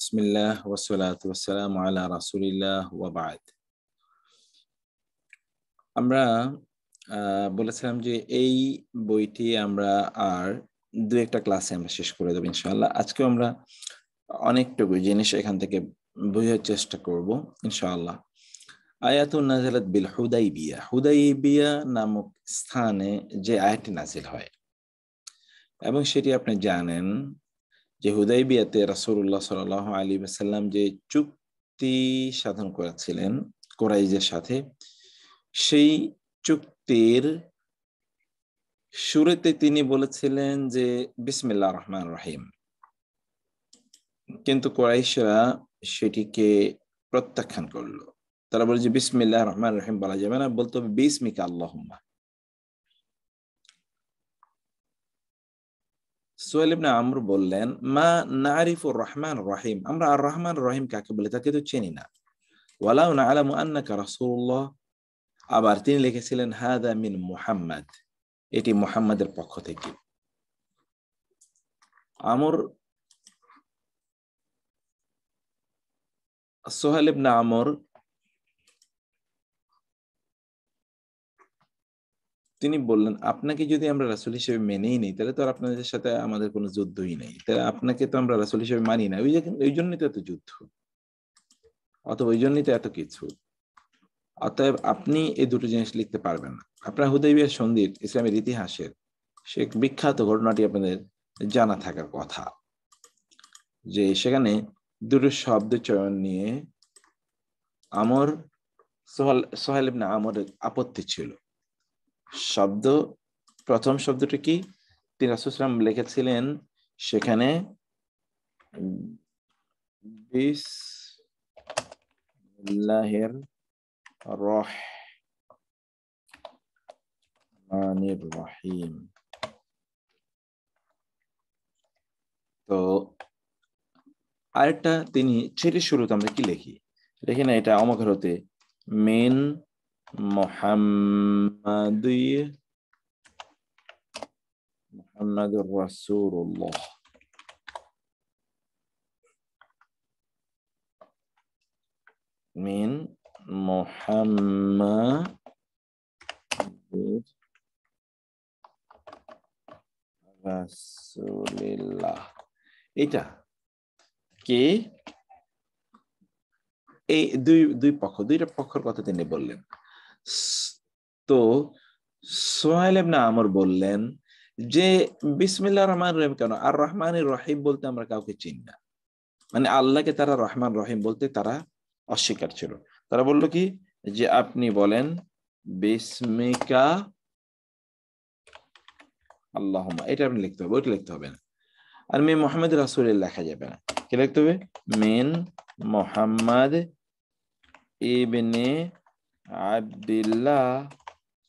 বিসমিল্লাহ ওয়াসসালাতু ওয়াসসালামু আলা রাসূলিল্লাহ ওয়া বা'দ। আমরা বলেছিলাম যে এই বইটি আমরা আর দু একটা ক্লাসে আমরা শেষ করে দেব ইনশাআল্লাহ। আজকেও আমরা অনেকটুকু জিনিস এখান থেকে বোঝার চেষ্টা করব ইনশাআল্লাহ। আয়াতুন নাযালাত বিল হুদাইবিয়া। হুদাইবিয়া নামক স্থানে যে আয়াতটি নাযিল হয় এবং সেটি আপনি জানেন যে হুদাইবিয়াতে রাসূলুল্লাহ সাল্লাল্লাহু আলাইহি ওয়াসাল্লাম যে চুক্তি সাধন করেছিলেন কুরাইশদের সাথে, সেই চুক্তির শুরুতে তিনি বলেছিলেন যে বিসমিল্লাহির রহমানির রহিম, কিন্তু কুরাইশরা সেটিকে প্রত্যাখ্যান করলো। তারা বলে যে বিসমিল্লাহির রহমানির রহিম বলা যাবে না, বলতে হবে বিসমিকা আল্লাহুম্মা। সুহাইল ইবনে আমর বললেন, মা নারিফুর রহমান রহিম, আমরা আর রহমান রহিম কাকে বলে তাকে তো চিনি না। ওয়ালাউ না'লামু আন্নাকা রাসূলুল্লাহ, আবার তিনি লিখেছিলেন হাদা মিন মুহাম্মদ, এটি মুহাম্মাদের পক্ষ থেকে। আমর সুহাইল ইবনে আমর তিনি বললেন, আপনাকে যদি আমরা রাসূল হিসেবে মেনেই নিই তাহলে তো আর আপনাদের সাথে আমাদের কোনো যুদ্ধই নেই, তাহলে আপনাকে তো আমরা রাসূল হিসেবে মানি না, ওই জন্যই তো এত যুদ্ধ, অথবা ওই জন্যই তো এত কিছু। অতএব আপনি এই দুটো জিনিস লিখতে পারবেন না। আপনার হুদাইবিয়ার সন্ধির ইসলামের ইতিহাসের সে বিখ্যাত ঘটনাটি আপনাদের জানা থাকার কথা, যে সেখানে দুটো শব্দ চয়ন নিয়ে সোহাইল ইবনে আমরের আপত্তি ছিল। প্রথম শব্দটি কি? তিনি রাসূল সাল্লাল্লাহু আলাইহি ওয়াসাল্লাম লিখেছিলেন সেখানে বিসমিল্লাহির রহমানির রহিম। তো আরেকটা তিনি সেটির শুরুতে আমরা কি লিখি, দেখি না, এটা অমকের হতে মিন মুহাম্মাদুর রাসূলুল্লাহ, মিন মুহাম্মাদুর রাসূলিল্লাহ। এটা কে? এই দুইটা পক্ষের কথা তিনি বললেন। তো সুহাইল ইবনে আমর বললেন যে বিসমিল্লাহির রহমানির রহিম কেন, আর রহমানির রহিম বলতে আমরা কাউকে চিনি না। মানে আল্লাহকে তারা রহমান রহিম বলতে তারা অস্বীকার ছিল। তারা বলল কি, যে আপনি বলেন বিসমিকা আল্লাহুম্মা, এটা আপনি লিখতে হবে, ওইটা লিখতে হবে না। আর মিন মুহাম্মদ রাসূলুল্লাহ লেখা যাবে না, কি লিখতে হবে? মিন মুহাম্মদ ইবনে আব্দুল্লাহ,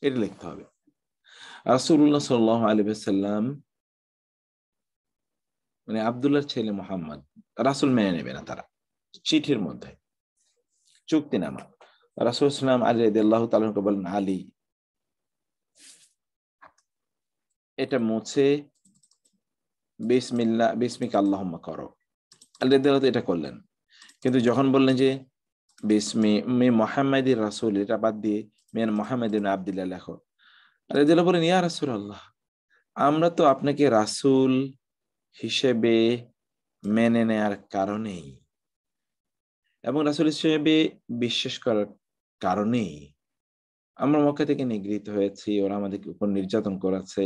এটা লিখতে হবে। রাসূলুল্লাহ সাল্লাল্লাহু আলাইহি ওয়াসাল্লাম মানে আব্দুল্লাহর ছেলে মুহাম্মদ, রাসূল মেনে নেবে না তারা। চিঠির মধ্যে চুক্তিনামা রাসূল সাল্লাল্লাহু আলাইহি ওয়াসাল্লাম আলী রাদিয়াল্লাহু তাআলা কে বলেন, আলী এটা মুছে বিসমিকা আল্লাহুম্মা করো। আলী রাদিয়াল্লাহু এটা করলেন, কিন্তু যখন বললেন যে মিন মুহাম্মাদির রাসূল, এটা বাদ দিয়ে মিন মুহাম্মদ ইবনে আব্দুল্লাহ লেখো, আলী রাদিয়াল্লাহু বলেন, ইয়া রাসূলুল্লাহ, আমরা তো আপনাকে রাসূল হিসেবে মেনে নেয়ার কারণেই এবং রাসূল হিসেবে বিশ্বাস করার কারণেই আমরা মক্কা থেকে নিগৃহীত হয়েছি, ওরা আমাদের উপর নির্যাতন করেছে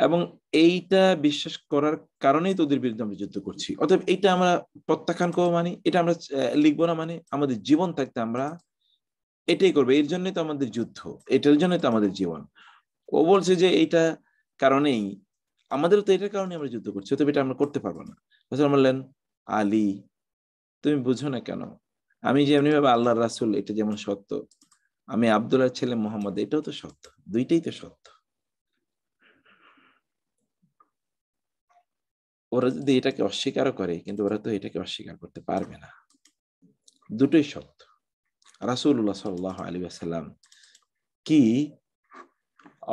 এবং এইটা বিশ্বাস করার কারণেই তোদের বিরুদ্ধে আমরা যুদ্ধ করছি। অতএব এইটা আমরা প্রত্যাখ্যান করবো, মানে এটা আমরা লিখবো না, মানে আমাদের জীবন থাকতে আমরা এটাই করবো, এর জন্যই তো আমাদের যুদ্ধ, এটার জন্যই তো আমাদের জীবন। ও বলছে যে এইটা কারণেই আমাদেরও তো এটার কারণে আমরা যুদ্ধ করছি, অতএব এটা আমরা করতে পারবো না। রাসূল বললেন, আলী তুমি বুঝো না কেন, আমি যেমনি ভাবে আল্লাহর রাসূল এটা যেমন সত্য, আমি আব্দুল্লাহর ছেলে মুহাম্মদ এটাও তো সত্য, দুইটাই তো সত্য। ওরা যদি এটাকে অস্বীকার করে, কিন্তু ওরা তো এটাকে অস্বীকার করতে পারবে না, দুটোই সত্য। রাসূলুল্লাহ সাল্লাল্লাহু আলাইহি ওয়াসাল্লাম কি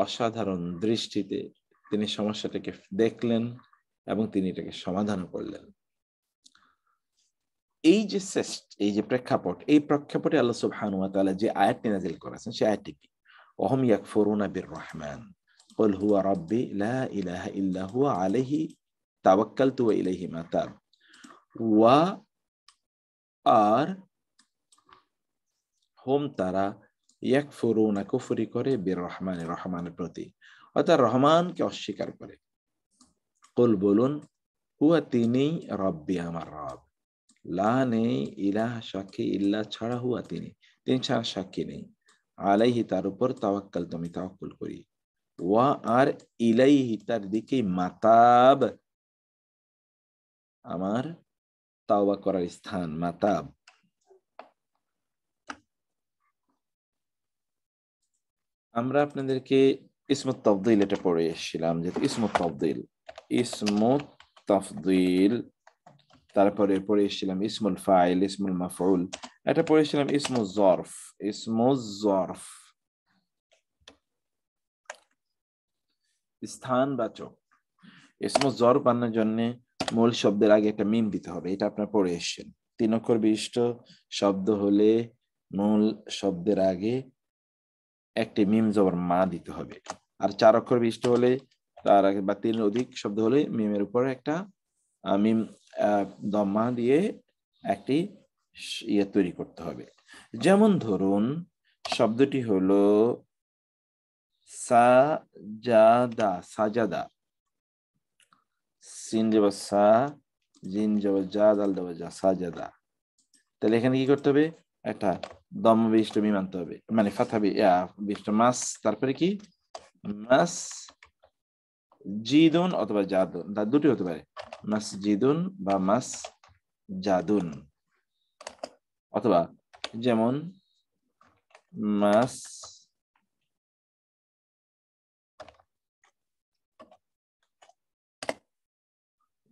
অসাধারণ দৃষ্টিতে তিনি সমস্যাটাকে দেখলেন এবং তিনি এটাকে সমাধান করলেন। এই যে এই যে প্রেক্ষাপট, এই প্রেক্ষাপটে আল্লাহ সুবহানাহু ওয়া তাআলা যে আয়াতটি নাযিল করেছেন সেই আয়াতটি কি? ওয়াহুম ইয়াকফুরুনা বির রহমান কুল হুয়া রাব্বি লা ইলাহা ইল্লা হুয়া আলাইহি তাওয়াক্কালতু ওয়া ইলাইহি মাতাব। ওয়া আর হোম তারা ইয়াকফুরুনা কুফরি করে বির রহমানের রহমানের প্রতি, অর্থাৎ রহমানকে অস্বীকার করে। কুল বলুন হুয়া তিনি রব্বি আমার রব, লা নেই ইলাহা সাক্ষী ইল্লা ছাড়া হুয়া তিনি, তিনি ছাড়া সাক্ষী নেই, আলাইহি তার উপর তাওয়াক্কাল আমি তাওয়াক্কুল করি, ওয়া আর ইলাইহি তার দিকে মাতাব আমার তাওবা করার স্থান মাতাব। আমরা আপনাদেরকে ইসমুত তাফদীল এটা পড়ে এসেছিলাম, যে ইসমুত তাফদীল, ইসমুত তাফদীল, তারপরে পড়ে এসেছিলাম ইসমুল ফাইল, ইসমুল মাফউল, এটা পড়েছিলাম ইসমুল জরফ, ইসমুল জরফ স্থানবাচক। ইসমুল জরফ বানানোর জন্য মূল শব্দের আগে একটা মিম দিতে হবে, এটা আপনারা পড়ে এসেছেন। 3 অক্ষর বিশিষ্ট শব্দ হলে মূল শব্দের আগে একটি মিম জবর মা দিতে হবে, আর 4 অক্ষর বিশিষ্ট হলে তার আগে বা 3 অধিক শব্দ হলে মিমের উপর একটা মিম দম্মা দিয়ে একটি ইয়ে তৈরি করতে হবে। যেমন ধরুন শব্দটি হলো সাজাদা, সাজাদা, সিন যাব সা, জিন যাব জা, দাল যাব যা, সাজাদা। তাহলে এখানে কি করতে হবে? একটা দম্মা বিশিষ্ট মিম আনতে হবে, মানে ফাথা বিশিষ্ট মাস, তারপরে কি মাস জিদুন অথবা জাদুন, দুটি হতে পারে, মাসজিদুন বা মাস জাদুন, অথবা যেমন মাস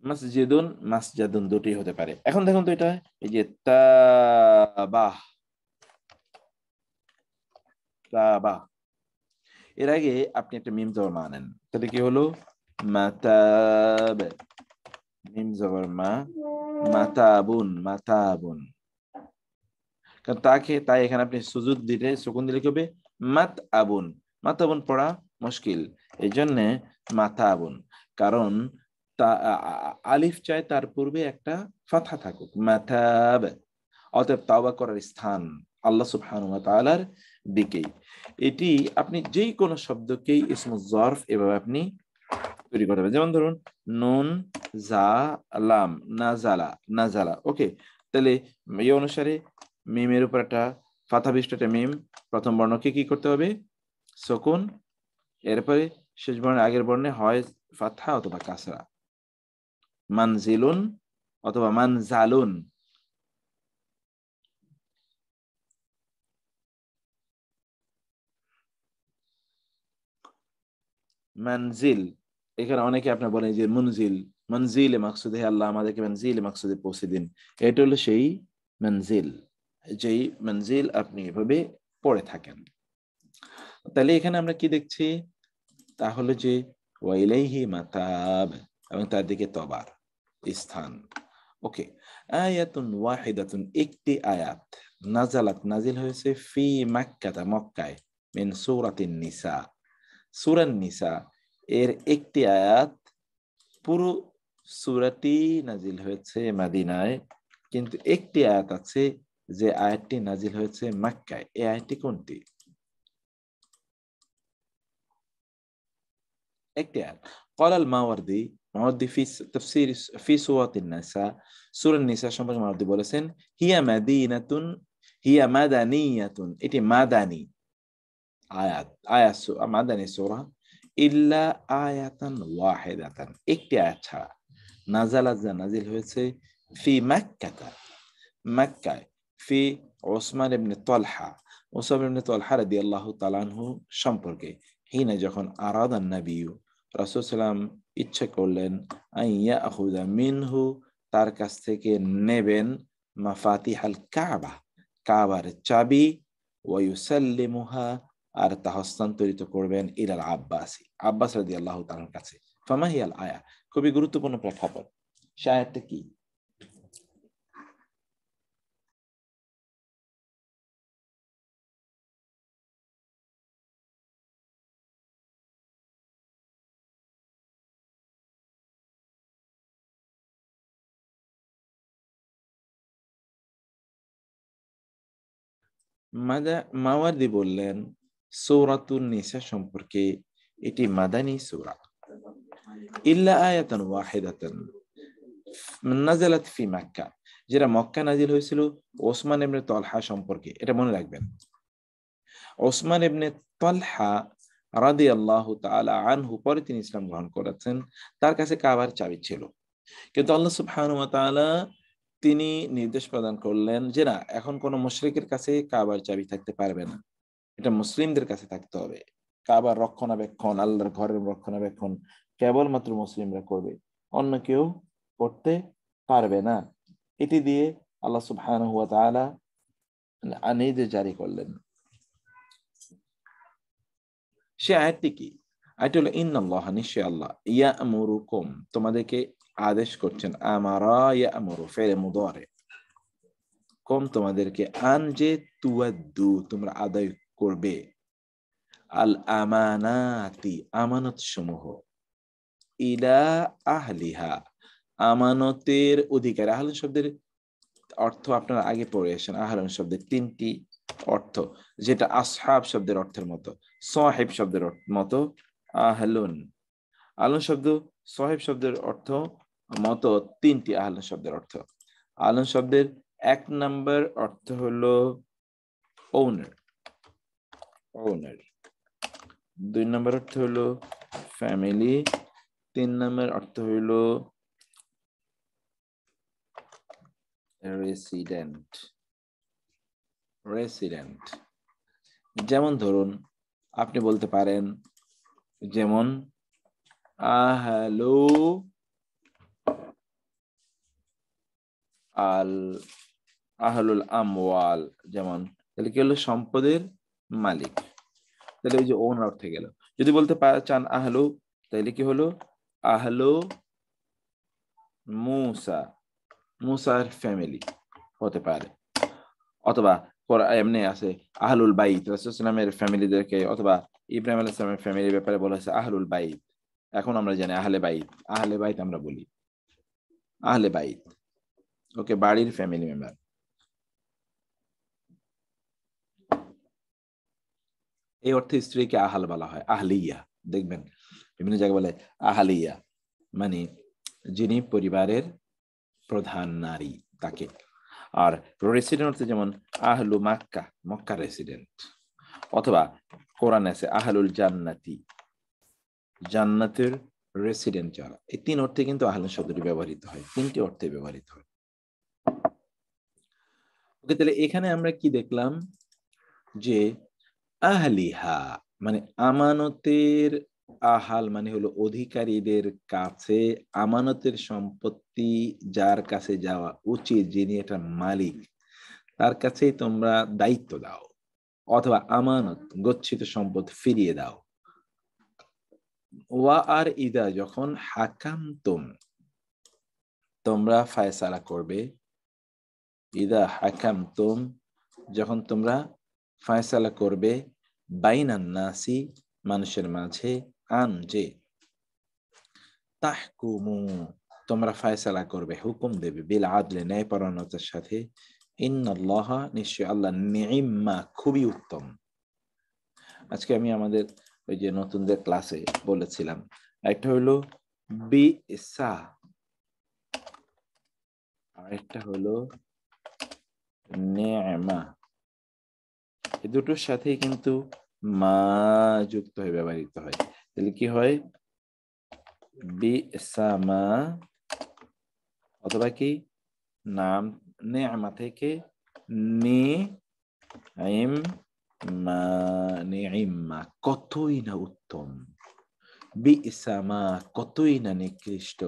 মাসজিদুন মাসজাদুন দুটি হতে পারে। এখন দেখুন তো এটা, এই যে তাবাহ, তাবাহ, এর আগে আপনি একটা মিম জবর মা নেন, তাহলে কি হলো মাতাব, মিম জবর মা, মাতাবুন, মাতাবুন। কারণ তাই এখানে আপনি সুজুদ দিলে, সুকুন দিলে কি হবে? মাত আবুন, মাতাবুন পড়া মুশকিল, এই জন্যে মাতাবুন, কারণ আলিফ চায় তার পূর্বে একটা ফাথা থাকুক, মাতাব। অতএব তাওবা করার স্থান আল্লাহ সুবহানাহু ওয়া তাআলার দিকেই। এটি আপনি যেই কোনো শব্দকেই ইসমুল জরফ এভাবে আপনি তৈরি করতে হবে। যেমন ধরুন নুন জা লাম, নাজালা, নাজালা, ওকে। তাহলে এই অনুসারে মিমের উপর একটা ফাথা বিশিষ্ট একটা মিম, প্রথম বর্ণকে কি করতে হবে? সুকুন, এরপরে শেষ বর্ণের আগের বর্ণে হয় ফাথা অথবা কাসরা, মানজিলুন অথবা মানজালুন। মানজিল, এখানে অনেকে আপনার বলেন যে মুনজিল, মনজিলে মাকসুদে, আল্লাহ আমাদেরকে মনজিলে মাকসুদে পৌঁছে দিন, এটা হলো সেই মনজিল, যেই মনজিল আপনি এভাবে পড়ে থাকেন। তাহলে এখানে আমরা কি দেখছি? তাহলে যে ওয়াইলাইহি মাতাব, এবং তার দিকে তবার স্থান। ওকে, আয়াতুন ওয়াহিদাতুন, একটি আয়াত, নাজালাত নাজিল হয়েছে, ফি মাক্কাতা, মক্কায়, মিন সূরাতিন নিসা, সূরা নিসা এর একটি আয়াত, পুরো সূরাটি নাজিল হয়েছে মদিনায়, কিন্তু একটি আয়াত আছে যে আয়াতটি নাজিল হয়েছে মক্কায়। এই আয়াতটি কোনটি? একটি আয়াত। قال الماوردي, মাওয়ারদি ফি তাফসীর ফি সূরাতিন নিসা, সূরা নিসা সম্পর্কে মাওয়ারদি বলেছেন, হিয়া মাদিনাতুন, হিয়া মাদানিয়াতুন, এটি মাদানী আয়াত, মাদানী সূরা, ইল্লা আয়াতান ওয়াহিদাতান, একটি আয়াত ছাড়া, নাজালাত যা নাজিল হয়েছে, ফি মাক্কাতা, মক্কায়, ফি ওসমান ইবনে তালহা, ওসমান ইবনে তালহা রাদিয়াল্লাহু তাআলা আনহু সম্পর্কে, হিনা যখন আরাদান নবী, রাসূল সাল্লাম ইচ্ছা করলেন, আইয়া আখুদা মিনহু, তার কাছ থেকে নেবেন, মাফাতিহাল কাবা, কাবার চাবি, ওয়া ইউসাল্লিমুহা, আর তা হস্তান্তরিত করবেন, ইলাল আব্বাসি, আব্বাস রাদিয়াল্লাহু তাআলার কাছে। ফামা হিয়াল আয়া, খুবই গুরুত্বপূর্ণ প্রেক্ষাপট। সে আয়াতটা কি? মাওয়ার্দি বললেন সূরাতুন নিসা সম্পর্কে এটি মাদানী সূরা, ইল্লা আয়াতান ওয়াহিদাতান নাযালাত ফি মক্কা, যেটা মক্কা নাজিল হয়েছিল ওসমান ইবনে তালহা সম্পর্কে। এটা মনে রাখবেন, ওসমান ইবনে তালহা রাদিয়াল্লাহু তাআলা আনহু, পরে তিনি ইসলাম গ্রহণ করেছেন। তার কাছে কাবার চাবি ছিল, কিন্তু আল্লাহ সুবহানাহু ওয়া তাআলা তিনি নির্দেশ প্রদান করলেন যে না, এখন কোন মুশরিকের কাছে কাবার চাবি থাকতে পারবে না, এটা মুসলিমদের কাছে থাকতে হবে। কাবার রক্ষণাবেক্ষণ, আল্লাহর ঘরের রক্ষণাবেক্ষণ কেবলমাত্র মুসলিমরা করবে, অন্য কেউ করতে পারবে না। এটি দিয়ে আল্লাহ সুবহানাহু ওয়া তাআলা নির্দেশ জারি করলেন। সে আয়াতটি কি? আয়াতটি হলো ইন্নাল্লাহ, নিশ্চয় আল্লাহ, ইয়া'মুরুকুম, তোমাদেরকে আদেশ করছেন, আমারা ইয়া'মুরু ফি'ল মুদারি, কম তোমাদেরকে, আন যে তুয়াদ্দু তোমরা আদায় করবে, আল আমানাতি আমানত সমূহ, ইলা আহলিহা আমানতের অধিকার। আহলুন শব্দের অর্থ আপনারা আগে পড়ে আসেন। আহলুন শব্দের তিনটি অর্থ, যেটা আসহাব শব্দের অর্থের মতো, সাহিব শব্দের মতো। আহলুন, আহলুন শব্দ সাহিব শব্দের অর্থ মতো তিনটি আহলুন শব্দের অর্থ। আহলুন শব্দের এক নম্বর অর্থ হলো ওনার, ওনার। দুই নম্বর অর্থ হলো ফ্যামিলি। তিন নম্বর অর্থ হইল রেসিডেন্ট, রেসিডেন্ট। যেমন ধরুন আপনি বলতে পারেন, যেমন আহলু আল আহলুল আমওয়াল, যেমন তাহলে কি হলো, সম্পদের মালিক। তাহলে ওই যে ওনার অর্থে গেল। যদি বলতে চান আহলু, তাহলে কি হলো, আহলু মুসা, মুসার ফ্যামিলি হতে পারে। অথবা এমনি আছে আহলুল বাইত, রাসূল সাল্লাল্লাহু আলাইহি ফ্যামিলিদেরকে, অথবা ইব্রাহিম আলাইহিস সালামের ফ্যামিলির ব্যাপারে বলা হয়েছে আহলুল বাইত। এখন আমরা জানি আহলে বাইত, আহলে বাইত আমরা বলি আহলে বাইত, ওকে, বাড়ির ফ্যামিলি মেম্বার। এই অর্থে স্ত্রীকে আহাল বলা হয়, আহলিয়া। দেখবেন বিভিন্ন জায়গায় বলে আহলিয়া, মানে যিনি পরিবারের প্রধান নারী, তাকে। আর রেসিডেন্ট হচ্ছে যেমন আহলু মাক্কা, মক্কা রেসিডেন্ট। অথবা কোরআন আছে আহলুল জান্নাতি, জান্নাতের রেসিডেন্ট যারা। এই তিন অর্থে কিন্তু আহলুন শব্দটি ব্যবহৃত হয়, তিনটি অর্থে ব্যবহৃত হয়। ওকে, তাহলে এখানে আমরা কি দেখলাম, যে আহলিহা মানে আমানতের, আহাল মানে হলো অধিকারীদের কাছে, আমানতের সম্পত্তি যার কাছে যাওয়া উচিত, যিনি এটা মালিক, তার কাছেই তোমরা দায়িত্ব দাও, অথবা আমানত গচ্ছিত সম্পদ ফিরিয়ে দাও। ওয়া আর ইদা, যখন হাকামতুম তোমরা ফায়সালা করবে, ইদা হাকামতুম যখন তোমরা ফায়সালা করবে, বাইনান নাসি মানুষের মাঝে, আন যে, তাহকুমু তোমরা ফায়সালা করবে, হুকুম দেবে, বিল আদলে ন্যায়পরায়ণতার সাথে, ইন্নাল্লাহা নিশ্চয় আল্লাহ, নিইম্মা খুবই উত্তম। আজকে আমি আমাদের ওই যে নতুনদের ক্লাসে বলেছিলাম, একটা হলো বিসা, আরেকটা হলো নেমা। এই দুটোর সাথেই কিন্তু মা যুক্ত হয়ে ব্যবহৃত হয়। তাহলে কি হয়, বিসামা, অথবা কি নাম নেমা থেকে নিইম্মা, নিইম্মা কতই না উত্তম, বিসামা কতই না নিকৃষ্ট,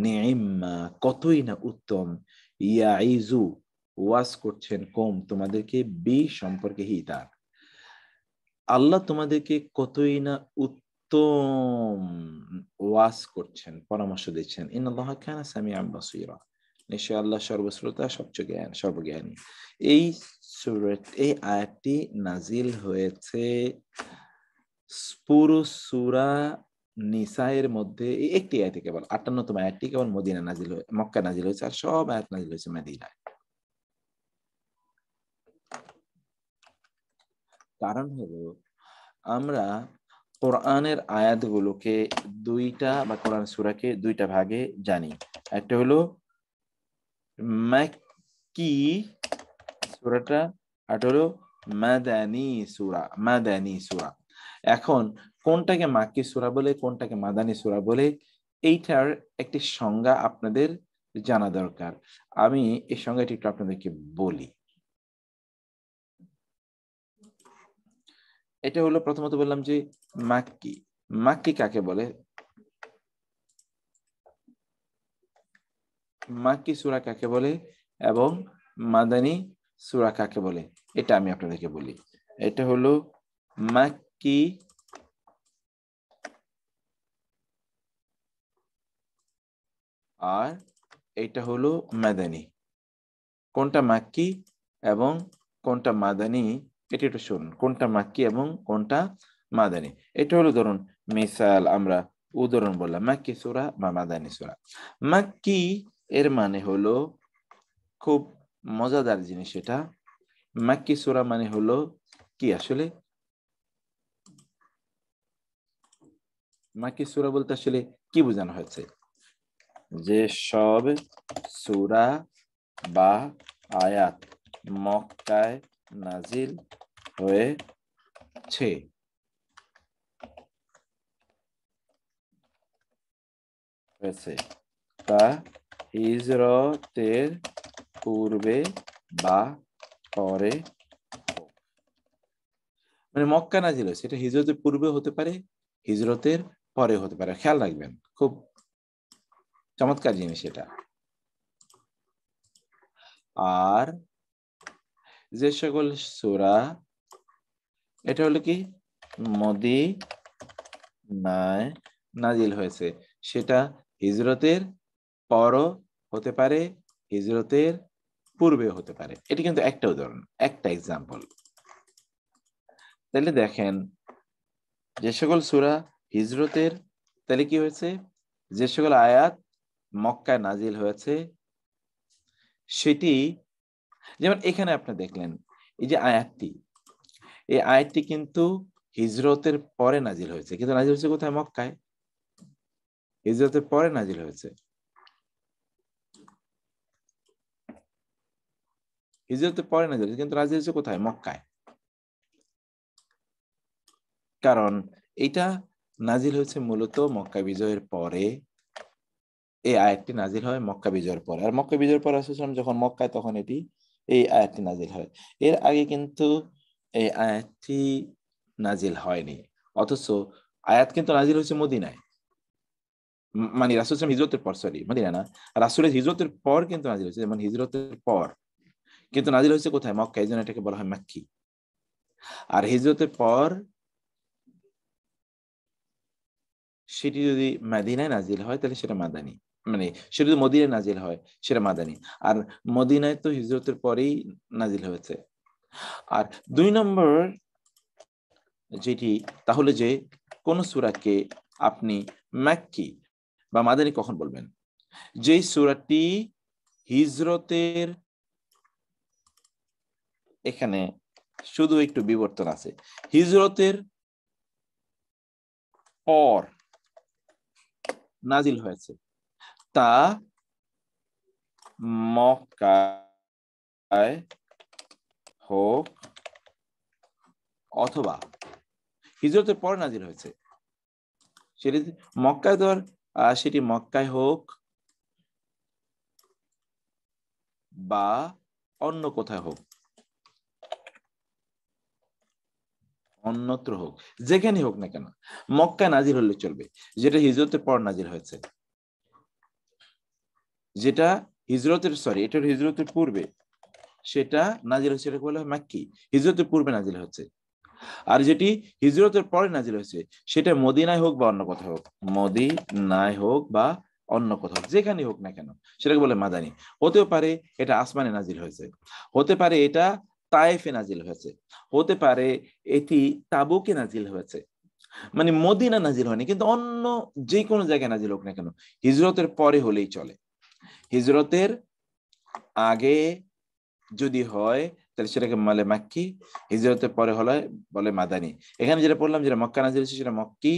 নিইম্মা কতই না উত্তম, ইয়াইজু ওয়াজ করছেন, কম তোমাদেরকে, বি সম্পর্কে হিতা, আল্লাহ তোমাদেরকে কতই না উত্তম ওয়াজ করছেন, পরামর্শ দিচ্ছেন। ইন্নাল্লাহা কানা সামিআন বাসীরা, নিশ্চয় আল্লাহ সর্বশ্রোতা, সর্বজ্ঞানী। এই সূরা, এই আয়াতটি নাজিল হয়েছে পুরো সূরা নিসায়ের মধ্যে একটি আয়াতে, কেবল 58তম আয়াতটি কেবল মদিনা নাজিল হয়েছে, মক্কা নাজিল হয়েছে, আর সব আয়াত নাজিল হয়েছে মদিনায়। কারণ হলো আমরা কোরআনের আয়াতগুলোকে দুইটা বা কোরআন সূরাকে দুইটা ভাগে জানি। একটা হলো মাক্কি সূরাটা, আর হলো মাদানী সূরা। মাদানী সূরা। এখন কোনটাকে মাক্কি সূরা বলে কোনটাকে মাদানী সূরা বলে এইটার একটি সংজ্ঞা আপনাদের জানা দরকার। আমি এই সংজ্ঞাটি একটু আপনাদেরকে বলি। এটা হলো প্রথমত বললাম যে মাক্কি। মাক্কি কাকে বলে, মাক্কি সূরা কাকে বলে এবং মাদানী সূরা কাকে বলে, এটা আমি আপনাদেরকে বলি। এটা হলো মাক্কি আর এটা হলো মাদানী। কোনটা মাক্কি এবং কোনটা মাদানী এটা একটু শুনুন। কোনটা মাক্কি এবং কোনটা মাদানী, এটা হলো ধরুন মিসাল আমরা উদাহরণ বললাম মাক্কি সূরা বা মাদানী সূরা। মাক্কি এর মানে হলো খুব মজাদার জিনিস এটা। মাক্কি সূরা মানে হলো কি আসলে, মাক্কি সূরা বলতে আসলে কি বোঝানো হয়েছে, যে সব সূরা বা আয়াত মক্কায় নাজিল হয়েছে, তা হিজরতের পূর্বে বা পরে, মানে মক্কা নাজিল হয়েছে, এটা হিজরতের পূর্বে হতে পারে হিজরতের পরে হতে পারে। খেয়াল রাখবেন, খুব চমৎকার জিনিস এটা। আর যে সকল সূরা, এটা হলো কি মদিনায় নাজিল হয়েছে, সেটা হিজরতের পরও হতে পারে হিজরতের পূর্বে হতে পারে। এটি কিন্তু একটা উদাহরণ, একটা এক্সাম্পল। তাহলে দেখেন যে সকল সূরা হিজরতের, তাহলে কি হয়েছে, যে সকল আয়াত মক্কায় নাজিল হয়েছে সেটি, যেমন এখানে আপনি দেখলেন এই যে আয়াতটি, এই আয়াতটি কিন্তু হিজরতের পরে নাজিল হয়েছে, কিন্তু নাজিল হয়েছে কোথায়, মক্কায়। হিজরতের পরে নাজিল হয়েছে, হিজরতের পরে নাজিল হয়েছে, কিন্তু নাজিল হয়েছে কোথায়, মক্কায়। কারণ এটা নাজিল হয়েছে মূলত মক্কা বিজয়ের পরে। এই আয়াতটি নাজিল হয় মক্কা বিজয়ের পরে, আর মক্কা বিজয়ের পর রাসূল সাল্লাল্লাহু আলাইহি ওয়াসাল্লাম যখন মক্কায়, তখন এটি এই আয়াতটি নাজিল হয়। এর আগে কিন্তু এই আয়াতটি নাজিল হয়নি। অথচ আয়াত কিন্তু নাজিল হয়েছে মদিনায়, মানে রাসূল সাল্লাল্লাহু আলাইহি ওয়াসাল্লাম হিজরতের পর, সরি মদিনা না, রাসূলের হিজরতের পর কিন্তু নাজিল হয়েছে, যেমন হিজরতের পর, কিন্তু নাজিল হয়েছে কোথায়, মক্কায়। এইজন্য এটাকে বলা হয় মাক্কি। আর হিজরতের পর সেটি যদি মদিনায় নাজিল হয় তাহলে সেটা মাদানী, মানে সেটা যদি মদিনায় নাজিল হয় সেটা মাদানী। আর মদিনায় তো হিজরতের পরেই নাজিল হয়েছে। আর 2 নম্বর যেটি, তাহলে যে কোন সূরাকে আপনি মাক্কি বা মাদানী কখন বলবেন, যেই সূরাটি হিজরতের, এখানে শুধু একটু বিবর্তন আছে, হিজরতের পর নাজিল হয়েছে, তা মক্কায় হোক অথবা হিজরতের পর নাজিল হয়েছে, সেটি মক্কায় ধর, সেটি মক্কায় হোক বা অন্য কোথায় হোক, অন্যত্র হোক, যেখানে হোক না কেন, মক্কায় নাজিল হলে চলবে। যেটা হিজরতের পর নাজিল হয়েছে, যেটা হিজরতের, সরি এটা হিজরতের পূর্বে, সেটা নাজিল হয়েছে, এটা বলা হয় মাক্কি, হিজরতের পূর্বে নাজিল হচ্ছে। আর যেটি হিজরতের পরে নাজিল হয়েছে, সেটা মদিনায় হোক বা অন্য কোথাও হোক, মদিনায় হোক বা অন্য কোথাও, যেখানে হোক না কেন, সেটাকে বলে মাদানী। হতেও পারে এটা আসমানে নাজিল হয়েছে, হতে পারে এটা তায়েফে নাজিল হয়েছে, হতে পারে এটি তাবুকে নাজিল হয়েছে, মানে মদিনা নাজিল হয়নি, কিন্তু অন্য যে কোনো জায়গায় নাজিল হোক না কেন, হিজরতের পরে হলেই চলে। হিজরতের আগে যদি হয় তাহলে সেটাকে বলে মাক্কি, হিজরতের পরে হলে বলে মাদানী। এখানে যেটা বললাম যেটা মক্কা নাজিল হয়েছে সেটা মক্কি,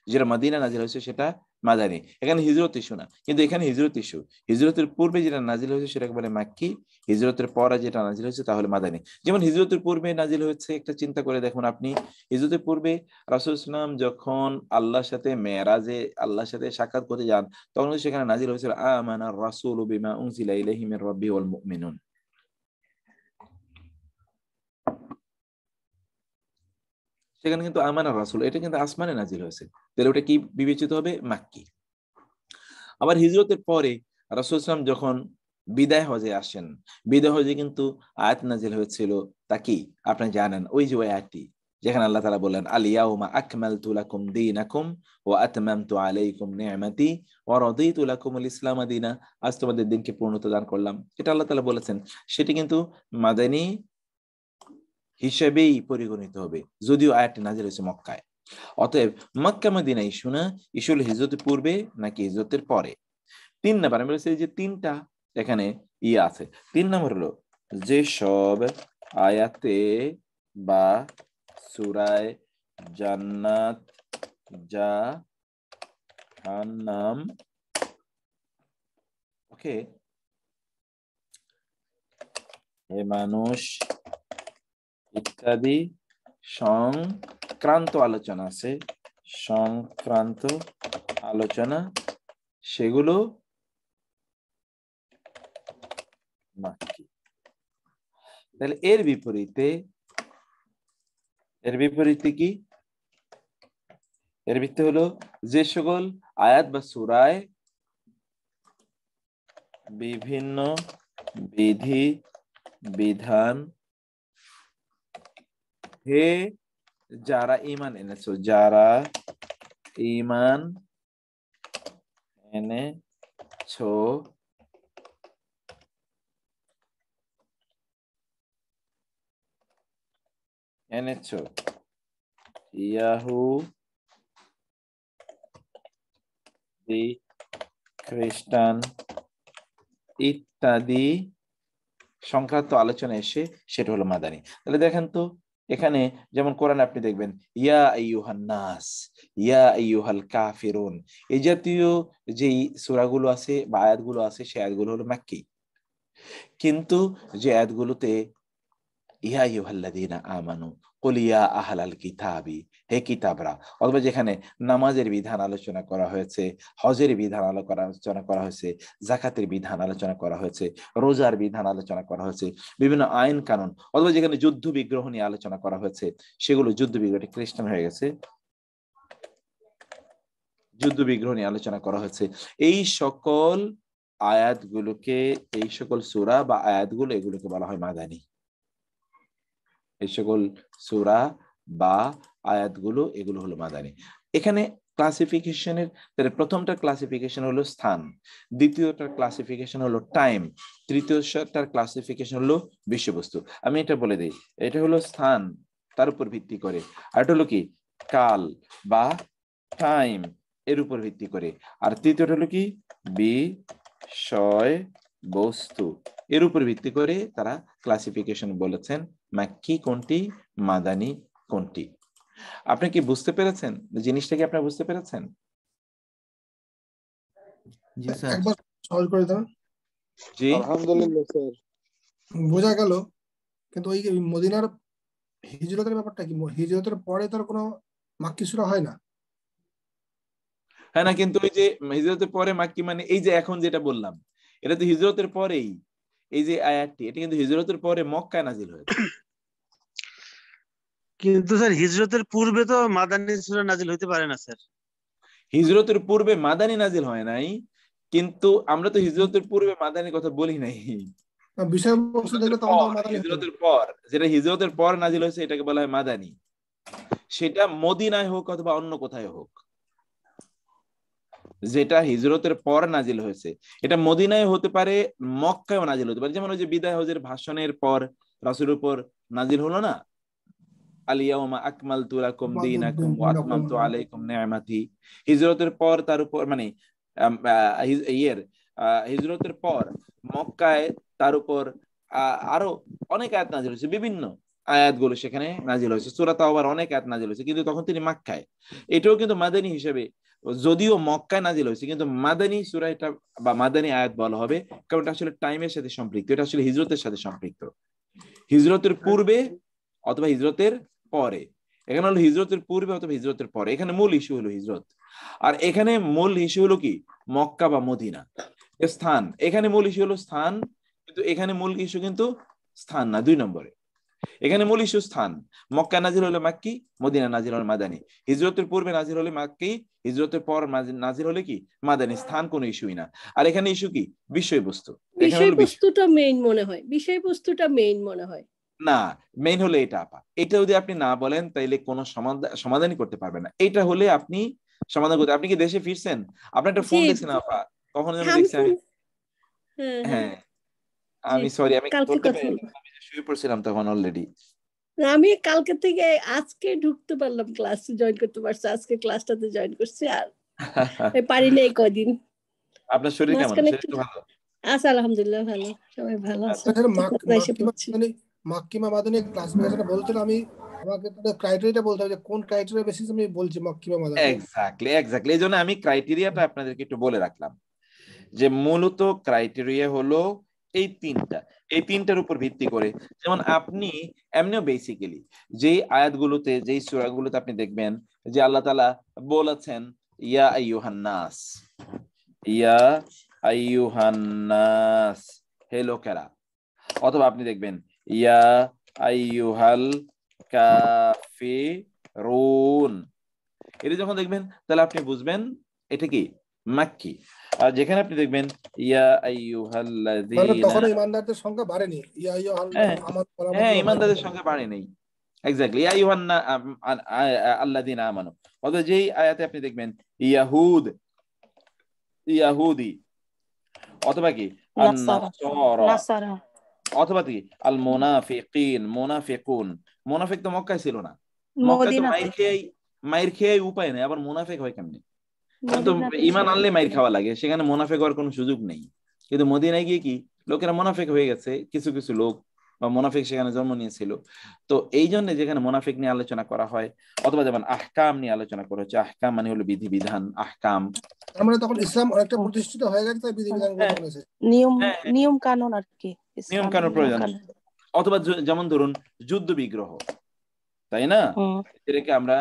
যেটা মদিনা নাজিল হয়েছে সেটা মাদানী। এখানে হিজরত ইস্যু না, কিন্তু এখানে হিজরত ইস্যু। হিজরতের পূর্বে যেটা নাজিল হয়েছে সেটাকে বলে মাক্কি, হিজরতের পরে যেটা নাজিল হয়েছে তাহলে মাদানী। যেমন হিজরতের পূর্বে নাজিল হয়েছে, একটা চিন্তা করে দেখুন আপনি, হিজরতের পূর্বে রাসূল সাল্লাল্লাহু আলাইহি ওয়াসাল্লাম যখন আল্লাহর সাথে মেরাজে আল্লাহর সাথে সাক্ষাৎ করতে যান, তখন সেখানে নাজিল হয়েছিল আমানার রাসূলু বিমা উনজিলা ইলাইহি মির রাব্বিহি ওয়াল মুমিনুন। সেখানে কিন্তু আমানার রাসূল এটা কিন্তু আসমানে নাজিল হয়েছে, তাহলে ওটা কি বিবেচিত হবে? মাক্কি। আবার হিজরতের পরে রাসূল সাল্লাল্লাহু আলাইহি ওয়াসাল্লাম যখন বিদায় হজে আসেন, বিদায় হজে কিন্তু আয়াত নাজিল হয়েছিল, তা কি আপনি জানেন? ওই যে ওই আয়াতটি যেখানে আল্লাহ তাআলা বলেন আল ইয়াউমা আকমালতু লাকুম দীনাকুম ওয়া আতমামতু আলাইকুম নি'মাতি ওয়া রাদিতু লাকুমুল ইসলাম দীনা, আজ তোমাদের দিনকে পূর্ণতা দান করলাম, এটা আল্লাহ তাআলা বলেছেন। সেটি কিন্তু মাদানী হিসেবেই পরিগণিত হবে, যদিও আয়াতটি নাজিল হয়েছে মক্কায়। অতএব মক্কা মদিনা ইস্যু না, ইস্যু হলো হিজরতের পূর্বে নাকি হিজরতের পরে। 3 নাম্বার আমি বলেছি যে 3টা এখানে আছে। 3 নাম্বার হলো যে সব আয়াতে বা সূরায়ে জান্নাত, জাহান্নাম, ওকে, এ মানুষ ইত্যাদি সংক্রান্ত আলোচনা আছে, সংক্রান্ত আলোচনা, সেগুলো মাক্কি। তাহলে এর বিপরীতে কি? এর ভিত্তি হলো যে সকল আয়াত বা সূরায় বিভিন্ন বিধি বিধান হে যারা ঈমান এনেছো, যারা ঈমান এনেছো, ইয়াহুদি, খ্রিস্টান ইত্যাদি সংক্রান্ত আলোচনা এসে সেটা হলো মাদানী। তাহলে দেখেন তো এখানে যেমন কোরআনে আপনি দেখবেন ইয়া আইয়ুহান নাস, ইয়া আইয়ুহাল কাফিরুন, এই জাতীয় যেই সূরাগুলো আছে বা আয়াতগুলো আছে সেই আয়াতগুলো হলো মাক্কি। কিন্তু যে আয়াতগুলোতে ইয়া আইয়ুহাল্লাযীনা আমানু কুল ইয়া আহলাল কিতাবি, হে কিতাবরা, অথবা যেখানে নামাজের বিধান আলোচনা করা হয়েছে, হজের বিধান আলোচনা করা হয়েছে, যাকাতের বিধান আলোচনা করা হয়েছে, রোজার বিধান আলোচনা করা হয়েছে, বিভিন্ন আইন কানুন, অথবা যেখানে যুদ্ধ বিগ্রহ নিয়ে আলোচনা করা হয়েছে, সেগুলো যুদ্ধ বিগ্রহটি খ্রিস্টান হয়ে গেছে, যুদ্ধ বিগ্রহ নিয়ে আলোচনা করা হয়েছে, এই সকল আয়াতগুলোকে, এই সকল সূরা বা আয়াতগুলো এগুলোকে বলা হয় মাদানী। এই সকল সূরা বা আয়াতগুলো এগুলো হলো মাদানী। এখানে ক্লাসিফিকেশনের প্রথমটা ক্লাসিফিকেশন হলো স্থান, দ্বিতীয়টার ক্লাসিফিকেশন হলো টাইম, তৃতীয়টার ক্লাসিফিকেশন হলো বিষয়বস্তু। আমি এটা বলে দিই, এটা হলো স্থান, তার উপর ভিত্তি করে, আর এটা হলো কি কাল বা টাইম, এর উপর ভিত্তি করে, আর তৃতীয়টা হলো কি বিষয় বস্তু, এর উপর ভিত্তি করে তারা ক্লাসিফিকেশন বলেছেন মাক্কি কোনটি, মাদানী কোনটি। আপনি কি বুঝতে পেরেছেন জিনিসটা? কি আপনি বুঝতে পেরেছেন? জি স্যার, একবার সহজ করে দাও। জি আলহামদুলিল্লাহ স্যার, বোঝা গেল। কিন্তু ওই মদিনার হিজরতের ব্যাপারটা কি? হিজরতের পরে তার কোনো মাক্কি সূরা হয় না? হ্যাঁ না, কিন্তু ওই যে হিজরতের পরে মাক্কি মানে এই যে এখন যেটা বললাম, এটা তো হিজরতের পরেই, এই যে আয়াতটি এটা কিন্তু হিজরতের পরে মক্কায় নাজিল হয়েছে। কিন্তু স্যার হিজরতের পূর্বে তো মাদানী সূরা নাজিল হইতে পারে না স্যার। হিজরতের পূর্বে মাদানী নাজিল হয় নাই, কিন্তু আমরা তো হিজরতের পূর্বে মাদানীর কথা বলি নাই। বিষয়বস্তু দেখলে তখন তো মাদানী হতো। হিজরতের পর, যেটা হিজরতের পর নাজিল হয়েছে এটাকে বলা হয় মাদানী, সেটা মদিনায় হোক অথবা অন্য কোথায় হোক। যেটা হিজরতের পর নাজিল হয়েছে এটা মদিনায় হতে পারে, মক্কায়ও নাজিল হতে পারে। যেমন ওই যে বিদায় হজের ভাষণের পর রাসূলের উপর নাজিল হলো না, আল ইয়াউমা আকমালতু লাকুম দীনাকুম ওয়া আতমামতু আলাইকুম নি'মাতি, হিজরতের পর তার উপর মানে হিজরতের পর মক্কায় তার উপর আরো অনেক আয়াত নাজিল হয়েছে, বিভিন্ন আয়াতগুলো সেখানে নাজিল হয়েছে। সূরা তাওবার অনেক আয়াত নাজিল হয়েছে, কিন্তু তখন তিনি মক্কায়। এটাও কিন্তু মাদানী হিসেবে, যদিও মক্কায় নাজিল হয়েছে, কিন্তু মাদানী সূরা এটা বা মাদানী আয়াত বলা হবে, কারণ এটা আসলে টাইমের সাথে সম্পৃক্ত, এটা আসলে হিজরতের সাথে সম্পৃক্ত, হিজরতের পূর্বে অথবা হিজরতের পরে। এখানে হলো হিজরতের পূর্বে অথবা হিজরতের পরে, এখানে মূল ইস্যু হলো হিজরত। আর এখানে মূল ইস্যু হলো কি, মক্কা বা মদিনা, স্থান। এখানে মূল ইস্যু হলো স্থান, কিন্তু এখানে মূল ইস্যু কিন্তু স্থান না, 2 নম্বরে। এখানে মূল ইস্যু স্থান। মক্কা নাজিল হলে মাক্কি, মদিনা নাজিল হলে মাদানী। হিজরতের পূর্বে নাজিল হলে মাক্কি, হিজরতের পর নাজিল হলে কি মাদানী। স্থান কোনো ইস্যুই না। আর এখানে ইস্যু কি, বিষয়বস্তু। এখানে হলো বিষয়বস্তুটা মেইন মনে হয়, বিষয়বস্তুটা মেইন মনে হয় না, মেইন হলো এটা আপা। এটা যদি আপনি না বলেন তাইলে কোনো সমাধানই করতে পারবেন না। এটা হলে আপনি সমাধান করতে। আপনি কি দেশে ফিরছেন? আপনার একটা ফোন দেখছেন আপা, কখন যেন দেখছি আমি। হ্যাঁ, আমি সরি, আমি করতে পারি, আমি শুয়ে পড়ছিলাম তখন অলরেডি। আমি কালকে থেকে আজকে ঢুকতে পারলাম, ক্লাস জয়েন করতে পারছি, আজকে ক্লাসটাতে জয়েন করছি, আর পারি না এই কদিন। আপনার শরীর কেমন? শরীর ভালো আছে আলহামদুলিল্লাহ, ভালো, সবাই ভালো আছে। মাক্কিমা মাদানী ক্লাসিফিকেশনটা বলতেন, আমি আমাকে ক্রাইটেরিয়াটা বলতে হবে যে কোন ক্রাইটেরিয়া বেসিস আমি বলছি মাক্কিমা মাদানী। এক্স্যাক্টলি এইজন্য আমি ক্রাইটেরিয়াটা আপনাদেরকে একটু বলে রাখলাম, যে মূলত ক্রাইটেরিয়া হলো এই তিনটার উপর ভিত্তি করে। যেমন আপনি এমনিও বেসিক্যালি যেই আয়াতগুলোতে, যেই সূরাগুলোতে আপনি দেখবেন যে আল্লাহ তাআলা বলেছেন ইয়া আইয়ুহান নাস, ইয়া আইয়ুহান নাস, হে লোকেরা, অথবা আপনি দেখবেন ইয়া আইয়ুহাল কাফিরুন। এটা যখন দেখবেন তাহলে আপনি বুঝবেন এটা কি মাক্কি। আর যেখানে আপনি দেখবেন ইয়া আইয়ুহাল্লাযীনা, তখন ঈমানদারদের সংখ্যা বাড়েনি, ইয়া আইয়ুহাল আমানু, হ্যাঁ ঈমানদারদের সংখ্যা বাড়েনি। এক্স্যাক্টলি, ইয়া আইয়ুহান্না আল্লাযীনা আমানু। অথবা যেই আয়াতে আপনি দেখবেন ইয়াহুদ, ইয়াহুদি, অথবা কি আন-নাসারা, অথবা কি আল মুনাফিকিন, মুনাফিকুন। মুনাফিক তো মক্কায় ছিল না, মক্কায় তো মাইর খেয়ে উপায় নেই, আবার মুনাফিক হয় কেমনে? তো ঈমান আনলে মাইর খাওয়া লাগে, সেখানে মুনাফিক হওয়ার কোনো সুযোগ নেই। কিন্তু মদিনায় গিয়ে কি লোকেরা মুনাফিক হয়ে গেছে, কিছু কিছু লোক বা মুনাফিক সেখানে জন্ম নিয়েছিল। তো এই জন্য যেখানে মুনাফিক নিয়ে আলোচনা করা হয়, অথবা যেমন আহকাম নিয়ে আলোচনা করা হচ্ছে, আহকাম মানে হলো বিধি বিধান, আহকাম আমরা তখন ইসলাম অনেকটা প্রতিষ্ঠিত হয়ে গেছে, তাই বিধি বিধানগুলো তখন এসেছে, নিয়ম কানুন আর কি, নিয়ম কানুন প্রয়োজন। অথবা যেমন ধরুন যুদ্ধ বিগ্রহ, তাই না? এটাকে আমরা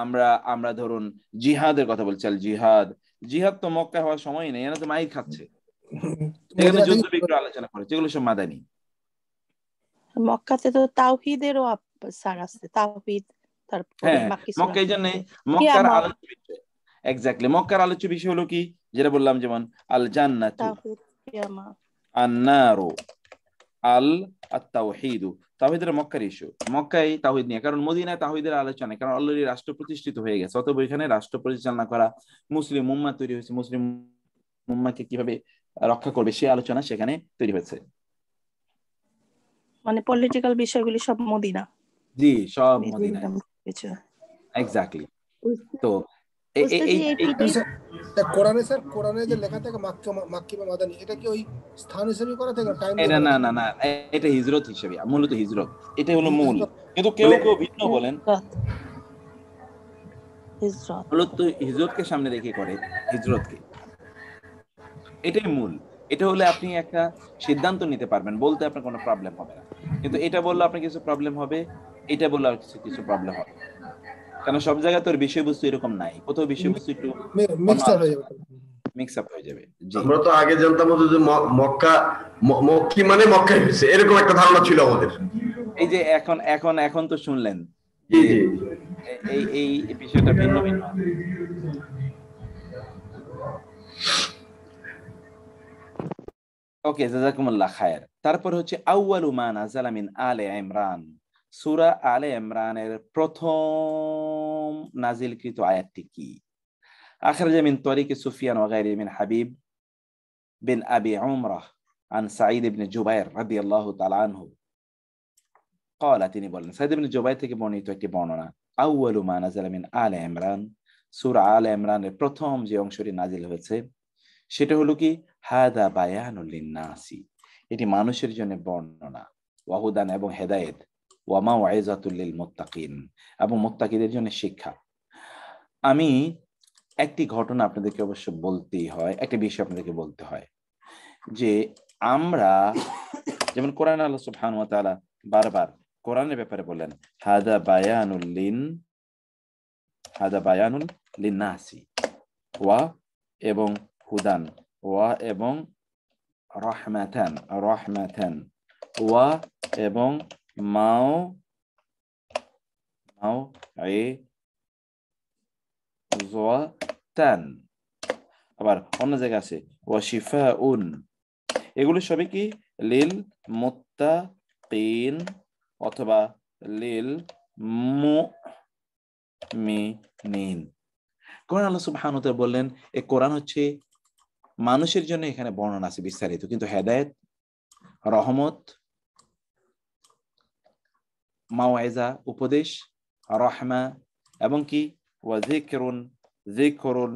আমরা আমরা ধরুন জিহাদের কথা বলছি, আল জিহাদ। জিহাদ তো মক্কা হওয়ার সময় নেই, এরা তো মাইর খাচ্ছে, এখানে যুদ্ধ বিগ্রহ আলোচনা করেছে, এগুলো সব মাদানী। মক্কাতে তো তাওহীদেরও স্যার আছে, তাওহীদ, তারপরে বাকি সূরা। মক্কা, এই জন্য মক্কার আলোচ্য বিষয়, এক্স্যাক্টলি মক্কার আলোচ্য বিষয় হলো কি, যেটা বললাম, যেমন আল জান্নাতু, আন-নারু, আত-তাওহীদু। তাওহীদের মক্কার ইস্যু, মক্কায় তাওহীদ নিয়ে, কারণ মদিনায় তাওহীদের আলোচনা, কারণ অলরেডি রাষ্ট্র প্রতিষ্ঠিত হয়ে গেছে। অতএব এখানে রাষ্ট্র পরিচালনা করা, মুসলিম উম্মাহ তৈরি হয়েছে, মুসলিম উম্মাহকে কিভাবে রক্ষা করবে সেই আলোচনা সেখানে তৈরি হয়েছে। মানে পলিটিক্যাল বিষয়গুলি সব মদিনা, জি সব মদিনা, এক্স্যাক্টলি। তো কোরআনে স্যার, কোরআনে যে লেখা থাকে মাক্কিমা মাদানী, এটা কি ওই স্থান হিসেবে করা থাকে টাইম? এটা না, এটা হিজরত হিসেবে, মূলত হিজরত, এটা হলো মূল। কিন্তু কেউ কেউ ভিন্ন বলেন, মূলত হিজরতকে সামনে রেখে করে হিজরতকে, এটাই মূল। এটা হলে আপনি একটা সিদ্ধান্ত নিতে পারবেন, বলতে আপনার কোনো প্রবলেম হবে না। কিন্তু এটা বললে আপনার কিছু প্রবলেম হবে, এটা বললে আর কিছু প্রবলেম হবে, কারণ সব জায়গায় তোর বিষয়বস্তু এরকম নাই, কোথাও বিষয়বস্তু একটু মিক্স আপ হয়ে যাবে। আমরা তো আগে জানতাম যে মক্কি মানে মক্কায় হয়েছে, এরকম একটা ধারণা ছিল আমাদের। এই যে এখন তো শুনলেন যে এই বিষয়টা ভিন্ন ভিন্ন। ওকে, জাযাকুমুল্লাহ খায়ের। তারপর হচ্ছে আউয়ালু মা নাযালা মিন আলে ইমরান, সূরা আলে ইমরানের প্রথম নাজিলকৃত আয়াতটি কি? আখরাজা মিন তরিকি সুফিয়ান ওয়া গায়রিহি মিন হাবিব বিন আবি উমরাহ আন সাঈদ ইবনে জুবাইর রাদিয়াল্লাহু তাআলা আনহু قال, তিনি বলেন, সাঈদ ইবনে জুবাইর থেকে বর্ণিত একটি বর্ণনা, আউয়ালু মা নাযালা মিন আলে ইমরান, সূরা আলে ইমরানের প্রথম যে অংশটি নাজিল হয়েছে সেটা হলো কি, হাদা বায়ানুল লিন্নাসি, এটি মানুষের জন্য বর্ণনা, ওয়াহুদান এবং হেদায়েত, ওয়া মাউইযাতুল লিল মুত্তাকিন এবং মুত্তাকিদের জন্য শিক্ষা। আমি একটি ঘটনা আপনাদেরকে অবশ্য বলতেই হয়, একটা বিষয় আপনাদেরকে বলতে হয় যে আমরা যেমন কোরআন আল্লাহ সুবহানাহু ওয়া তাআলা বারবার কোরআনের ব্যাপারে বলেন হাদা বায়ানুল লিন্নাসি ওয়া এবং হুদান ওয়া এবং রাহমাতান ওয়া এবং মাউইযাতান, আবার অন্য জায়গায় আছে ওয়া শিফাউন। এগুলো সবই কি লিল মুত্তাকিন অথবা লিল মুমিনিন। কোরআন আল্লাহ সুবহানাহু ওয়া তাআলা বললেন এই কোরআন হচ্ছে মানুষের জন্য, এখানে বর্ণনা আছে বিস্তারিত, কিন্তু হেদায়েত, রহমত, মাউইজা উপদেশ, রাহমা এবং কি ওয়া যিকরুন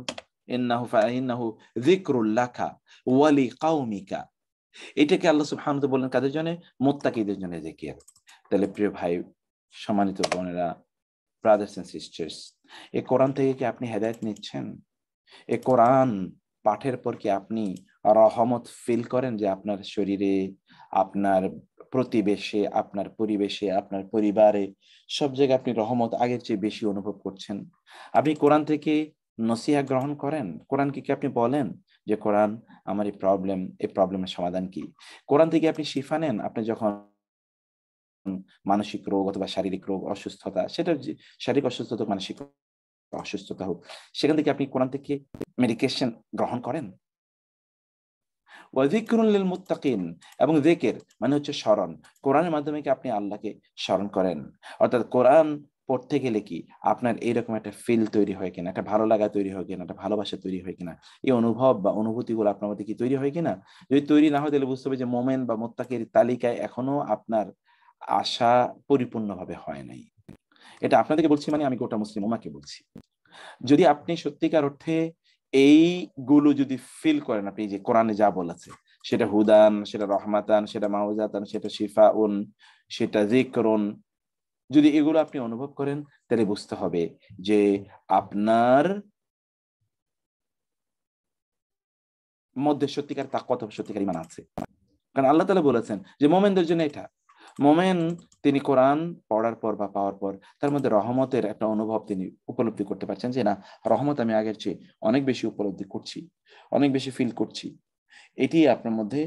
ইন্নাহু যিকরুল লাকা ওয়া লিকাউমিকা। এটাকে আল্লাহ সুবহানাহু ওয়া তাআলা বললেন কাদের জন্য? মুত্তাকিদের জন্য জিকির। তাহলে প্রিয় ভাই, সম্মানিত বোনেরা, ব্রাদার্স এন্ড সিস্টার্স, এই কোরআন থেকে কি আপনি হেদায়েত নিচ্ছেন? এই কোরআন পাঠের পর কি আপনি রহমত ফিল করেন যে আপনার শরীরে, আপনার প্রতিবেশে, আপনার পরিবেশে, আপনার পরিবারে সব জায়গায় আপনি রহমত আগের চেয়ে বেশি অনুভব করছেন? আপনি কোরআন থেকে নসিহত গ্রহণ করেন? কোরআনকে কি আপনি বলেন যে কোরআন আমার এই প্রবলেমের সমাধান কি? কোরআন থেকে আপনি শিফা নেন আপনি যখন মানসিক রোগ অথবা শারীরিক রোগ, অসুস্থতা, সেটা শারীরিক অসুস্থতা, মানসিক অসুস্থতা হোক, সেখান থেকে আপনি কোরআন থেকে মেডিকেশন গ্রহণ করেন? ওয়া যিকরুল লিল মুত্তাকিন, এবং যিকির মানে হচ্ছে স্মরণ। কোরআনের মাধ্যমে কি আপনি আল্লাহকে স্মরণ করেন? অর্থাৎ কোরআন পড়তে গেলে কি আপনার এইরকম একটা ফিল তৈরি হয় কিনা, একটা ভালো লাগা তৈরি হয় কিনা, একটা ভালোবাসা তৈরি হয় কিনা, এই অনুভব বা অনুভূতিগুলো আপনার মধ্যে কি তৈরি হয় কিনা? যদি তৈরি না হয় তাহলে বুঝতে হবে যে মোমেন বা মুত্তাকির তালিকায় এখনো আপনার আশা পরিপূর্ণভাবে হয় নাই। এটা আপনাদেরকে বলছি, মানে আমি গোটা মুসলিম উম্মাহকে বলছি। যদি আপনি সত্যিকার অর্থে এইগুলো যদি ফিল করেন, আপনি যে কোরআনে যা বলেছে, সেটা হুদান, সেটা রহমাতান, সেটা মাউইযাতান, সেটা শিফাউন, সেটা যিকরুন, যদি এগুলো আপনি অনুভব করেন, তাহলে বুঝতে হবে যে আপনার মধ্যে সত্যিকার তাকওয়া, সত্যিকার ঈমান আছে। কারণ আল্লাহ তাআলা বলেছেন যে মুমিনদের জন্য এটা, মুমিন তিনি কোরআন পড়ার পর বা পাওয়ার পর তার মধ্যে রহমতের একটা অনুভব তিনি উপলব্ধি করতে পারছেন যে না, রহমত আমি আগের চেয়ে অনেক বেশি উপলব্ধি করছি, অনেক বেশি ফিল করছি। এটি আপনার মধ্যে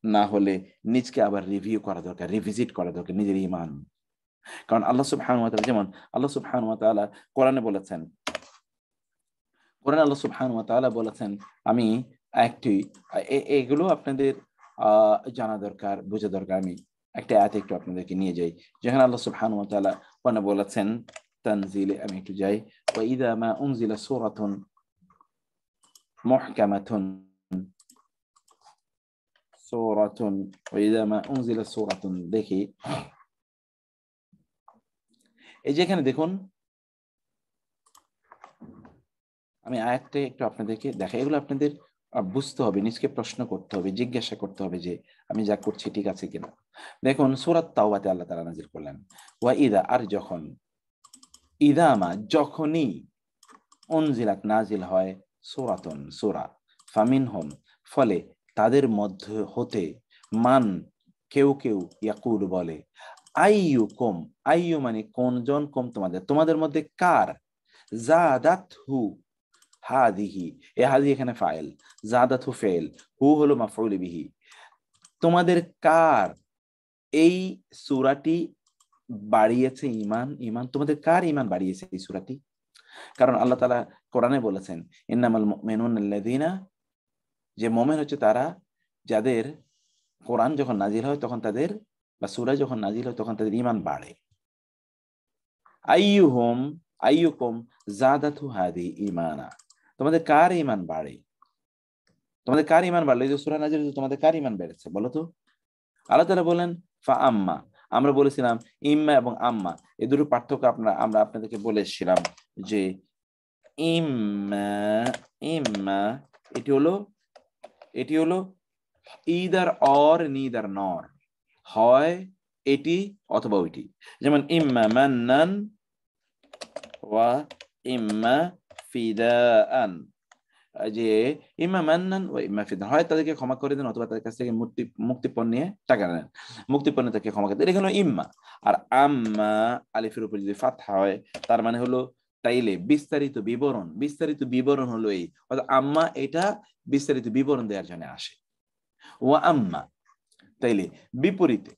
না হলে নিজকে আবার রিভিউ করা দরকার, রিভিজিট করা দরকার নিজের ঈমান। কারণ আল্লাহ সুবহানাহু ওয়া তাআলা, যেমন আল্লাহ সুবহানাহু ওয়া তাআলা কোরআনে বলেছেন, আল্লাহ সুবহানাহু ওয়া তাআলা বলেছেন, আমি এগুলো আপনাদের জানা দরকার, বোঝা দরকার। আমি একটা আয়াত একটু আপনাদেরকে নিয়ে যাই, যেখানে আল্লাহ সুবহানাহু ওয়া তাআলা কোরআনে বলেছেন তানজিলে, আমি একটু যাই, ওয়া ইযা মা উনজিলা সূরাতুন মুহকামাতুন ওয়া ইযা মা উনজিলা সূরাতুন, দেখি এই যে এখানে দেখুন, আমি আয়াতটা একটু আপনাদেরকে দেখাই। এগুলো আপনাদের বুঝতে হবে, নিজকে প্রশ্ন করতে হবে, জিজ্ঞাসা করতে হবে যে আমি যা করছি ঠিক আছে কিনা। দেখুন সূরা তাওবাতে আল্লাহ তাআলা নাযিল করলেন ওয়া ইদা, আর যখন, ইদামা যখনই, উনজিলাত নাজিল হয়, সূরাতুন সূরা, ফামিনহুম ফলে তাদের মধ্যে হতে, মান কেউ কেউ, ইয়াকুল বলে, আইয়ুকুম, আইয়ু মানে কোনজন, কোন তোমাদের মধ্যে কার, জাদাতহু হাদিহি, এ হাদি এখানে ফাইল, জাদাতহু ফাইল, হু হলো মাফউল বিহি, তোমাদের কার এই সূরাটি বাড়িয়েছে ঈমান, তোমাদের কার ঈমান বাড়িয়েছে এই সূরাটি? কারণ আল্লাহ তাআলা কোরআনে বলেছেন ইন্নামাল মুমিনুনা আল্লাযীনা, যে মুমিন হচ্ছে তারা যাদের কোরআন যখন নাজিল হয় তখন তাদের, বা সূরা যখন নাজিল হয় তখন তাদের ঈমান বাড়ে। আইয়ুকুম জাদাতহু হাদিহি ঈমানা, তোমাদের কার ঈমান বাড়ে, তোমাদের কার ঈমান বাড়লো? এই যে সূরা নাজিল হয়েছে, তোমাদের কার ঈমান বেড়েছে বলো তো? আল্লাহ তাআলা বলেন ফা আম্মা, আমরা বলেছিলাম ইম্মা এবং আম্মা এই দুটো পার্থক্য আমরা আপনাদেরকে বলেছিলাম যে ইম্মা এটি হলো ইদার অর নিদার নর, হয় এটি অথবা ওইটি। যেমন ইম্মা মান্নান ওয়া ইম্মা ফিদাআন, যে ইম্মা মান্নান ওয়া ইম্মা ফিদাআন, হয় তাদেরকে ক্ষমা করে দেন অথবা তাদের কাছ থেকে মুক্তিপণ নিয়ে টাকা নেন, মুক্তিপণ তাকে ক্ষমা করে দেন, এটা হলো ইম্মা। আর আম্মা আলিফের উপর যদি ফাতহা হয় তার মানে হলো তাইলে বিস্তারিত বিবরণ, বিস্তারিত বিবরণ হলো এই, অর্থাৎ আম্মা এটা বিস্তারিত বিবরণ দেওয়ার জন্য আসে। ওয়া আম্মা তাইলে বিপরীতে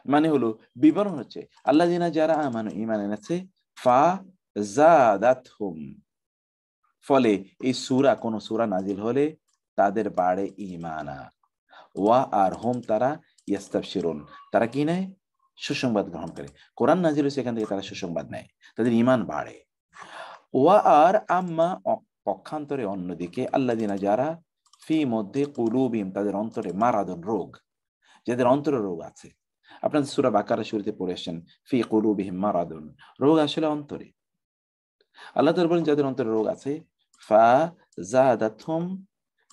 মানে হলো বিবরণ হচ্ছে আল্লাযিনা যারা আমানু ঈমান এনেছে ফা যাদাতহুম, ফলে এই সূরা কোন সূরা নাজিল হলে তাদের বাড়ে ঈমানা, ওয়া আর হুম তারা ইয়াস্তাবশিরুন, তারা কি নেয়? সুসংবাদ গ্রহণ করে। কোরআন নাজিল হয়েছে এখান থেকে তারা সুসংবাদ নেয়, তাদের ঈমান বাড়ে। ওয়া আর আম্মা পক্ষান্তরে অন্যদিকে আল্লাযিনা যারা ফি মধ্যে কুলুবিহিম তাদের অন্তরে মারাদুন রোগ, যাদের অন্তরে রোগ আছে। আপনাদের সূরা বাকারা শুরুতে পড়েছেন ফি কুলুবিহিম মারাদুন, রোগ আসলে অন্তরে। আল্লাহ তাআলা বলেন যাদের অন্তরে রোগ আছে ফা যাদাতহুম,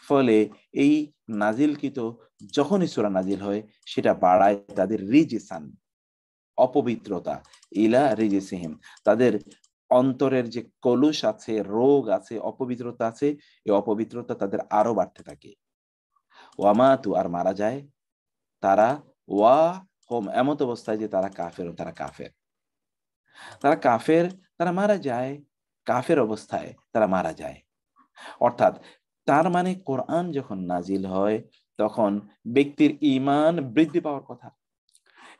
ফলে এই নাজিলকৃত যখনই সূরা নাজিল হয় সেটা বাড়ায় তাদের রিজিসান, অপবিত্রতা, ইলা রিজিসিহিম, তাদের অন্তরের যে কলুষ আছে, রোগ আছে, অপবিত্রতা আছে, এই অপবিত্রতা তাদের আরো বাড়তে থাকে। ওয়ামাতু আর মারা যায় তারা, ওয়া হোম এমত অবস্থায় যে তারা কাফের, তারা কাফের, তারা কাফের, তারা মারা যায় কাফের অবস্থায়, তারা মারা যায়। অর্থাৎ তার মানে কোরআন যখন নাজিল হয় তখন ব্যক্তির ঈমান বৃদ্ধি পাওয়ার কথা।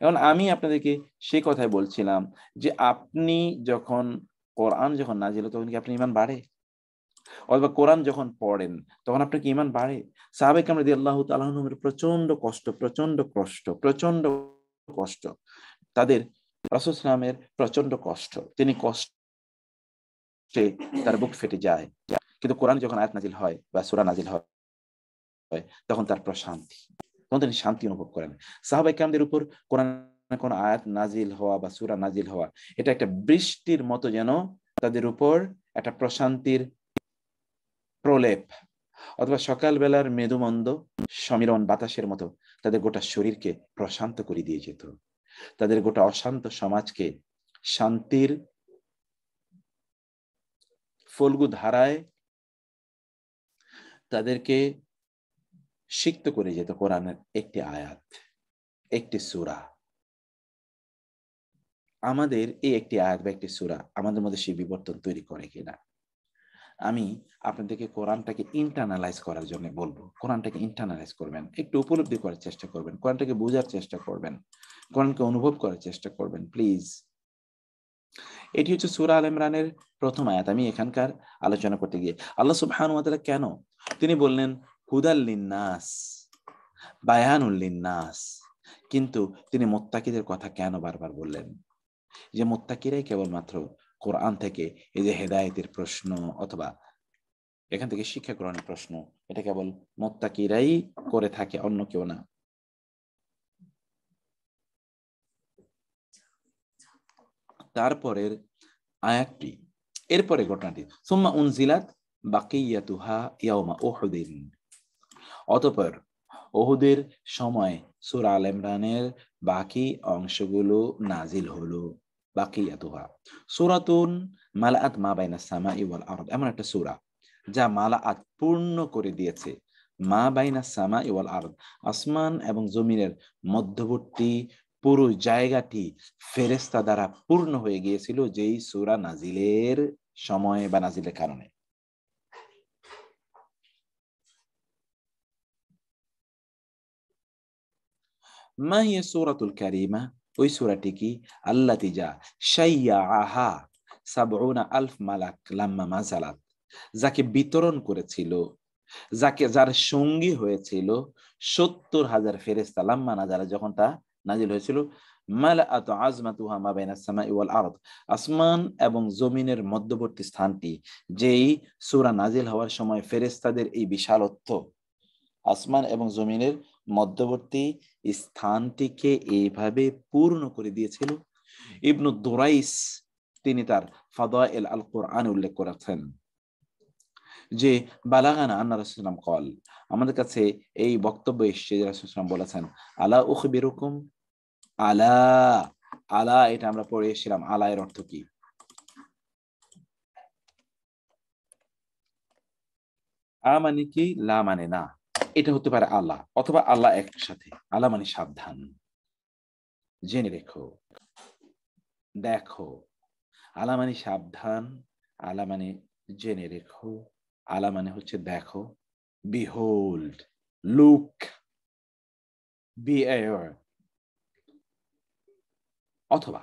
এখন আমি আপনাদেরকে সেই কথাই বলছিলাম যে আপনি যখন কোরআন যখন নাজিল হয় তখন কি আপনার ঈমান বাড়ে? অথবা কোরআন যখন পড়েন তখন আপনার কি ঈমান বাড়ে? সাহাবায়ে কেরাম রাদিয়াল্লাহু তাআলা আনহুমের প্রচন্ড কষ্ট, প্রচন্ড কষ্ট, তাদের রাসূল সাল্লাল্লাহু আলাইহি ওয়াসাল্লামের প্রচন্ড কষ্ট, তিনি কষ্টে তার বুক ফেটে যায়, কিন্তু কোরআন যখন আয়াত নাজিল হয় বা সূরা নাজিল হয় তখন তার প্রশান্তি, তখন তিনি শান্তি অনুভব করেন। সাহাবায়ে কেরামদের উপর কোরআনের কোন আয়াত নাজিল হওয়া বা সূরা নাজিল হওয়া এটা একটা বৃষ্টির মতো, যেন তাদের উপর একটা প্রশান্তির প্রলেপ, অথবা সকালবেলার মেদুমন্দ সমীরণ বাতাসের মতো তাদের গোটা শরীরকে প্রশান্ত করে দিয়ে যেত, তাদের গোটা অশান্ত সমাজকে শান্তির ফল্গু ধারায় তাদেরকে সিক্ত করে যেত কোরআনের একটি আয়াত, একটি সূরা। আমাদের এই একটি আয়াত বা একটি সূরা আমাদের মধ্যে সেই বিবর্তন তৈরি করে কিনা? আমি আপনাদেরকে কোরআনটাকে ইন্টারনালাইজ করার জন্য বলবো, কোরআনটাকে ইন্টারনালাইজ করবেন, একটু উপলব্ধি করার চেষ্টা করবেন, কোরআনটাকে বোঝার চেষ্টা করবেন, কোরআনকে অনুভব করার চেষ্টা করবেন প্লিজ। এটি হচ্ছে সূরা আল ইমরানের প্রথম আয়াত। আমি এখানকার আলোচনা করতে গিয়ে আল্লাহ সুবহানাহু ওয়া তাআলা কেন তিনি বললেন হুদাল লিন্নাস, বায়ানুল লিন্নাস, কিন্তু তিনি মুত্তাকিদের কথা কেন বারবার বললেন? যে মুত্তাকিরাই কেবলমাত্র কোরআন থেকে এই যে হেদায়েতের প্রশ্ন অথবা এখান থেকে শিক্ষা গ্রহণের প্রশ্ন, এটা কেবল মুত্তাকিরাই করে থাকে, অন্য কেউ না। তারপরের আয়াতটি, এরপরে ঘটনাটি সুম্মা উনজিলাত বাকিয়াতুহা ইয়াউমা উহুদিন, অতঃপর উহুদের সময় সূরা আল ইমরানের বাকি অংশগুলো নাজিল হলো। বাকিয়াতুহা সূরাতুন মালাআত মা বাইনাস সামাই ওয়াল আরদ, এমন একটা সূরা যা মালাআত পূর্ণ করে দিয়েছে, মা বাইনাস সামাই ওয়াল আরদ, আসমান এবং জমিনের মধ্যবর্তী পুরো জায়গাটি ফেরেশতা দ্বারা পূর্ণ হয়ে গিয়েছিল যেই সূরা নাজিলের সময় বা নাজিলের কারণে। মা হিয়া সূরাতুল কারীমা, ওই সূরাটি কি? আল্লাতী যা শাইয়াআহা ৭০,০০০ মালাক লাম্মা নাযালাত, যাকে বিতরণ করেছিল, যার সঙ্গী হয়েছিল ৭০,০০০ ফেরেশতা, লাম্মা নাযালাত যখন তা নাজিল হয়েছিল, মালাআত আযমাতুহা মা বাইনাস সামাই ওয়াল আরদ, আসমান এবং জমিনের মধ্যবর্তী স্থানটি, যেই সূরা নাজিল হওয়ার সময় ফেরেশতাদের এই বিশালত্ব আসমান এবং জমিনের মধ্যবর্তী স্থানটিকে এইভাবে পূর্ণ করে দিয়েছিল। ইবনু দুরাইস তিনি তার ফাদাইল আল কোরআন উল্লেখ করেছেন, যে বালাগানা আন্না রাসূলুল্লাহ কল, আমাদের কাছে এই বক্তব্য এসেছে যে রাসূলুল্লাহ বলেছেন আলা উখবিরুকুম, আলা, আলা এটা আমরা পড়ে এসেছিলাম, আলা এর অর্থ কি? আ মানে কি, লা মানে না, এটা হতে পারে আল্লাহ অথবা আল্লাহ একসাথে। আলা মানে সাবধান, জেনে রেখো, দেখো। আলা মানে সাবধান, আলা মানে জেনে রেখো, আলা মানে হচ্ছে দেখো, বিহোল্ড, লুক, বি অ্যাওয়ার। অথবা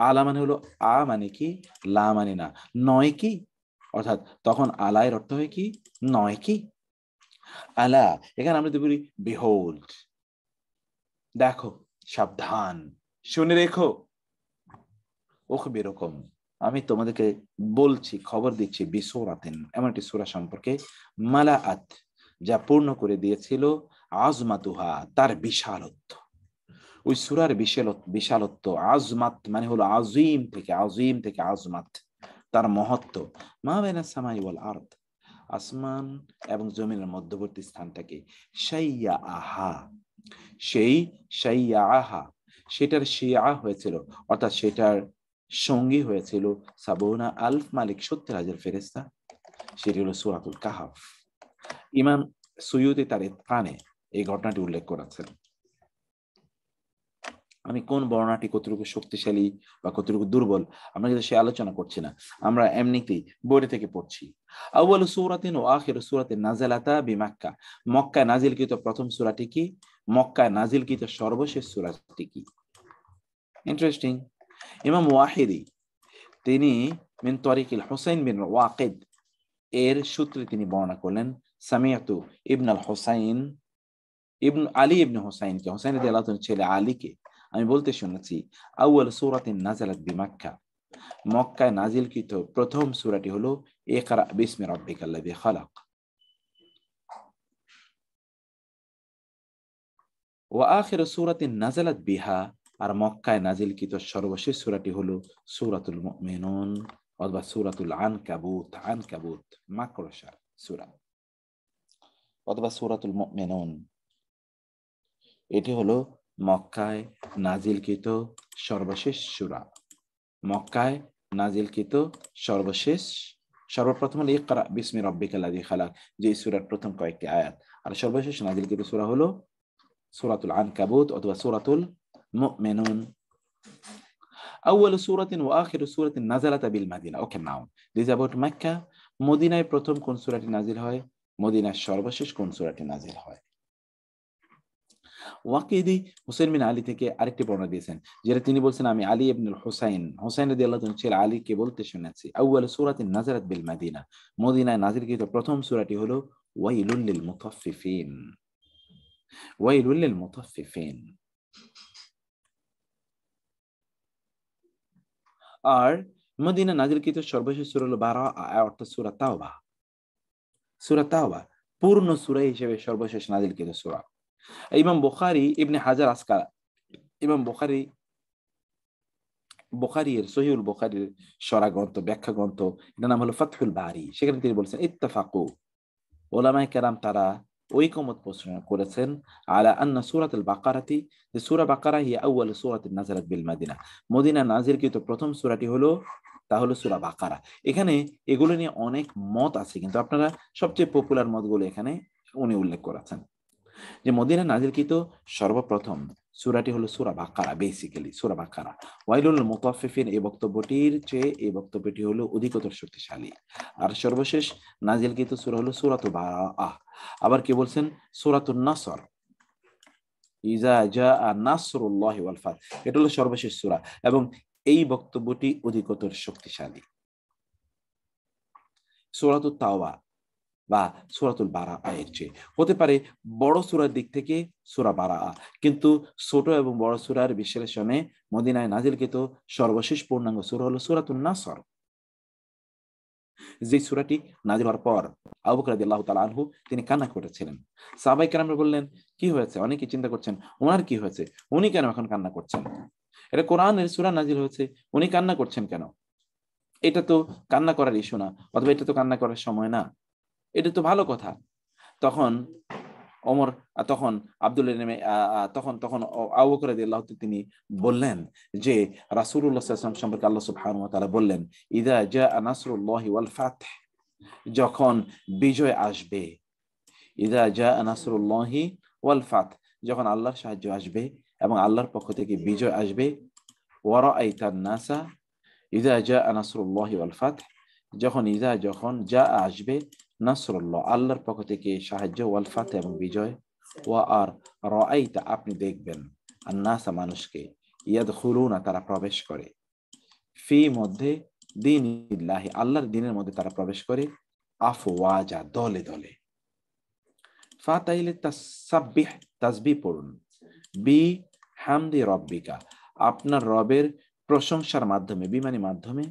আলা মানে হলো আ মানে কি, লা মানে না, নয় কি, অর্থাৎ তখন আলায়ের অর্থ হয় কি, নয় কি। আলা এখানে আমরা যদি বলি বিহোল্ড, দেখো, সাবধান, শুনে রেখো, উখবিরুকুম, আমি তোমাদেরকে বলছি, খবর দিচ্ছি, বিসূরাতিন, এমন একটি সূরা সম্পর্কে, মালাআত, যা পূর্ণ করে দিয়েছিল, আজমাতুহা, তার বিশালত্ব। ওই সূরার বিশালত্ব, আজমাত মানে হলো আজিম থেকে, আজিম থেকে আজমাত, তার মহত্ব, মা বাইনাস সামাই ওয়াল আরদ, আসমান এবং জমিনের মধ্যবর্তী স্থানটাকে, শাইয়া আহা, সেই শাইয়া আহা, সেটার শিয়া হয়েছিল, অর্থাৎ সেটার সঙ্গী হয়েছিল সাবুনা আলফ মালিক, ৭০,০০০ ফেরেশতা। সেটি হলো সূরাতুল কাহফ। ইমাম সুয়ুতি তার ইতকানে এই ঘটনাটি উল্লেখ করেছেন। আমি কোন বর্ণনাটি কতটুকু শক্তিশালী বা কতটুকু দুর্বল আমরা কিন্তু সে আলোচনা করছি না, আমরা এমনিতেই বই থেকে পড়ছি। আউয়ালু সূরাতিন ওয়া আখিরু সূরাতিন নাযালাতা বিমাক্কা, মক্কায় নাজিলকৃত প্রথম সূরাটি কি, মক্কায় নাজিলকৃত সর্বশেষ সূরাটি কি? ইন্টারেস্টিং। ইমাম ওয়াহিদি তিনি মিন তরিকিল হুসাইন বিন ওয়াকিদ এর সূত্রে তিনি বর্ণনা করলেন, সামিয়াতু ইবন আল হুসাইন, ইবন আলী ইবনে হুসাইনকে, হুসাইন রাদিয়াল্লাহু তাআলার ছেলে আলীকে আমি বলতে শুনেছি, আউয়াল সূরাতিন নাযালাত বিমাক্কা, মক্কায় নাজিলকৃত প্রথম সূরাটি হলো ইকরা বিসমি রাব্বিকাল্লাযী খালাক। ওয়া আখিরু সূরাতিন নাযালাত বিহা, আর মক্কায় নাজিলকৃত সর্বশেষ সূরাটি হলো সূরাতুল মুমিনুন অথবা সূরাতুল আনকাবুত, আনকাবুত মাকড়সা সূরা, অথবা সূরাতুল মুমিনুন। এটি হলো মক্কায় নাজিলকৃত সর্বশেষ সূরা, মক্কায় নাজিলকৃত সর্বশেষ, সর্বপ্রথম হলো ইকরা বিসমি রাব্বিকাল্লাযী খালাক, যে সূরার প্রথম কয়েকটি আয়াত, আর সর্বশেষ নাজিলকৃত সূরা হলো সূরাতুল আনকাবুত অথবা সূরাতুল মুমিনুন। আউয়ালু সূরাতিন ওয়া আখিরু সূরাতিন নাযালাতা বিল মাদিনা। ওকে, নাও দিস অ্যাবাউট মক্কা। মদিনায় প্রথম কোন সূরাটি নাজিল হয়, মদিনার সর্বশেষ কোন সূরাটি নাজিল হয়? ওয়াকিদি হুসাইন বিন আলী থেকে আরেকটি বর্ণনা দিয়েছেন, যেটা তিনি বলছেন আমি আলী ইবনুল হুসাইন, হুসাইন রাদিয়াল্লাহু তাআলার ছেলে আলীকে বলতে শুনেছি, আউয়ালু সূরাতিন নাযালাত বিল মাদিনা, মদিনায় নাজিলকৃত প্রথম সূরাটি হলো ওয়াইলুল লিল মুতাফফিফিন, ওয়াইলুল লিল মুতাফফিফিন। আর মদিনা নাজিলকৃত সর্বশেষ সূরা হলো বারাআ, অর্থাৎ সূরা তাওবা। সূরা তাওবা পূর্ণ সূরা হিসেবে সর্বশেষ নাজিলকৃত সূরা। ইমাম বুখারী ইবনে হাজার আসকালা, ইমাম বুখারীর সহিহুল বুখারীর সরা গ্রন্থ, ব্যাখ্যা গ্রন্থ, এটার নাম হলো ফাতহুল বারি, সেখানে তিনি বলছেন ইত্তাফাকু, উলামায়ে কেরাম তারা ঐকমত পোষণ করেছেন, আলা আন্না সূরাতুল বাকারাতি, যে সূরা বাকারা হিয়া আউয়াল সূরাতিন নাযালাত বিল মাদিনা, মদিনা নাজিলকৃত প্রথম সূরাটি হলো, তা হলো সূরা বাকারা। এখানে এগুলো নিয়ে অনেক মত আছে, কিন্তু আপনারা সবচেয়ে পপুলার মতগুলো এখানে উনি উল্লেখ করেছেন, যে মদিনা নাজিলকৃত সর্বপ্রথম সূরাটি হলো সূরা বাকারা, বেসিক্যালি সূরা বাকারা। ওয়াইলুল মুতাফফিফিন এই বক্তব্যটির চেয়ে এই বক্তব্যটি হলো অধিকতর শক্তিশালী। আর সর্বশেষ নাজিলকৃত সূরা হলো সূরাতুল বারাআ। আবার কি বলছেন, সূরাতুন নাসর, ইজা জাআ নাসরুল্লাহি ওয়াল ফাত, এটা হলো সর্বশেষ সূরা, এবং এই বক্তব্যটি অধিকতর শক্তিশালী। সূরাতুত তাওবা বা সূরাতুল বারাআ এর চেয়ে হতে পারে বড় সূরার দিক থেকে সূরা বারাআ, কিন্তু ছোট এবং বড় সূরার বিশ্লেষণে মদিনায় নাজিলকৃত সর্বশেষ পূর্ণাঙ্গ সূরা হলো সূরাতুন নাসর, যে সূরাটি নাজিল হওয়ার পর আবু বকর রাদিয়াল্লাহু তাআলা আনহু তিনি কান্না করেছিলেন। সাহাবায়ে কেরামরা বললেন কি হয়েছে, অনেকে চিন্তা করছেন ওনার কি হয়েছে, উনি কেন এখন কান্না করছেন, এটা কোরআনের সূরা নাজিল হয়েছে, উনি কান্না করছেন কেন? এটা তো কান্না করার ইস্যু না, অথবা এটা তো কান্না করার সময় না। এটা তো ভালো কথা। তখন ওমর তখন আব্দুল্লাহ নেমে তখন তখন আবু বকর রাদিয়াল্লাহু আনহু তিনি বললেন যে রাসূলুল্লাহ সাল্লাল্লাহু আলাইহি ওয়াসাল্লাম সম্পর্কে আল্লাহ সুবহানাহু ওয়া তাআলা বললেন, ইযা জাআ নাসরুল্লাহি ওয়াল ফাতহ, যখন বিজয় আসবে, ইযা জাআ নাসরুল্লাহি ওয়াল ফাতহ, যখন আল্লাহর সাহায্য আসবে এবং আল্লাহর পক্ষ থেকে বিজয় আসবে, ওয়া রাআইতান নাসা, ইযা জাআ নাসরুল্লাহি ওয়াল ফাতহ, যখন জাআ আসবে নাসরুল্লাহ আল্লাহর পক্ষ থেকে সাহায্য, ওয়াল ফাতহ এবং বিজয়, ওয়া আর রাআইতা আপনি দেখবেন, আন-নাসা মানুষকে, ইয়াদখুলুনা তারা প্রবেশ করে, ফি মধ্যে দীনিল্লাহি আল্লাহর দ্বীনের মধ্যে তারা প্রবেশ করে, আফওয়াজা দলে দলে। ফাতাইলে তাসবিহ তাসবিহ পড়ুন, বি হামদি রব্বিকা আপনার রবের প্রশংসার মাধ্যমে, বিমানি মাধ্যমে,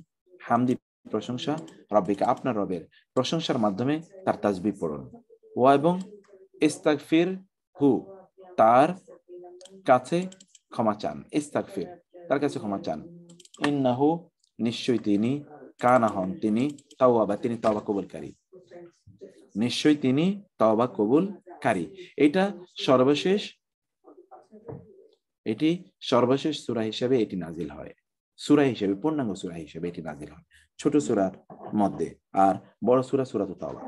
হামদি প্রশংসা, রব্বিকা আপনার রবের প্রশংসার মাধ্যমে তার তাসবিহ পড়ুন, ওয়া এবং ইস্তাগফির হু তার কাছে ক্ষমা চান, ইস্তাগফির তার কাছে ক্ষমা চান, ইন্নাহু নিশ্চয় তিনি, কানা হন তিনি, তাওয়াবা তিনি তওবা কবুলকারী, নিশ্চয় তিনি তওবা কবুলকারী। এটা সর্বশেষ সূরা হিসেবে এটি নাজিল হয়, সূরা হিসেবে পূর্ণাঙ্গ সূরা হিসেবে এটি নাজিল হয় ছোট সূরার মধ্যে, আর বড় সূরা সূরাতুত তাওবা।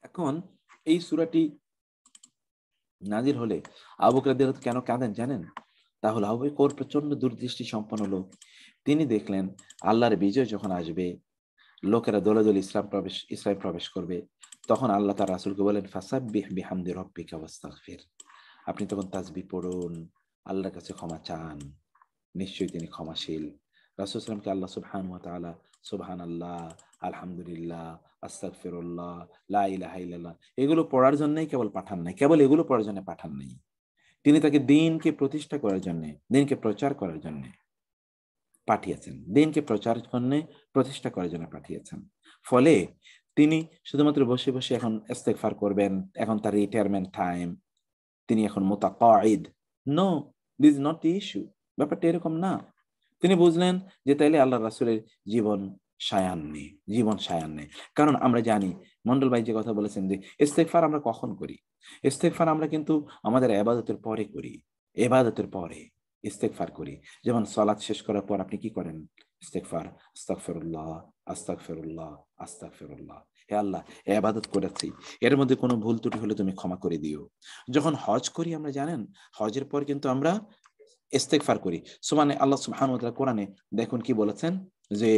এখন এই সূরাটি নাজিল হলে আবু বকর রাদিয়াল্লাহু আনহু কেন কাঁদেন জানেন? তাহলে আবু বকর প্রচন্ড দূরদৃষ্টি সম্পন্ন লোক, তিনি দেখলেন আল্লাহর বিজয় যখন আসবে, লোকেরা দলে দলে ইসলাম প্রবেশ করবে, তখন আল্লাহ তার রাসূলকে বলেন, ফাসাব্বিহ বিহামদি রাব্বিকা ওয়াস্তাগফির, আপনি তখন তাসবিহ পড়ুন, আল্লাহর কাছে ক্ষমা চান, নিশ্চয়ই তিনি ক্ষমাশীল। রাসূল সাল্লাল্লাহু আলাইহি ওয়াসাল্লামকে আল্লাহ সুবহানাহু ওয়া তাআলা সুবহানাল্লাহ, আলহামদুলিল্লাহ, আস্তাগফিরুল্লাহ, লা ইলাহা ইল্লাল্লাহ এগুলো পড়ার জন্যই কেবল পাঠান নাই, কেবল এগুলো পড়ার জন্য পাঠান নাই, তিনি তাকে দ্বীনকে প্রতিষ্ঠা করার জন্য, দ্বীনকে প্রচার করার জন্য পাঠিয়েছেন, দ্বীনকে প্রচার জন্য, প্রতিষ্ঠা করার জন্য পাঠিয়েছেন। ফলে তিনি শুধুমাত্র বসে বসে এখন ইস্তেগফার করবেন, এখন তার রিটায়ারমেন্ট টাইম, তিনি এখন মুতাকাইদ, no, this is not the issue, ব্যাপারটা এরকম না। তিনি বুঝলেন যে তাইলে আল্লাহ রাসূলের জীবন সায়ান নেই। কারণ আমরা জানি, মন্ডল ভাই যে কথা বলেছেন যে ইস্তেগফার আমরা কখন করি, ইস্তেগফার আমরা কিন্তু আমাদের ইবাদতের পরে করি, ইবাদতের পরে ইস্তেগফার করি। যেমন সালাত শেষ করার পর আপনি কি করেন? ইস্তেগফার, আস্তাগফিরুল্লাহ, আস্তাগফিরুল্লাহ, আস্তাগফিরুল্লাহ, হে আল্লাহ ইবাদত করেছি, এর মধ্যে কোনো ভুল ত্রুটি হলে তুমি ক্ষমা করে দিও। যখন হজ করি আমরা জানেন, হজের পর কিন্তু আমরা ইস্তেগফার করি। আল্লাহ সুবহানাহু ওয়া তাআলা কোরআনে দেখুন কি বলেছেন, যে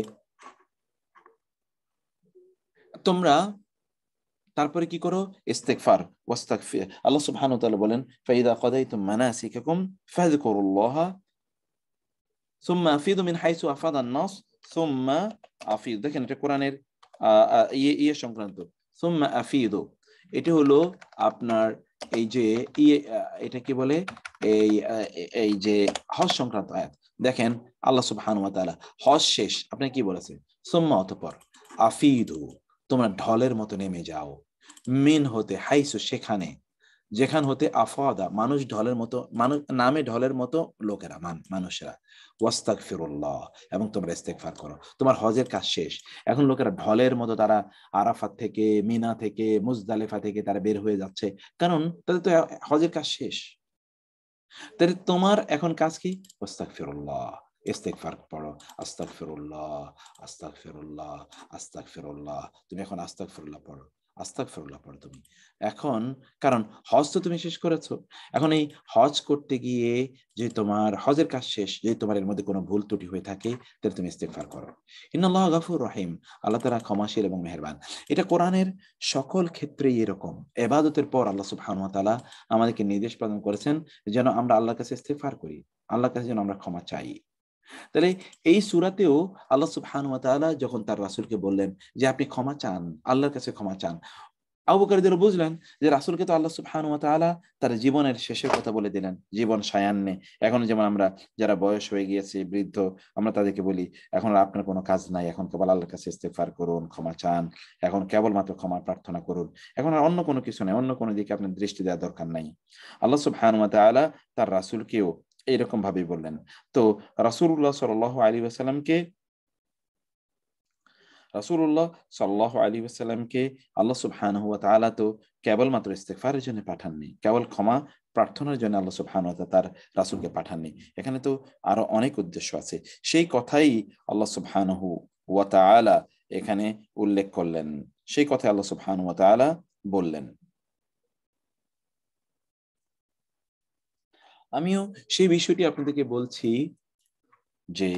তোমরা তারপরে কি করো? ইস্তেগফার, ওয়াস্তাগফির। আল্লাহ সুবহানাহু ওয়া তাআলা বলেন, ফাইদা কাদাইতুম মানাসিকাকুম ফাযকুরুল্লাহা সুম্মা আফিদু মিন হাইসু আফাদান নাস সুম্মা আফিদু। দেখেন এটা কোরআনের সংক্রান্ত, সুম্মা আফিদু, এটা হলো আপনার এই যে এটা কি বলে, এই যে হজ সংক্রান্ত আয়াত। দেখেন আল্লাহ সুবহানাহু ওয়া তাআলা হজ শেষ, আপনি কি বলেছে? সুম্মা, অতঃপর, আফিদু তোমরা ঢলের মতো নেমে যাও, মিন হতে, হাইসু সেখানে, যেখান হতে, আফাদা মানুষ ঢলের মতো, মানুষ নামে ঢলের মতো লোকেরা, মানুষেরা, ওয়াস্তাগফিরুল্লাহ এবং তোমরা ইস্তেগফার করো। তোমার হজের কাজ শেষ, এখন লোকেরা ঢলের মতো তারা আরাফাত থেকে, মিনা থেকে, মুজদালিফা থেকে তারা বের হয়ে যাচ্ছে, কারণ তাদের তো হজের কাজ শেষ। তাহলে তোমার এখন কাজ কি? আস্তাগফিরুল্লাহ, ইস্তেগফার পড়ো, আস্তাগফিরুল্লাহ, আস্তাগফিরুল্লাহ, আস্তাগফিরুল্লাহ। তুমি এখন আস্তাগফিরুল্লাহ পড়ো, আস্তাগফিরুল্লাহ পড়ো তুমি এখন, কারণ হজ তো তুমি শেষ করেছো। এখন এই হজ করতে গিয়ে যে তোমার হজের কাজ শেষ, যদি তোমার এর মধ্যে কোনো ভুল ত্রুটি হয়ে থাকে, তাহলে তুমি ইস্তেগফার করো। ইন্নাল্লাহা গাফুর রহিম, আল্লাহ তাআলা ক্ষমাশীল এবং মেহেরবান। এটা কোরআনের সকল ক্ষেত্রেই এরকম। ইবাদতের পর আল্লাহ সুবহানাহু ওয়া তাআলা আমাদেরকে নির্দেশ প্রদান করেছেন যেন আমরা আল্লাহর কাছে ইস্তেগফার করি, আল্লাহর কাছে যেন আমরা ক্ষমা চাই। তাহলে এই সূরাতেও আল্লাহ সুবহানাহু ওয়া তাআলা যখন তার রাসূলকে বললেন যে আপনি ক্ষমা চান, আল্লাহর কাছে ক্ষমা চান, আবু বকর রাদিয়াল্লাহু আনহু বুঝলেন যে রাসূলকে তো আল্লাহ সুবহানাহু ওয়া তাআলা তার জীবনের শেষের কথা বলে দিলেন, জীবন সায়ান্নে। এখন যেমন আমরা যারা বয়স হয়ে গিয়েছে, বৃদ্ধ, আমরা তাদেরকে বলি এখন আপনার কোনো কাজ নাই, এখন কেবল আল্লাহর কাছে ইস্তেগফার করুন, ক্ষমা চান, এখন কেবলমাত্র ক্ষমা প্রার্থনা করুন, এখন আর অন্য কোনো কিছু নাই, অন্য কোনো দিকে আপনার দৃষ্টি দেওয়ার দরকার নাই। আল্লাহ সুবহানাহু ওয়া তাআলা তার রাসূলকেও এইরকম ভাবেই বললেন। তো রাসূলুল্লাহ সাল্লাল্লাহু আলাইহি ওয়াসাল্লামকে রাসূলুল্লাহ সাল্লাল্লাহু আলাইহি ওয়াসাল্লামকে আল্লাহ সুবহানাহু ওয়া তাআলা তো কেবলমাত্র ইস্তিগফারের জন্য পাঠাননি, কেবল ক্ষমা প্রার্থনার জন্য আল্লাহ সুবহানাহু ওয়া তাআলা তার রাসূলকে পাঠাননি। এখানে তো আরো অনেক উদ্দেশ্য আছে। সেই কথাই আল্লাহ সুবহানাহু ওয়া তাআলা এখানে উল্লেখ করলেন, সেই কথা আল্লাহ সুবহানাহু ওয়া তাআলা বললেন। আমিও সেই বিষয়টি আপনাদেরকে বলছি যে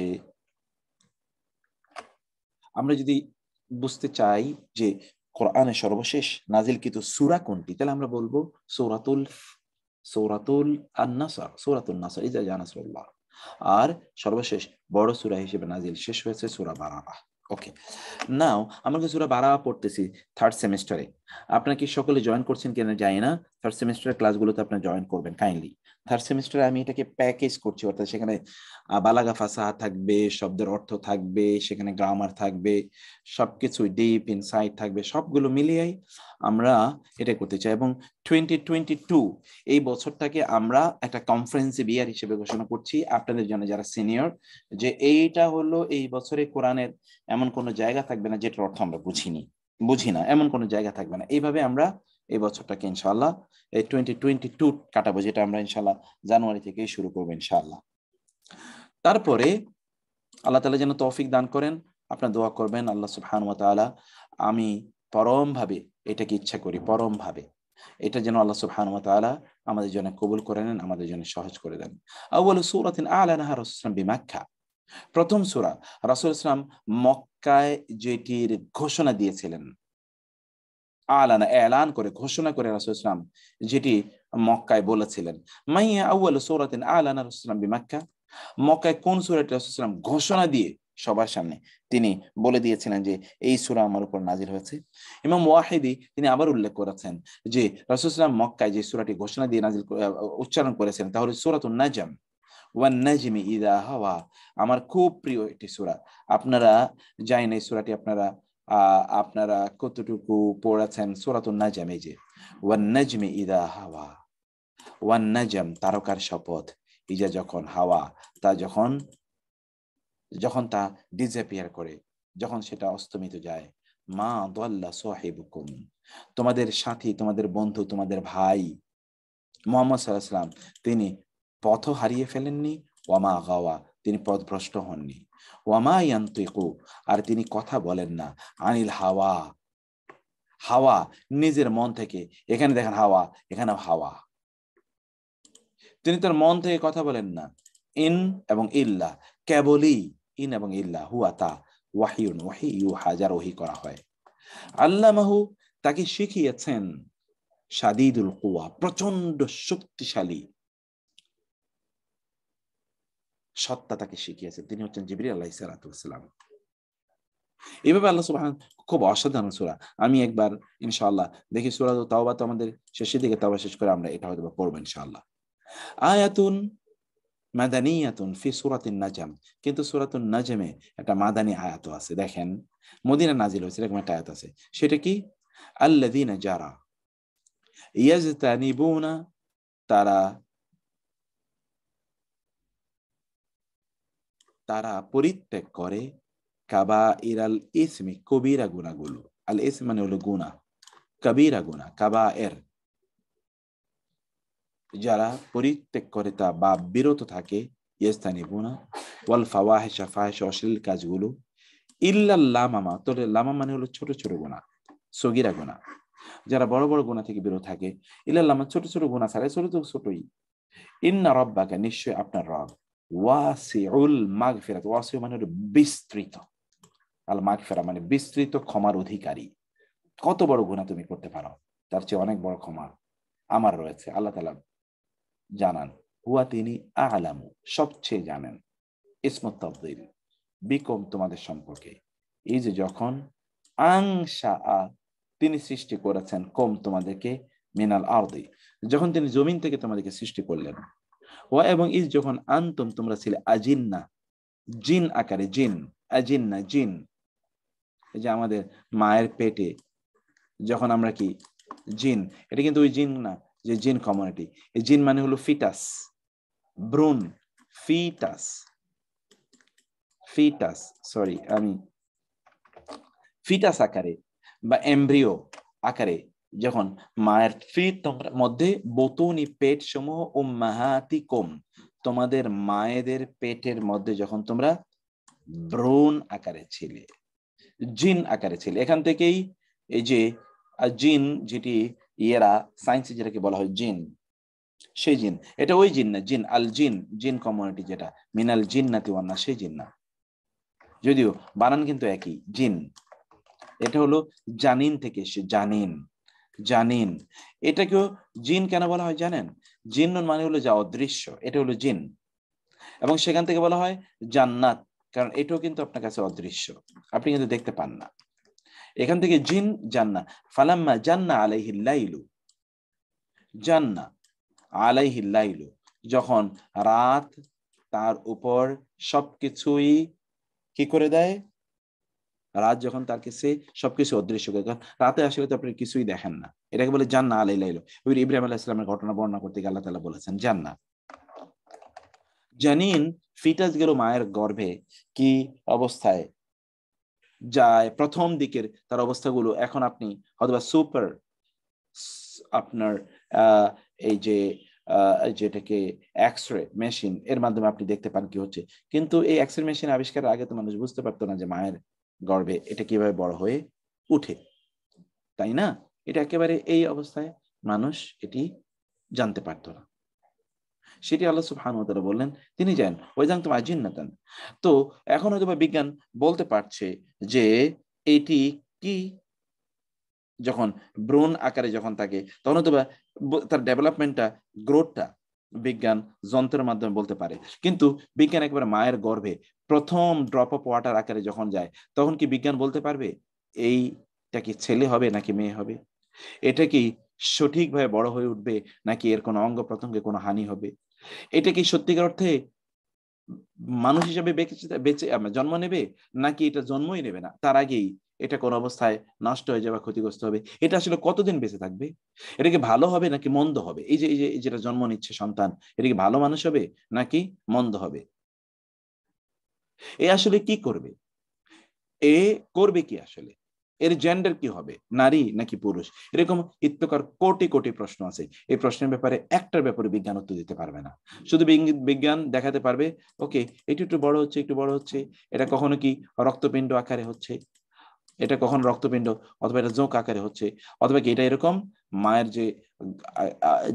আমরা যদি বুঝতে চাই যে কোরআনের সর্বশেষ নাজিলকৃত সূরা কোনটি, তাহলে আমরা বলবো সূরাতুল আন-নাসর, সূরাতুন নাসর ইযা জা নাসরুল্লাহ। আর সর্বশেষ বড় সূরা হিসেবে নাজিল শেষ হয়েছে সূরা বারাআহ। ওকে, নাও আমরা সূরা বারাআহ পড়তেছি থার্ড সেমিস্টারে। আপনারা কি সকলে জয়েন করছেন কিনা জানি না। থার্ড সেমিস্টারের ক্লাসগুলোতে আপনারা জয়েন করবেন কাইন্ডলি। থার্ড সেমিস্টারে আমি এটাকে প্যাকেজ করছি, অর্থাৎ সেখানে বালাগা ফাসাহা থাকবে, শব্দের অর্থ থাকবে, সেখানে গ্রামার থাকবে, সবকিছু ডিপ ইনসাইট থাকবে, সবগুলো মিলিয়েই আমরা এটা করতে চাই। এবং 2022 এই বছরটাকে আমরা একটা কনফারেন্সিভ ইয়ার হিসেবে ঘোষণা করছি আপনাদের জন্য যারা সিনিয়র, যে এইটা হলো এই বছরে কোরআনের এমন কোনো জায়গা থাকবে না যেটার অর্থ আমরা বুঝি না, এমন কোনো জায়গা থাকবে না। এইভাবে আমরা এই বছরটাকে ইনশাআল্লাহ এই 2022 কাটাবো, যেটা আমরা ইনশাআল্লাহ জানুয়ারি থেকেই শুরু করবো ইনশাআল্লাহ। তারপরে আল্লাহ তাআলা যেন তৌফিক দান করেন, আপনারা দোয়া করবেন আল্লাহ সুবহানাহু ওয়া তাআলা। আমি পরমভাবে এটাকে ইচ্ছা করি, পরমভাবে এটা যেন আল্লাহ সুবহানাহু ওয়া তাআলা আমাদের জন্য কবুল করে নেন, আমাদের জন্য সহজ করে দেন। আউয়ালু সূরাতিন আ'লানাহা রাসূলুল্লাহ বিমাক্কা, প্রথম সূরা রাসূল সাল্লাল্লাহু আলাইহি ওয়াসাল্লাম মক্কায় যেটির ঘোষণা দিয়েছিলেন, আলানা এলান করে ঘোষণা করে রাসূল সাল্লাল্লাহু আলাইহি ওয়াসাল্লাম যেটি মক্কায় বলেছিলেন। মাইয়া আউয়ালু সূরাতিন আ'লানা রাসূলুল্লাহ বিমাক্কা, মক্কায় কোন সূরাটি রাসূল সাল্লাল্লাহু আলাইহি ওয়াসাল্লাম ঘোষণা দিয়ে সবার সামনে তিনি বলে দিয়েছিলেন যে এই সূরা আমার উপর নাজিল হয়েছে। ইমাম ওয়াহিদি তিনি আবার উল্লেখ করেছেন যে রাসূল সাল্লাল্লাহু আলাইহি ওয়াসাল্লাম মক্কায় যে সূরাটি ঘোষণা দিয়ে উচ্চারণ করেছিলেন তা হলো সূরাতুন নাজম, ওয়ান নাজমি ইযা হাওয়া। আমার খুব প্রিয় একটি সূরা। আপনারা জানেন এই সূরাটি আপনারা কতটুকু পড়েছেন? সূরাতুন নাজম, এই যে ওয়ান নাজমি ইযা হাওয়া, ওয়ান নাজম তারকার শপথ, ইজা যখন, হাওয়া তা যখন তা ডিসঅ্যাপিয়ার করে, যখন সেটা অস্তমিত যায়। মা দাল্লা সাহিবুকুম, তোমাদের সাথী, তোমাদের বন্ধু, তোমাদের ভাই মুহাম্মদ সাল্লাল্লাহু আলাইহি ওয়াসাল্লাম তিনি পথ হারিয়ে ফেলেননি। ওয়ামা গাওয়া, তিনি পথভ্রষ্ট হননি। ওয়ামা ইয়ান্তিকু, আর তিনি কথা বলেন না। আনিল হাওয়া, হাওয়া নিজের মন থেকে, এখানে দেখেন হাওয়া, এখানে হাওয়া, তিনি তার মন থেকে কথা বলেন না। ইন এবং ইল্লা, কেবলই ইন এবং ইল্লা, হুয়া তা, ওয়াহিউন ওয়াহি, ইউহা যার ওহী করা হয়। আল্লামাহু, তাকে শিখিয়েছেন, শাদীদুল কুওয়া, প্রচন্ড শক্তিশালী সত্তা তাকে শিখিয়েছেন, তিনি হচ্ছেন জিবরিল আলাইহিস সালাতু ওয়াস সালাম। এইভাবে আল্লাহ সুবহান, খুব অসাধারণ সূরা। আমি একবার ইনশাআল্লাহ দেখি সূরা তাওবা তো আমাদের শেষের দিকে, তাওবা শেষ করে আমরা এটা হয়তো পড়ব ইনশাআল্লাহ। আয়াতুন মাদানিয়াতুন ফি সূরাতিন নাজম, কিন্তু সূরাতুন নাজমে একটা মাদানী আয়াত আছে। দেখেন মদিনা নাজিল হয়েছে এরকম একটা আয়াত আছে, সেটা কি? আল্লাযীনা যারা ইয়াজতানিবুনা, তারা পরিত্যাগ করে, কাবাইরাল ইসমি, কবিরা গুনাহগুলো। আল ইসম মানে হলো গুনাহ, কবিরা গুনাহ, কাবায়ের, যারা পরিত্যাগ করে তা বা বিরত থাকে, ইয়াজতানিবুনা, ওয়াল ফাওয়াহিশা, ফাহিশা অশ্লীল কাজগুলো, ইল্লাল লামামা, তবে লামাম মানে হলো ছোট ছোট গুনাহ, সগীরা গুনাহ, যারা বড় বড় গুনাহ থেকে বিরত থাকে। ইল্লাল লামাম, ছোট ছোট গুনাহ ছাড়া, ছোট তো ছোটই। ইন্না রাব্বাকা, নিশ্চয় আপনার রব, ওয়াসিউল মাগফিরাত, ওয়াসি মানে হলো বিস্তৃত, আল মাগফিরা মানে বিস্তৃত ক্ষমার অধিকারী। কত বড় গুনাহ তুমি করতে পারো, তার চেয়ে অনেক বড় ক্ষমা আমার রয়েছে। আল্লাহ তাআলা জানান, হুয়া তিনি আ'লামু, সবচেয়ে জানেন, ইসমুত তাফদীল, বিকম তোমাদের সম্পর্কে। এই যে যখন আংশা, তিনি সৃষ্টি করেছেন, কম তোমাদেরকে, মিনাল আরদি, যখন তিনি জমিন থেকে তোমাদেরকে সৃষ্টি করলেন। ওয়া এবং ইজ যখন আনতুম তোমরা ছিলে, আজিন্না জিন আকারে, জিন আজিন্না জিন, এই যে আমাদের মায়ের পেটে যখন আমরা কি জিন, এটা কিন্তু ওই জিন না যে জিন কমিউনিটি। এই জিন মানে হলো ফিটাস, ভ্রূণ, ফিটাস, সরি আমি ফিটাস আকারে বা এমব্রিও আকারে যখন মায়ের মধ্যে বতুনি পেট সমূহ উম্মাহাতিকুম তোমাদের মায়েদের পেটের মধ্যে যখন তোমরা ভ্রূণ আকারে ছিলে, জিন আকারে ছিলে। এখান থেকেই এই যে জিন, যেটি ইয়েরা সায়েন্সে যেটাকে বলা হয় জিন, সেই জিন, এটা ওই জিন না, জিন আল জিন, জিন কমিউনিটি যেটা মিনাল জিন্নাতি ওয়ান নাস, সেই জিন না, যদিও বানান কিন্তু একই, জিন। এটা হলো জানিন থেকে এসে, জানিন, জানিন। এটাকেও জিন কেন বলা হয় জানেন? জিন মানে হলো যা অদৃশ্য, এটা হলো জিন। এবং সেখান থেকে বলা হয় জান্নাত, কারণ এটাও কিন্তু আপনার কাছে অদৃশ্য, আপনি কিন্তু দেখতে পান না। এখান থেকে জিন জান্নাত। ফালাম্মা জান্না আলাইহিল লাইলু, জান্না আলাইহিল লাইলু, যখন রাত তার উপর সবকিছুই কি করে দেয়, রাত যখন তার কাছে সবকিছু অদৃশ্য করে, রাতে আসলে তো আপনি কিছুই দেখেন না, এটাকে বলে জান্না আলাইহিল লাইলু। ইব্রাহিম আলাইহিস সালামের ঘটনা বর্ণনা করতে গিয়ে আল্লাহ তাআলা বলেছেন জান্নাত। জানিন ফিটাস গেল মায়ের গর্ভে কি অবস্থায় যায়, প্রথম দিকের তার অবস্থাগুলো এখন আপনি হয়তোবা সুপার আপনার এই যে যেটাকে এক্সরে মেশিন এর মাধ্যমে আপনি দেখতে পান কি হচ্ছে, কিন্তু এই এক্সরে মেশিন আবিষ্কারের আগে তো মানুষ বুঝতে পারতো না যে মায়ের গর্ভে এটা কিভাবে বড় হয়ে উঠে, তাই না? এটা একেবারে এই অবস্থায় মানুষ এটি জানতে পারতো না, সেটি আল্লাহ সুবহানাহু ওয়া তাআলা বললেন তিনি জানেন। ওয়াইজান তুম আজিন্নাতান, তো এখন হয়তো বিজ্ঞান বলতে পারছে যে এটি কি, যখন ভ্রূণ আকারে যখন থাকে তখন হয়তো তার ডেভেলপমেন্টটা, গ্রোথটা বিজ্ঞান যন্ত্রের মাধ্যমে বলতে পারে, কিন্তু বিজ্ঞান একবারে মায়ের গর্ভে প্রথম ড্রপ অফ ওয়াটার আকারে যখন যায় তখন কি বিজ্ঞান বলতে পারবে এইটা কি ছেলে হবে নাকি মেয়ে হবে, এটা কি সঠিকভাবে বড় হয়ে উঠবে নাকি এর কোনো অঙ্গ প্রত্যঙ্গে কোনো হানি হবে, এটা কি সত্যিকার অর্থে মানুষ হিসেবে বেঁচে জন্ম নেবে নাকি এটা জন্মই নেবে না, তার আগেই এটা কোন অবস্থায় নষ্ট হয়ে যাবে, ক্ষতিগ্রস্ত হবে, এটা আসলে কতদিন বেঁচে থাকবে, এটা কি ভালো হবে নাকি মন্দ হবে, এই যে যেটা জন্ম নিচ্ছে সন্তান, এটা কি ভালো মানুষ হবে নাকি মন্দ হবে, এ আসলে কি করবে, এ করবে কি আসলে, এর জেন্ডার কি হবে, নারী নাকি পুরুষ, এরকম ইত্যকার কোটি কোটি প্রশ্ন আছে। এই প্রশ্নের ব্যাপারে একটার ব্যাপারে বিজ্ঞান উত্তর দিতে পারবে না, শুধু বিজ্ঞান দেখাতে পারবে ওকে একটু একটু বড় হচ্ছে, একটু বড় হচ্ছে, এটা কখনো কি রক্তপিণ্ড আকারে হচ্ছে, এটা কখন রক্তপিণ্ড, অথবা এটা জোঁক আকারে হচ্ছে, অথবা কি এটা এরকম মায়ের যে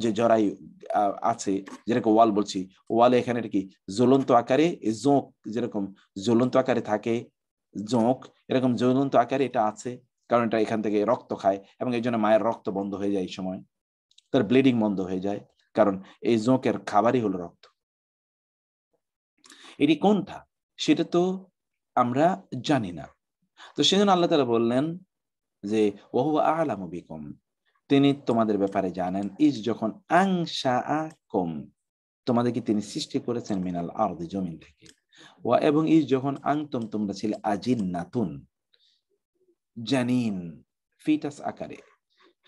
যে জরায়ু আছে যেটাকে ওয়াল বলছি, ওয়ালে এখানে এটা কি জ্বলন্ত আকারে, জোঁক যেরকম জ্বলন্ত আকারে থাকে, জোঁক এরকম জ্বলন্ত আকারে এটা আছে, কারণ এটা এখান থেকে রক্ত খায় এবং এই জন্য মায়ের রক্ত বন্ধ হয়ে যায়, এই সময় তার ব্লিডিং বন্ধ হয়ে যায়, কারণ এই জোঁকের খাবারই হলো রক্ত। এটি কোনটা সেটা তো আমরা জানি না, তো সেজন্য আল্লাহ তাআলা বললেন যে ওহু আ'লামু বিকুম, তিনি তোমাদের ব্যাপারে জানেন, ইজ যখন আনশাআকুম তোমাদেরকে তিনি সৃষ্টি করেছেন মিনাল আরদি জমিন থেকে, ওয়া এবং ইজ যখন আনতুম তোমরা ছিলে আজিন্নাতুন জানিন ফিটাস আকারে,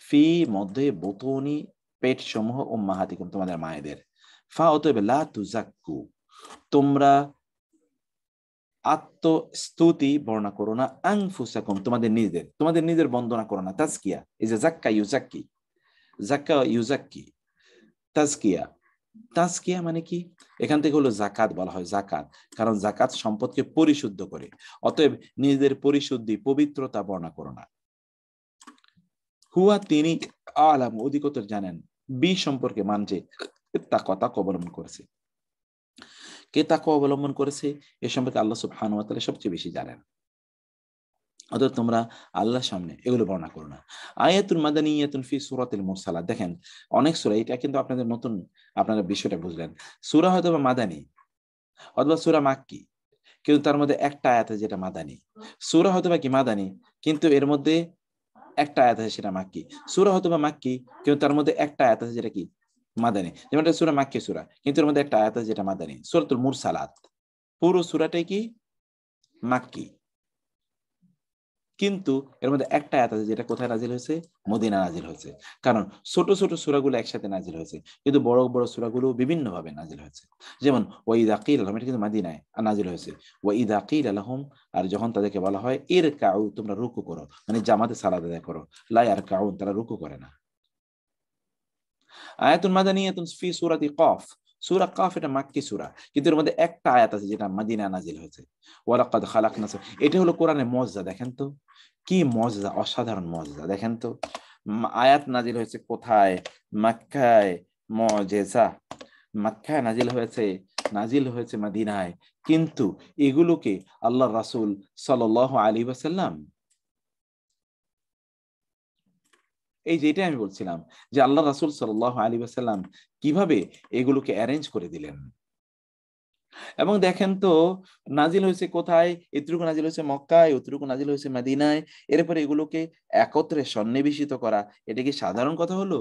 ফি মধ্যে বুতুনি পেট সমূহ উম্মাহাতিকুম তোমাদের মায়েদের, ফা অতএব লা তুযাক্কু তোমরা আত্মস্তুতি বর্ণনা করো না, আনফুসাকুম তোমাদের নিজের বন্দনা করো না, তাজকিয়া, এই যে জাক্কা ইউজাক্কি, জাক্কা ইউজাক্কি, তাজকিয়া, তাজকিয়া মানে কি, এখান থেকে হলো যাকাত বলা হয়, যাকাত, কারণ যাকাত সম্পদকে পরিশুদ্ধ করে, অতএব নিজেদের পরিশুদ্ধি পবিত্রতা বর্ণনা করো না। হুয়া তিনি আলাম অধিকতর জানেন, বি সম্পর্কে মানছে তাকওয়া অবলম্বন করেছে, কে তাকওয়া অবলম্বন করেছে এ সম্পর্কে আল্লাহ সুবহানাহু ওয়া তাআলা সবচেয়ে বেশি জানেন। অতএব তোমরা আল্লাহর সামনে এগুলো বর্ণনা করো না। আয়াতুল মাদানিয়াতুন ফি সূরাতিল মুরসালাত, দেখেন অনেক সূরা, এটা কিন্তু আপনাদের নতুন, আপনারা বিষয়টা বুঝলেন, সূরা হয়তো বা মাদানী অথবা সূরা মাক্কি, কিন্তু তার মধ্যে একটা আয়াত আছে যেটা মাদানী, সূরা হয়তো বা কি মাদানী কিন্তু এর মধ্যে একটা আয়াত আছে সেটা মাক্কি, সূরা হয়তো বা মাক্কি কিন্তু তার মধ্যে একটা আয়াত আছে যেটা কি মাদানী, যেমন এটা সূরা মাক্কি সূরা কিন্তু এর মধ্যে একটা আয়াত আছে যেটা মাদানী, সূরাতুল মুরসালাত পুরো সূরাটাই কি মাক্কি, কিন্তু এর মধ্যে একটা আয়াত আছে যেটা কোথায় নাজিল হয়েছে? মদিনা নাজিল হয়েছে। কারণ ছোট ছোট সূরাগুলো একসাথে নাজিল হয়েছে, কিন্তু বড় বড় সূরাগুলো বিভিন্ন ভাবে নাজিল হয়েছে। যেমন ওয়াইদা কিল লাহুম, এটা কিন্তু মদিনায় নাজিল হয়েছে। ওয়াইদা কিল লাহুম, আর যখন তাদেরকে বলা হয় ইরকাউ, তোমরা রুকু করো, মানে জামাতে সালাত আদায় করো, লা ইয়ারকাউন, তারা রুকু করে না। আয়াতুন মাদানিয়াতুন ফি সূরাতি কফ, সূরা কফ এটা মাক্কি সূরা, কিন্তু এর মধ্যে একটা আয়াত আছে যেটা মদিনা নাজিল হয়েছে, ওয়ালাকাদ খালাকনা। এটা হলো কোরআনের মুজিজা। দেখেন তো কি মুজিজা, অসাধারণ মুজিজা। দেখেন তো আয়াত নাজিল হয়েছে কোথায়? মক্কায়। মুজিজা, মক্কায় নাজিল হয়েছে মদিনায়, কিন্তু এগুলোকে আল্লাহর রাসূল সাল্লাল্লাহু আলাইহি ওয়াসাল্লাম, এই যেটা আমি বলছিলাম যে আল্লাহ রাসূল সাল্লাল্লাহু আলাইহি ওয়াসাল্লাম কিভাবে এগুলোকে অ্যারেঞ্জ করে দিলেন। এবং দেখেন তো নাজিল হয়েছে কোথায়? এতটুকু নাজিল হয়েছে মক্কায়, এতটুকু নাজিল হয়েছে মদিনায়। এরপরে এগুলোকে একত্রে সন্নিবেশিত করা, এটা কি সাধারণ কথা হলো?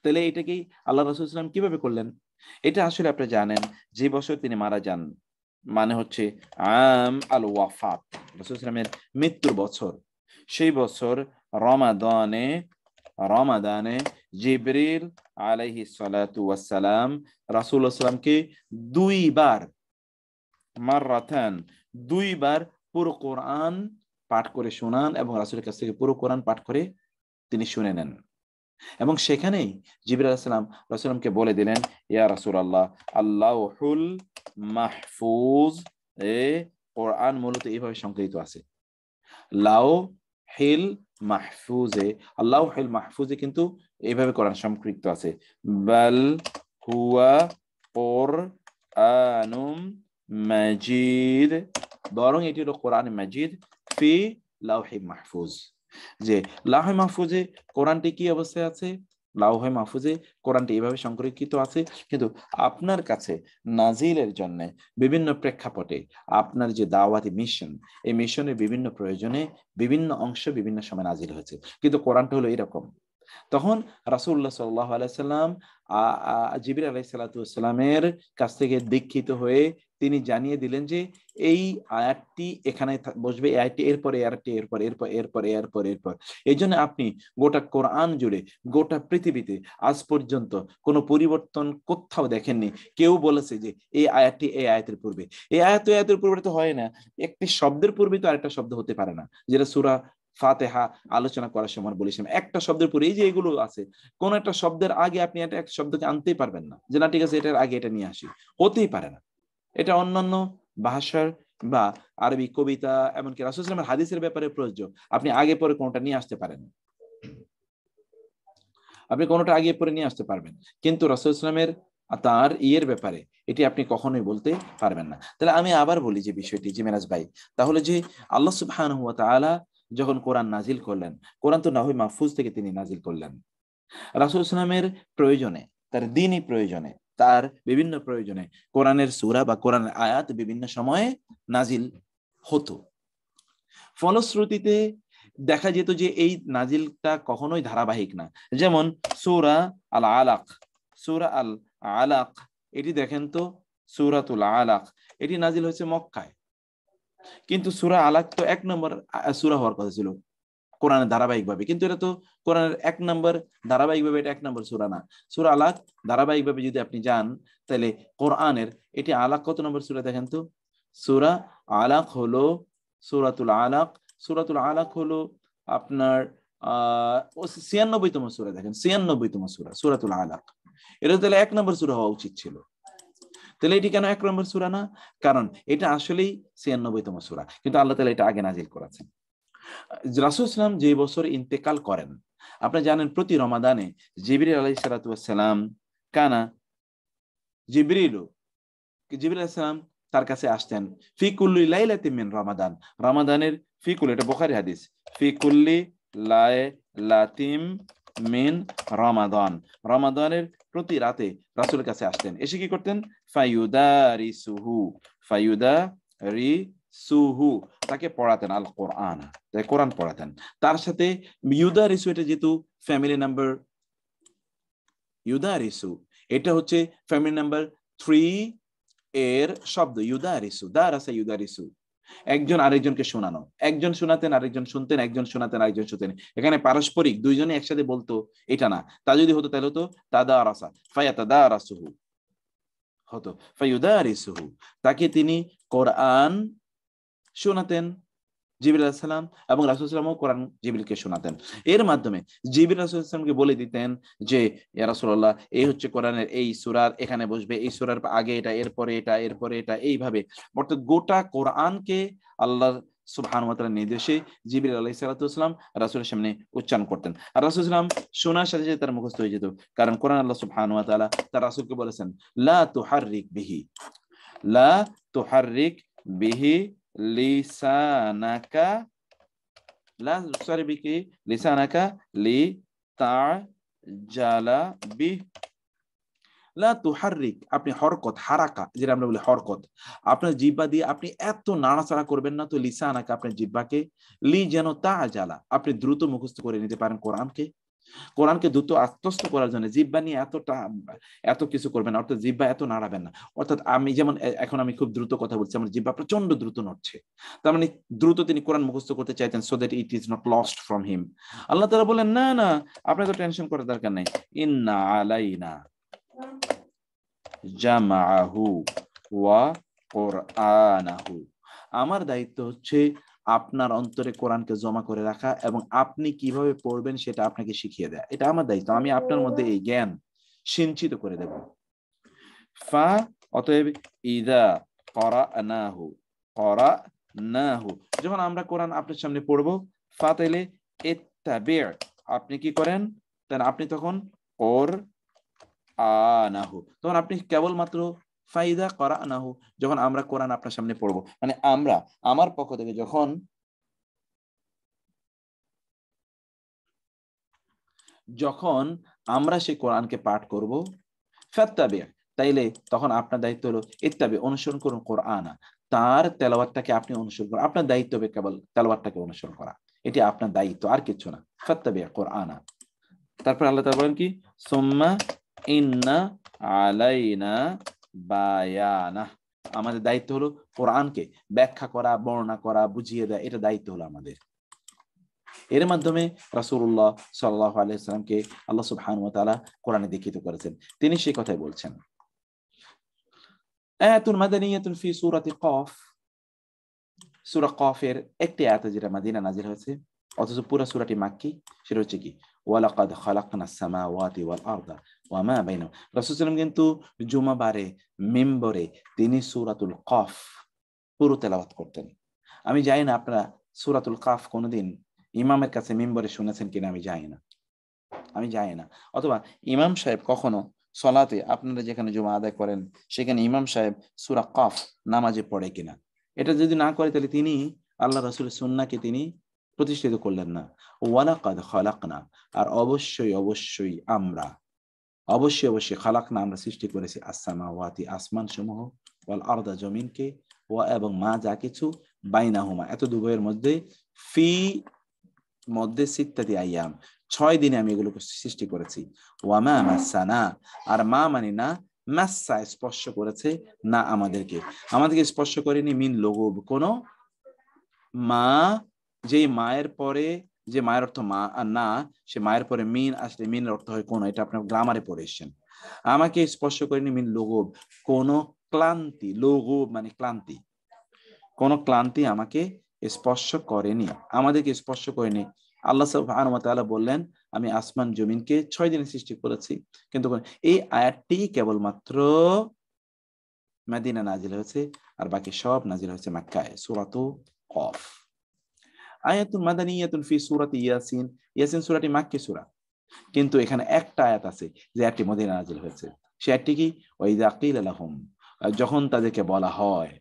তাহলে এটা কি আল্লাহ রাসূল সাল্লাল্লাহু আলাইহি ওয়াসাল্লাম কিভাবে করলেন? এটা আসলে আপনি জানেন, যে বছর তিনি মারা যান, মানে হচ্ছে আম আল ওয়াফাত, রাসূল সাল্লাল্লাহু আলাইহি ওয়াসাল্লামের মৃত্যুর বছর, সেই বছর রমাদানে জিবরিল আলাইহিস সালাতু ওয়াস সালাম রাসূলুল্লাহ সাল্লামকে দুইবার পুরো কোরআন পাঠ করে শোনান, এবং রাসূলের কাছ থেকে পুরো কোরআন পাঠ করে তিনি শুনে নেন। এবং সেখানেই জিবরিল আলাইহিস সালাম রাসূলকে বলে দিলেন, ইয়া রাসূলুল্লাহ, আল্লাহুল মাহফুজ এ কোরআন মূলত এইভাবে সংকলিত আছে, লাওহিল মাহফুজে, আল্লাহুল মাহফুজে কিন্তু এইভাবে কোরআন সংকলিত আছে, বাল হুয়া কোরআনুম মাজিদ, বরং এটি হলো কোরআন মাজিদ ফি লাওহি মাহফুজ, যে লাওহে মাহফুজে কোরআনটি কি অবস্থায় আছে? লাওহে মাহফুজে কোরআনটি এইভাবে সংরক্ষিত আছে, কিন্তু আপনার কাছে নাজিলের জন্য বিভিন্ন প্রেক্ষাপটে আপনার যে দাওয়াতি মিশন, এই মিশনের বিভিন্ন প্রয়োজনে বিভিন্ন অংশ বিভিন্ন সময় নাজিল হয়েছে, কিন্তু কোরআনটা হলো এরকম। তখন রাসূলুল্লাহ সাল্লাল্লাহু আলাইহি সাল্লাম জিবরিল আলাইহিস সালাতু ওয়াস সালামের কাছ থেকে দীক্ষিত হয়ে তিনি জানিয়ে দিলেন যে এই আয়াতটি এখানে বসবে, এই আয়াতটি এরপরে আয়াতটি এরপর। এই জন্য আপনি গোটা কোরআন জুড়ে, গোটা পৃথিবীতে আজ পর্যন্ত কোনো পরিবর্তন কোথাও দেখেননি। কেউ বলেছে যে এই আয়াতটি এই আয়াতের পূর্বে, এই আয়াতের পূর্বে তো হয় না। একটি শব্দের পূর্বে তো আরেকটা শব্দ হতে পারে না, যেটা সূরা ফাতিহা আলোচনা করার সময় বলেছিলাম। একটা শব্দের পরে এই যে এগুলো আছে, কোন একটা শব্দের আগে আপনি একটা শব্দকে আনতেই পারবেন না, যে না ঠিক আছে এটার আগে এটা নিয়ে আসি, হতেই পারে না। এটা অন্যান্য ভাষার বা আরবি কবিতা, এমনকি রাসূল সাল্লাল্লাহু আলাইহি ওয়াসাল্লামের হাদিসের ব্যাপারে প্রযোজ্য। আপনি আগে পরে কোনটা নিয়ে আসতে পারেন, আপনি কোনটা আগে পরে নিয়ে আসতে পারবেন, কিন্তু রাসূল সাল্লাল্লাহু আলাইহি ওয়াসাল্লামের তার ইয়ের ব্যাপারে এটি আপনি কখনোই বলতে পারবেন না। তাহলে আমি আবার বলি যে বিষয়টি, যে মেরাজ ভাই, তাহলে যে আল্লাহ সুবহানাহু ওয়া তাআলা যখন কোরআন নাজিল করলেন, কোরআন তো লাওহে মাহফুজ থেকে তিনি নাজিল করলেন। রাসূল সাল্লাল্লাহু আলাইহি ওয়াসাল্লামের প্রয়োজনে, তার দ্বীনি প্রয়োজনে, তার বিভিন্ন প্রয়োজনে কোরআনের সূরা বা কোরআনের আয়াত বিভিন্ন সময়ে নাজিল হতো। ফলশ্রুতিতে দেখা যেত যে এই নাজিলটা কখনোই ধারাবাহিক না। যেমন সূরা আল আলাক, এটি দেখেন তো, সূরাতুল আলাক এটি নাজিল হয়েছে মক্কায়, কিন্তু সূরা আলাক তো 1 নম্বর সূরা হওয়ার কথা ছিল কোরআনের ধারাবাহিকভাবে, কিন্তু এটা তো কোরআনের 1 নম্বর ধারাবাহিকভাবে, এটা 1 নম্বর সূরা না। সূরা আলাক ধারাবাহিকভাবে যদি আপনি যান, তাহলে কোরআনের এটি আলাক কত নম্বর সূরা দেখেন তো? সূরা আলাক হলো সূরাতুল আলাক হলো আপনার 96তম সূরা। দেখেন 96তম সূরা সূরাতুল আলাক, এটা তাহলে 1 নম্বর সূরা হওয়া উচিত ছিল। তাহলে এটি কেন 1 নম্বর সূরা না? কারণ এটা আসলেই 96তম সূরা, কিন্তু আল্লাহ তাআলা এটা আগে নাজিল করেছেন। রাসূল সাল্লাল্লাহু আলাইহি ওয়াসাল্লাম যে বছর ইন্তেকাল করেন, আপনি জানেন প্রতি রমাদানে জিবরিল আলাইহিস সালাতু ওয়াস সালাম জিবরিল আলাইহিস সালাম তার কাছে আসতেন ফি কুল্লি লাইলাতিন মিন রমাদান, রমাদানের ফি কুল্লি, এটা বুখারী হাদিস, ফি কুল্লি লাইলাতিন মিন রমাদান, রমাদানের প্রতি রাতে রাসূলের কাছে আসতেন, এসে কি করতেন? ফায়ুদারিসুহু, তাকে পড়াতেন আল কোরআন, তাই কোরআন পড়াতেন। তার সাথে ইউদারিসু, এটা যেহেতু ফ্যামিলি নাম্বার, ইউদারিসু এটা হচ্ছে ফ্যামিলি নাম্বার 3 এর শব্দ। ইউদারিসু, দারাসা ইউদারিসু, একজন আরেকজনকে শোনানো, একজন শোনাতেন আরেকজন শুনতেন, একজন শোনাতেন আরেকজন শুনতেন। এখানে পারস্পরিক দুইজনে একসাথে বলতো এটা না, তা যদি হতো তাহলে হতো তাদারাসা ফায়াতাদারাসুহু হতো, ফায়ুদারিসুহু, তাকে তিনি কোরআন শোনাতেন জিবরিল আলাইহিস সালাম, এবং রাসূল সাল্লাল্লাহু আলাইহি ওয়াসাল্লামও কোরআন জিবরিলকে শোনাতেন। এর মাধ্যমে জিবরিল রাসূল সাল্লাল্লাহু আলাইহি ওয়াসাল্লামকে বলে দিতেন যে ইয়া রাসূলুল্লাহ এই হচ্ছে কোরআনের এই সূরা, এখানে বসবে, এই সূরার আগে এটা, এরপরে এটা, এরপরে এটা, এইভাবে অর্থাৎ গোটা কোরআনকে আল্লাহ সুবহানাহু ওয়া তাআলার নির্দেশে জিবরিল আলাইহিস সালাতু ওয়াসসালাম রাসূলের সামনে উচ্চারণ করতেন। আর রাসূল সাল্লাল্লাহু আলাইহি ওয়াসাল্লাম শোনার সাথে সাথে তার মুখস্থ হয়ে যেত, কারণ কোরআন আল্লাহ সুবহানাহু ওয়া তাআলা তার রাসূলকে বলেছেন লা তুহাররিক বিহি, লা তুহাররিক বিহি লিসানাকা, লা তুসারবিকি লিসানাকা লিতাজালা বি, লা তুহাররিক, আপনি হরকত, হারাকা যেটা আমরা বলি হরকত, আপনার জিহ্বা দিয়ে আপনি এত নাড়াচাড়া করবেন না তো লিসানাকা, আপনার জিহ্বাকে, লি যেন তাজালা, আপনি দ্রুত মুখস্থ করে নিতে পারেন কোরআনকে। কোরআনকে দ্রুত আত্মস্থ করার জন্য জিহ্বা নিয়ে এত কিছু করবেন না, অর্থাৎ জিহ্বা এত নাড়াবেন না। অর্থাৎ আমি যেমন এখন আমি খুব দ্রুত কথা বলছি, আমার জিহ্বা প্রচন্ড দ্রুত নড়ছে, তার মানে দ্রুত তিনি কোরআন মুখস্থ করতে চাইতেন, so that it is not lost from him. আল্লাহ তাআলা বলেন না না, আপনার তো টেনশন করার দরকার নাই, ইন্না আলাইনা জামাআহু ওয়া কুরআনাহু, আমার দায়িত্ব হচ্ছে আপনার অন্তরে কোরআনকে জমা করে রাখা এবং আপনি কিভাবে পড়বেন সেটা আপনাকে শিখিয়ে দেয়া, এটা আমার দায়িত্ব, আমি আপনার মধ্যে এই জ্ঞান সিঞ্চিত করে দেব। ফা অতএব ইদা ক্বরানাহু, যখন আমরা কোরআন আপনার সামনে পড়বো, ফা তাইলে ইত্তাবি', আপনি কি করেন, তাহলে আপনি তখন কুরআনাহু, তখন আপনি কেবলমাত্র ফাইদা ক্বরানাহু, যখন আমরা কোরআন আপনার সামনে পড়বো, মানে আমরা আমার পক্ষ থেকে যখন আমরা সেই কোরআনকে পাঠ করব, ফাত্তাবি', তাইলে তখন আপনার দায়িত্ব হলো ইত্তাবি', অনুসরণ করুন কোরআনা, তার তেলাওয়াতটাকে আপনি অনুসরণ করুন, আপনার দায়িত্ব হবে কেবল তেলাওয়াতটাকে অনুসরণ করা, এটি আপনার দায়িত্ব, আর কিছু না। ফাত্তাবি' কোরআনা, তারপর আল্লাহ তাআলা বলেন কি, সুম্মা ইন্না আলাইনা বায়ানা, আমাদের দায়িত্ব হলো কোরআনকে ব্যাখ্যা করা, বর্ণনা করা, বুঝিয়ে দেয়, এটা দায়িত্ব হলো আমাদের। এর মাধ্যমে রাসূলুল্লাহ সাল্লাল্লাহু আলাইহি ওয়াসাল্লামকে আল্লাহ সুবহানাহু ওয়া তাআলা কোরআনে দীক্ষিত করেছেন, তিনি সেই কথাই বলছেন। আয়াতুন মাদানিয়াতুন ফি সূরাতি কফ, সূরা কফের একটি আয়াত যেটা মদিনা নাযিল হয়েছে, অথচ পুরো সূরাটি মাক্কি, সেটা হচ্ছে কি ওয়ালাকাদ খালাকনাস সামাওয়াতি ওয়াল আরদা ওয়া মা বাইনাহুমা। রাসূল সাল্লাল্লাহু আলাইহি ওয়াসাল্লাম কিন্তু জুমাবারে মিম্বরে তিনি সূরাতুল কফ পুরো তেলাওয়াত করতেন। আমি জানি না আপনারা সূরাতুল কফ কোনোদিন ইমামের কাছে মিম্বরে শুনেছেন কিনা, আমি জানি না, অথবা ইমাম সাহেব কখনো সলাতে আপনারা যেখানে জুমা আদায় করেন সেখানে ইমাম সাহেব সূরা কফ নামাজে পড়ে কিনা। এটা যদি না করে তাহলে তিনি আল্লাহ রাসূলের সুন্নাহকে তিনি প্রতিষ্ঠিত করলেন না। ওয়ালাকাদ খালাকনা, আর অবশ্যই আমরা খালাকনা, আমরা সৃষ্টি করেছি আসসামাওয়াতি, আসমান সমূহ, ওয়াল আরদা, জমিনকে, ওয়া এবং মা, যা কিছু, বাইনাহুমা, এত দুভয়ের মধ্যে, ফি মধ্যে, সিত্তাতি আইয়াম, 6 দিনে আমি এগুলোকে সৃষ্টি করেছি। ওয়া মা মাসানা, আর মা মানে না, মাসা স্পর্শ করেছে না, আমাদেরকে স্পর্শ করেনি, মিন লুগুব, কোন মা, যে মায়ের পরে, যে মায়ের অর্থ মা আর না, সে মায়ের পরে মিন আসলে মিনের অর্থ হয় কোন, এটা আপনার গ্রামারে পড়ে এসেছেন। আমাকে স্পর্শ করেনি মিন লুগুব, কোন ক্লান্তি, লুগুব মানে ক্লান্তি, কোন ক্লান্তি আমাকে স্পর্শ করেনি, আমাদেরকে স্পর্শ করেনি। আল্লাহ সুবহানাহু ওয়া তাআলা বললেন আমি আসমান জমিনকে 6 দিনে সৃষ্টি করেছি, কিন্তু এই আয়াতটি কেবলমাত্র মদিনা নাজিল হয়েছে, আর বাকি সব নাজিল হয়েছে মক্কায়, সূরাতু কফ। আয়াতুন মাদানিয়াতুন ফি সূরাতি ইয়াসিন, ইয়াসিন সূরাটি মাক্কি সূরা, কিন্তু এখানে একটা আয়াত আছে যে আয়াতটি মদিনা নাজিল হয়েছে, সে আয়াতটি কি, ওয়া ইযা কিলা লাহুম, যখন তাদেরকে বলা হয়,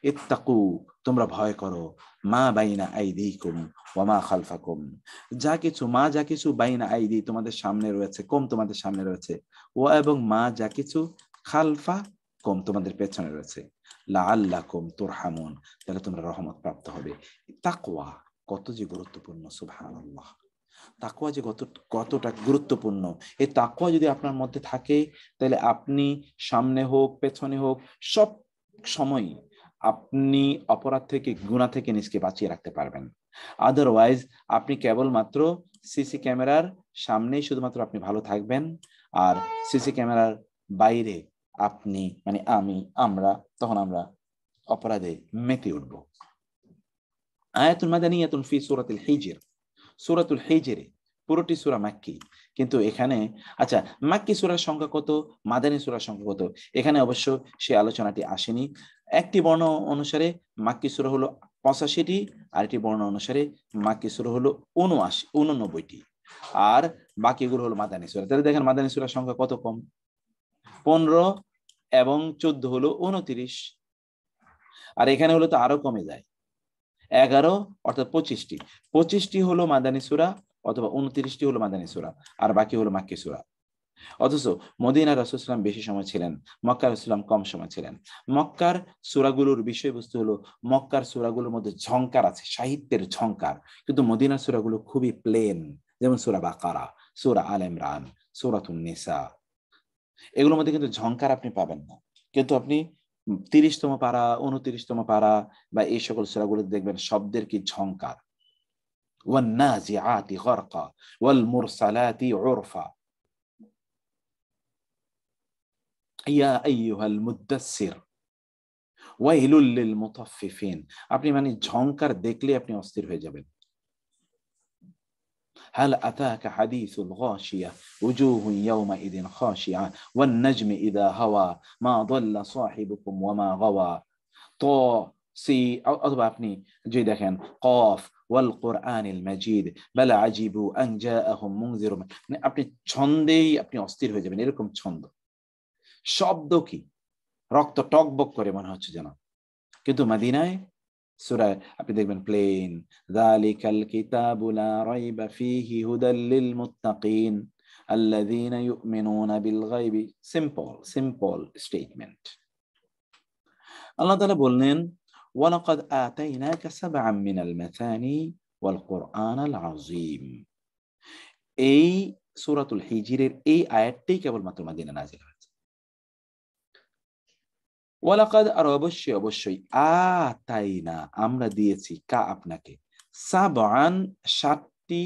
ইত্তাকু, তোমরা ভয় করো, মা বাইনা আইদিকুম ওয়া মা খালফাকুম, যা কিছু বাইনা আইদি, তোমাদের সামনে রয়েছে, কুম, তোমাদের সামনে রয়েছে, ওয়া এবং মা, যা কিছু, খালফা কুম, তোমাদের পেছনে রয়েছে, লাআল্লাকুম তুরহামুন, তাহলে তোমরা রহমত প্রাপ্ত হবে। তাকওয়া কত যে গুরুত্বপূর্ণ, সুবহানাল্লাহ, তাকওয়া যে কতটা গুরুত্বপূর্ণ। এই তাকওয়া যদি আপনার মধ্যে থাকে, তাহলে আপনি সামনে হোক পেছনে হোক সব সময় আপনি অপরাধ থেকে, গুনাহ থেকে নিজকে বাঁচিয়ে রাখতে পারবেন। আদারওয়াইজ আপনি কেবলমাত্র সিসি ক্যামেরার সামনেই শুধুমাত্র আপনি ভালো থাকবেন, আর সিসি ক্যামেরার বাইরে আপনি মানে আমরা তখন আমরা অপরাধে মেতে উঠব। আয়াতুল মাদানিয়াতুন ফি সূরাতুল হিজর, সূরাতুল হিজরে পুরোটি সূরা মাক্কি, কিন্তু এখানে আচ্ছা মাক্কি সূরার সংখ্যা কত, মাদানী সূরার সংখ্যা কত, এখানে অবশ্য সেই আলোচনাটি আসেনি। একটি বর্ণ অনুসারে মাক্কি সূরা হলো 85টি, আর একটি বর্ণ অনুসারে মাক্কি সূরা হলো 89টি, আর বাকিগুলো হলো মাদানী সূরা। তাহলে দেখেন মাদানী সূরার সংখ্যা কত কম, 15 এবং 14 হলো 29, আর এখানে হলো তো আরো কমে যায় 11 অর্থাৎ 25টি হলো মাদানী সূরা, অথবা 29টি হলো মাদানী সূরা, আর বাকি হলো মাক্কি সূরা। অথচ মদিনার রাসূল সাল্লাল্লাহু আলাইহি ওয়াসাল্লাম বেশি সময় ছিলেন, মক্কার রাসূল সাল্লাল্লাহু আলাইহি ওয়াসাল্লাম কম সময় ছিলেন। মক্কার সূরাগুলোর বিষয়বস্তু হলো, মক্কার সূরাগুলোর মধ্যে ঝংকার আছে, সাহিত্যের ঝংকার, কিন্তু মদিনার সূরাগুলো খুবই প্লেন, যেমন সূরা বাকারা, সূরা আল ইমরান, সূরাতুন নিসা, এগুলোর মধ্যে কিন্তু ঝংকার আপনি পাবেন না। কিন্তু আপনি 30তম পারা, 29তম পারা বা এই সকল সূরাগুলো দেখবেন শব্দের কি ঝংকার। ওয়ান নাজিআতি গারকা ওয়াল মুরসালাতি উরফা ইয়া আইয়ুহাল মুদাসসির ওয়াইলুল লিল মুতাফফিফিন। আপনি মানে ঝংকার দেখলে আপনি অস্থির হয়ে যাবেন। هل أتاك حديث الغاشية وجوه يومئذ خاشعة والنجم إذا هوى ما ضل صاحبكم وما غوى তো অথবা আপনি যদি দেখেন কফ ওয়াল কোরআনিল মাজিদ বাল আজিবু আন জাআহুম মুনযির, মানে আপনি ছন্দেই আপনি অস্থির হয়ে যাবেন, এরকম ছন্দ। শব্দ কি রক্ত টকবক করে মনে হচ্ছে যেন। কিন্তু মদিনায় সূরায় আপনি দেখবেন প্লেন, যালিকাল কিতাবু লা রাইবা ফীহি হুদাল লিল মুত্তাকিন আল্লাযীনা ইউমিনুনা বিল গায়বি। Simple statement. আল্লাহ তাআলা বললেন ওয়ালাকাদ আতাইনাকা সাবআম মিনাল মাসানি ওয়াল কুরআনাল আযীম। এই সূরাতুল হিজরের এই আয়াতটি কেবলমাত্র মদিনায় নাযিল হয়েছে। ওয়ালাকাদ, আর অবশ্যই, আতাইনা আমরা দিয়েছি, কা আপনাকে, সাবআন 7টি,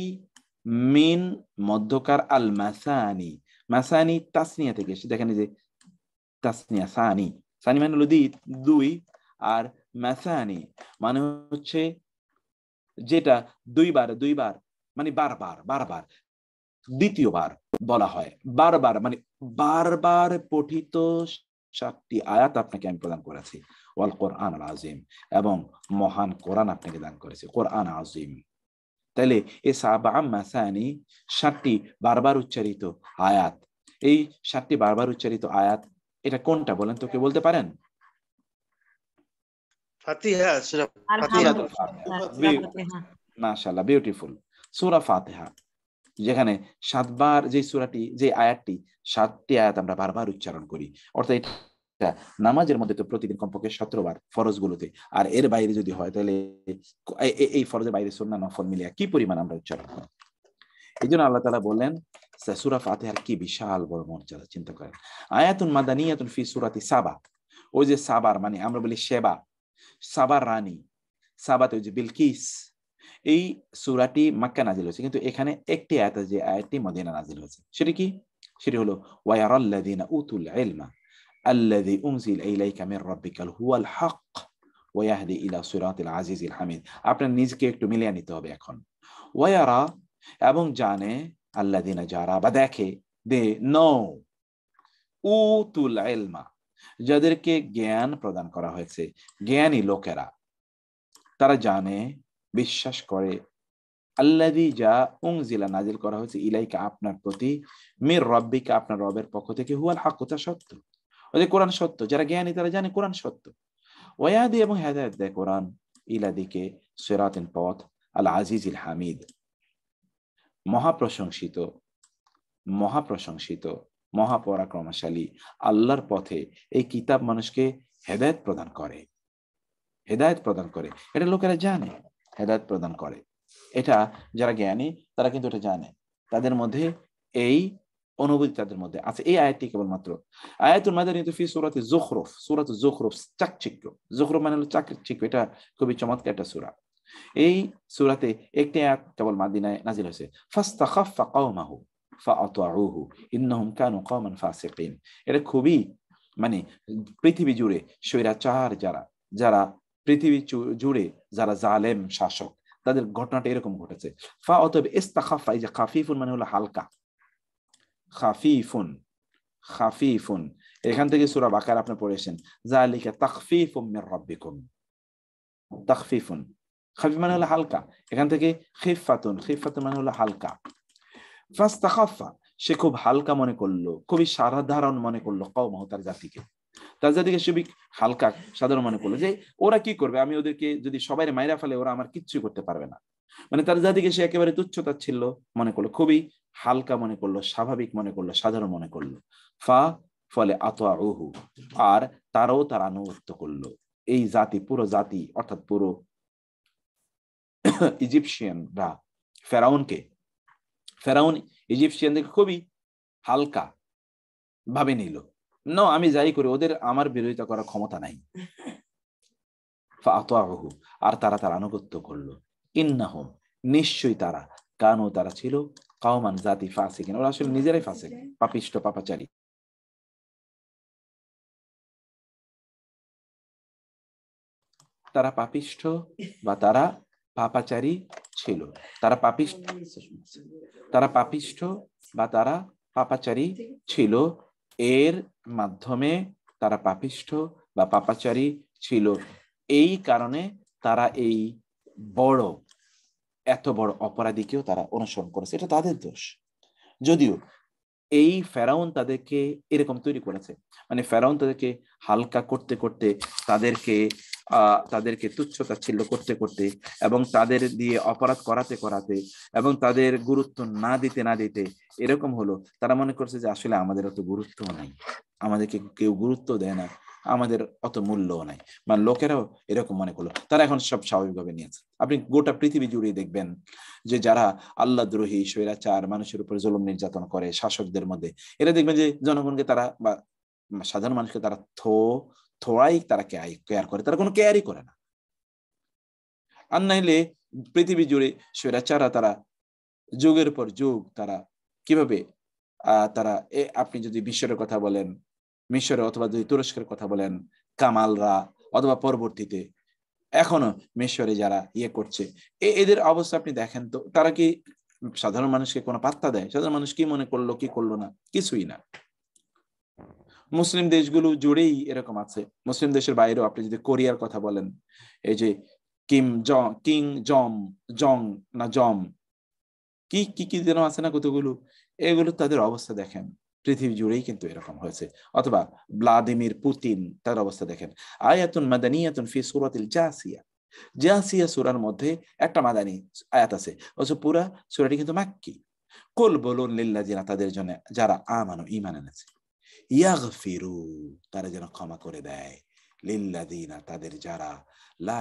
মিন মধ্যকার, আল মাসানি, মাসানি তাসনিয়া থেকে এসে, দেখেন এই যে তাসনিয়া, সানি মানে হলো দুই, আর মাসানি মানে হচ্ছে যেটা দুইবার মানে বারবার দ্বিতীয়বার বলা হয়, বারবার মানে বারবার পঠিত 7টি আয়াত আপনাকে আমি প্রদান করেছি। ওয়াল কোরআন আল আযীম, এবং মহান কোরআন আপনাকে দান করেছি, কোরআন আযীম। তাহলে এই সাবআম মাসানি 7টি বারবার উচ্চারিত আয়াত, এই 7টি বারবার উচ্চারিত আয়াত এটা কোনটা বলেন তো, কেউ বলতে পারেন? ফাতিহা, সূরা ফাতিহা। মাশাআল্লাহ, বিউটিফুল। সূরা ফাতিহা, যেখানে 7বার যে সূরাটি, যে আয়াতটি 7টি আয়াত আমরা বারবার উচ্চারণ করি, অর্থাৎ এটা নামাজের মধ্যে তো প্রতিদিন কমপক্ষে 17 বার ফরজগুলোতে, আর এর বাইরে যদি হয় তাহলে এই ফরজের বাইরে সুন্নাহ নফল মিলিয়ে কি পরিমাণ আমরা উচ্চারণ করি। এই জন্য আল্লাহ তাআলা বললেন সূরা ফাতিহার কি বিশাল বড় মর্যাদা, চিন্তা করেন। আয়াতুন মাদানিয়াতুন ফি সূরাতি সাবা, ওই যে সাবার মানে আমরা বলি সেবা, সাবার রানী, সাবাতে ওই যে বিলকিস, এই সূরাটি মক্কা নাজিল হয়েছে, কিন্তু এখানে একটি আয়াত, যে আয়াতটি মদিনা নাজিল হয়েছে, সেটি কি? সেটি হলো ওয়ায়ারাল্লাযিনা উতুল ইলমা আল্লাযী উনজিলা ইলাইকা মির রাব্বিকাল হুয়াল হক ওয়া ইয়াহদি ইলা সিরাতিল আজিজিল হামিদ। আপনার নিজকে একটু মিলিয়ে নিতে হবে এখন। ওয়ায়ারা, এবং জানে, আল্লাযিনা যারা বা দেখে, দে নো, উতুল ইলমা যাদেরকে জ্ঞান প্রদান করা হয়েছে, জ্ঞানী লোকেরা, তারা জানে, বিশ্বাস করে, আল্লাযী যা উনজিলা নাজিল করা হয়েছে, ইলাইকা আপনার প্রতি, মির রাব্বিকা আপনার রবের পক্ষ থেকে, হুয়াল হক তা সত্য, ওই যে কোরআন সত্য। যারা জ্ঞানী তারা জানে কোরআন সত্য। ওয়ায়াদি, এবং হেদায়েত দেয় কোরআন, ইলা দিকে, সিরাতিন পথ, আল আজিজিল হামিদ মহাপ্রশংসিত মহাপরাক্রমশালী আল্লাহর পথে এই কিতাব মানুষকে হেদায়েত প্রদান করে। এটা লোকেরা জানে, হেদায়েত প্রদান করে। এটা যারা জ্ঞানী তারা কিন্তু এটা জানে, তাদের মধ্যে এই অনুভূতি তাদের মধ্যে আছে। এই আয়াতটি কেবলমাত্র আয়াতুল মাদানিয়াতু ফি সূরাতি যুখরুফ, সূরাতুল যুখরুফ চাকচিক্য, যুখরুফ মানে হলো চাকচিক্য, এটা খুবই চমৎকার একটা সূরা। এই সূরাতে একটি আয়াত কেবল মাদিনায় নাজিল হয়েছে, ফাস্তাখাফফা কওমাহু ফাআতাউহু ইন্নাহুম কানু কওমান ফাসিকিন। এটা খুবই মানে পৃথিবী জুড়ে স্বৈরাচার যারা পৃথিবী জুড়ে যারা জালেম শাসক, তাদের ঘটনাটা এরকম ঘটেছে। ফা অতএব ইস্তাখাফা, এই যে খাফিফুন মানে হলো হালকা, খাফিফুন এখান থেকে সূরা বাকারা আপনি পড়েছেন, যালিকা তাখফিফুম মির রাব্বিকুম, তাখফিফুন খাফিফ মানে হলো হালকা, এখান থেকে খিফাতুন মানে হলো হালকা। ফাস্তাখাফা সে খুব হালকা মনে করলো, খুবই সাধারণ মনে করলো, কওমাহু তার জাতিকে খুবই হালকা সাধারণ মনে করলো যে ওরা কি করবে, আমি ওদেরকে যদি সবাই মাইরা ফেলে ওরা আমার কিচ্ছু করতে পারবে না। মানে তার জাতিকে সে একেবারে তুচ্ছতাচ্ছিল্য মনে করলো, খুবই হালকা মনে করলো, স্বাভাবিক মনে করলো, সাধারণ মনে করলো। ফলে আতাউহু, আর তারাও তার আনুগত্য করলো। এই জাতি, পুরো জাতি অর্থাৎ পুরো ইজিপশিয়ানরা ফেরাউন ইজিপশিয়ানদের খুবই হালকা ভাবে নিল, আমি যাই করি ওদের আমার বিরোধিতা করার ক্ষমতা নাই। ফাআতাউহু, আর তারা তার আনুগত্য করলো। ইন্নাহুম নিশ্চয়ই তারা, কানু তারা ছিল, কওমান জাতি ফাসিকিন, ওরা আসলে নিজেরাই ফাসিক, পাপিষ্ট পাপাচারী। তারা পাপিষ্ঠ বা তারা পাপাচারী ছিল, তারা পাপিষ্ঠ বা তারা পাপাচারী ছিল। এর মাধ্যমে তারা পাপিষ্ঠ বা পাপাচারী ছিল, এই কারণে তারা এই এত বড় অপরাধীকেও তারা অনুসরণ করেছে। এটা তাদের দোষ, যদিও এই ফেরাউন তাদেরকে এরকম তৈরি করেছে, মানে ফেরাউন তাদেরকে হালকা করতে করতে, তাদেরকে তুচ্ছতাচ্ছিল্য করতে করতে, এবং তাদের দিয়ে অপরাধ করাতে করাতে, এবং তাদের গুরুত্ব না দিতে এরকম হলো, তারা মনে করছে যে আসলে আমাদের অত গুরুত্ব নাই, আমাদেরকে কেউ গুরুত্ব দেয় না, আমাদের অত মূল্যও নাই, মানে লোকেরাও এরকম মনে করলো। তারা এখন সব স্বাভাবিকভাবে নিয়েছে। আপনি গোটা পৃথিবী জুড়ে দেখবেন যে যারা আল্লাহ দ্রোহী, স্বৈরাচার, মানুষের উপর জুলুম নির্যাতন করে শাসকদের মধ্যে, এরা দেখবেন যে জনগণকে তারা বা সাধারণ মানুষকে তারা থোড়াই তারা কেয়ার করে, তারা কোনো কেয়ারই করে না। আর নাইলে পৃথিবী জুড়ে স্বৈরাচাররা তারা যুগের পর যুগ তারা কিভাবে তারা আপনি যদি মিশরের কথা বলেন, মিশরে অথবা যদি তুরস্কের কথা বলেন, কামালরা, অথবা পরবর্তীতে এখনো মিশরে যারা করছে, এদের অবস্থা আপনি দেখেন তো, তারা কি সাধারণ মানুষকে কোনো পাত্তা দেয়? সাধারণ মানুষ কি মনে করলো কি করলো না, কিছুই না। মুসলিম দেশগুলো জুড়েই এরকম আছে। মুসলিম দেশের বাইরেও আপনি যদি কোরিয়ার কথা বলেন, এই যে জম কি যেন আছে না কতগুলো, এগুলো তাদের অবস্থা দেখেন, পৃথিবী জুড়েই কিন্তু এরকম হয়েছে। অথবা ভ্লাদিমির পুতিন, তার অবস্থা দেখেন। আয়াতুন মাদানিয়াতুন ফি সূরাতিল জাসিয়া সূরার মধ্যে একটা মাদানী আয়াত আছে, অথচ পুরা সূরাটি কিন্তু মাক্কি। কুল বলুন লিল্লাযিনা, তাদের জন্য যারা আমানু ঈমান এনেছে, ইয়াগফিরু তারা যেন ক্ষমা করে দেয়, লিল্লাযিনা তাদের যারা লা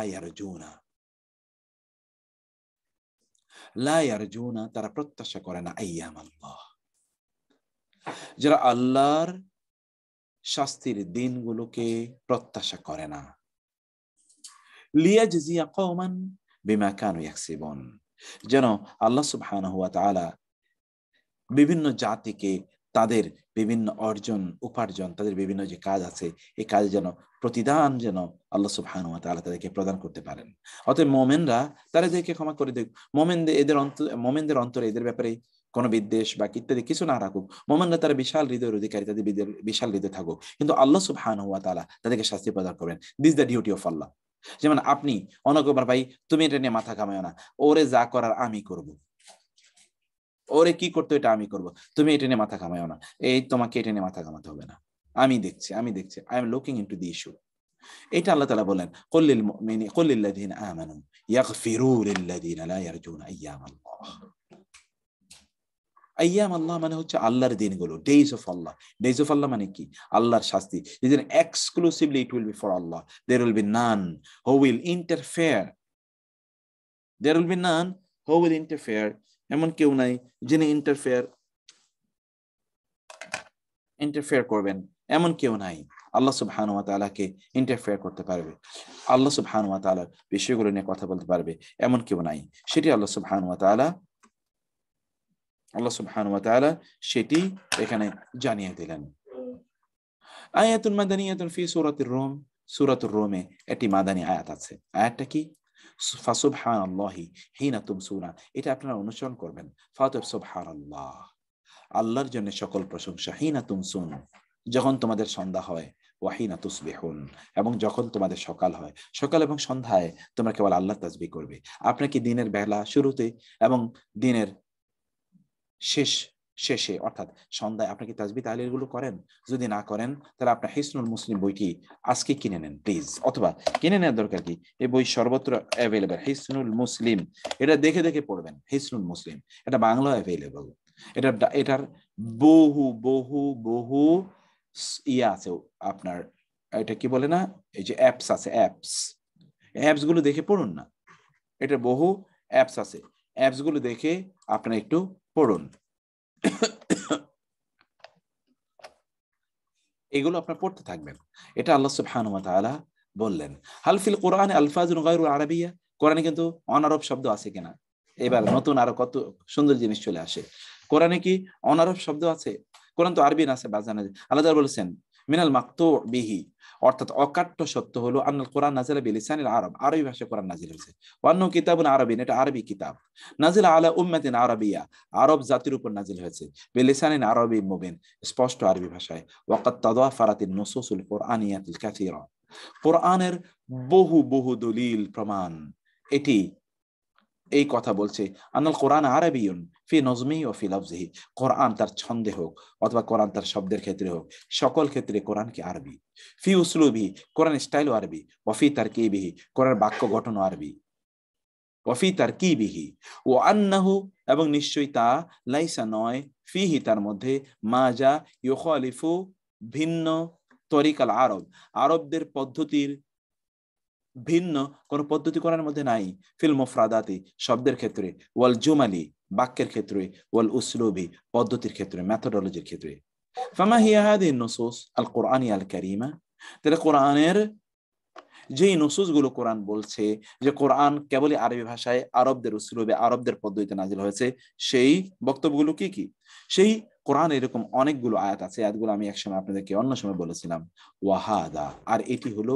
ইয়ারজুনা তারা প্রত্যাশা করে না, আইয়াম আল্লাহ যারা আল্লাহর শাস্তির দিনগুলোকে প্রত্যাশা করে না, লিয়াজজিয়া কওমান বিমা কানু ইয়াকসিবুন, যেন আল্লাহ সুবহানাহু ওয়া তাআলা বিভিন্ন জাতিকে তাদের বিভিন্ন উপার্জন, তাদের বিভিন্ন যে কাজ আছে, এই কাজ যেন প্রতিদান যেন আল্লাহ সুবহানাহু ওয়া তাআলা তাদেরকে প্রদান করতে পারেন। অতএব মুমিনরা তারা এদেরকে ক্ষমা করে দেখ, মুমিনদের অন্তরে এদের ব্যাপারে কোনো বিদ্বেষ বা ইত্যাদি কিছু না রাখুক, মুমিনরা তারা বিশাল হৃদয়ের অধিকারী, তাদের বিশাল হৃদয় থাকুক, কিন্তু আল্লাহ সুবহানাহু ওয়া তাআলা তাদেরকে শাস্তি প্রদান করবেন। দিস দ্য ডিউটি অফ আল্লাহ। যেমন আপনি অনকবার ভাই তুমি এটা নিয়ে মাথা ঘামায় না, ওরে যা করার আমি করব, ওরে কি করতে এটা আমি করব, তুমি এটা নিয়ে মাথা ঘামায় না, এই তোমাকে এটা নিয়ে মাথা ঘামাতে হবে না, আমি দেখছি, I am looking into the issue. এটা আল্লাহ তাআলা বলেন, কুল লিল্লাযিনা আমানু ইয়াগফিরু লিল্লাযিনা লা ইয়ারজুনা আইয়াম আল্লাহ। আইয়াম আল্লাহ মানে হচ্ছে আল্লাহর দিনগুলো, days of Allah. Days of Allah মানে কি? আল্লাহর শাস্তি। Exclusively it will be for Allah. There will be none who will interfere. There will be none who will interfere. এমন কেউ নাই যিনি ইন্টারফেয়ার ইন্টারফেয়ার করবেন এমন কেউ নাই আল্লাহ সুবহানাহু ওয়া তাআলাকে ইন্টারফেয়ার করতে পারবে, আল্লাহ সুবহানাহু ওয়া তাআলার বিষয়গুলো নিয়ে কথা বলতে পারবে এমন কেউ নাই। সেটি আল্লাহ সুবহানাহু ওয়া তাআলা সেটি এখানে জানিয়ে দিলেন। আয়াতুন মাদানিয়াতুন ফি সূরাতির রুম, সূরাতুর রুমে একটি মাদানী আয়াত আছে। আয়াতটা কি? ফাসুবহানাল্লাহি হিনা তুমসুনা। এটা আপনারা অনুসরণ করবেন। সুবহানাল্লাহ, আল্লাহর জন্য সকল প্রশংসা। হিনা তুমসুন, যখন তোমাদের সন্ধ্যা হয়। ওয়াহিনা তুসবিহুন, এবং যখন তোমাদের সকাল হয়। সকাল এবং সন্ধ্যায় তোমরা কেবল আল্লাহ তাসবিহ করবে। আপনার কি দিনের বেলা শুরুতে এবং দিনের শেষে অর্থাৎ সন্ধ্যায় আপনি কি তাসবিহ তাহলিল গুলো করেন? যদি না করেন তাহলে আপনার হিসনুল মুসলিম বইটি আজকে কিনে নেন প্লিজ, অথবা কিনে নেওয়ার দরকার কি, এই বই সর্বত্র অ্যাভেলেবল। হিসনুল মুসলিম, এটা দেখে দেখে পড়বেন। হিসনুল মুসলিম, এটা বাংলা অ্যাভেলেবল। এটার বহু বহু বহু ইয়ে আছে আপনার, এটা কি বলে না, এই যে অ্যাপস আছে, অ্যাপস গুলো দেখে পড়ুন না। এটা বহু অ্যাপস আছে, অ্যাপস গুলো দেখে আপনারা একটু পড়ুন। এগুলো আপনারা পড়তে থাকবেন। এটা আল্লাহ সুবহানাহু ওয়া তাআলা বললেন। হাল ফিল কোরআনে আলফাজুন গায়রুল আরাবিয়্যা, কোরআনে কিন্তু অনারব শব্দ আছে কিনা? এবার নতুন আরো কত সুন্দর জিনিস চলে আসে। কোরআনে কি অনারব শব্দ আছে? কোরআন তো আরবি না, আছে বাজানা। আল্লাহ তাআলা বলেছেন মিনাল মাকতু বিহি, অর্থাৎ অকাট্য সত্য হলো আন্নাল কোরআন নাযালা বিলিসানিল আরব, আরবি ভাষায় কোরআন নাযিল হয়েছে। ওয়ান্নাহু কিতাবুন আরবিয়্যুন, এটা আরবি কিতাব। নাযিলা আলা উম্মাতিন আরাবিয়্যা, আরব জাতির উপর নাযিল হয়েছে। বিলিসানিন আরবিয়্যিন মুবিন, স্পষ্ট আরবি ভাষায়। ওয়াকাদ তাদাফারাতিন নুসুসুল কুরআনিয়াতিল কাসীরা, কোরআনের বহু বহু দলিল প্রমাণ এটি এই কথা বলছে। আনাল কোরআন আরবিয়ুন ফি নজমি ও ফি লফজিহি, কোরআন তার ছন্দে হোক অথবা কোরআন তার শব্দের ক্ষেত্রে হোক, সকল ক্ষেত্রে কোরআন কি আরবি। ফি উসলুবিহি, কোরআন স্টাইলও আরবি। ওয়াফি তারকিবিহি, কোরআন বাক্য গঠনও আরবি। ওয়াফি তারকিবিহি ও আন্নাহু, এবং নিশ্চয়ই তা, লাইসা নয়, ফিহি তার মধ্যে, মাজা ইউখালিফু ভিন্ন, তরিকাল আরব আরবদের পদ্ধতির ভিন্ন কোন পদ্ধতি কোরআনের মধ্যে নাই। ফিল মুফরাদাতি শব্দের ক্ষেত্রে, ওয়াল জুমালি বাক্যের ক্ষেত্রে, ওয়াল উসলুবি পদ্ধতির ক্ষেত্রে, মেথোডোলজির ক্ষেত্রে। ফামা হিয়া হাদিহিন নুসুস আল কুরআনিয়া আল কারীমা, তাহলে কোরআনের যেই নুসুস গুলো কোরআন বলছে যে কোরআন কেবলই আরবি ভাষায় আরবদের উসলুবে আরবদের পদ্ধতিতে নাজিল হয়েছে, সেই বক্তব্যগুলো কি কি? সেই কোরআন এরকম অনেকগুলো আয়াত আছে, আয়াতগুলো আমি একসময় আপনাদেরকে অন্য সময় বলেছিলাম। ওয়াহাদা, আর এটি হলো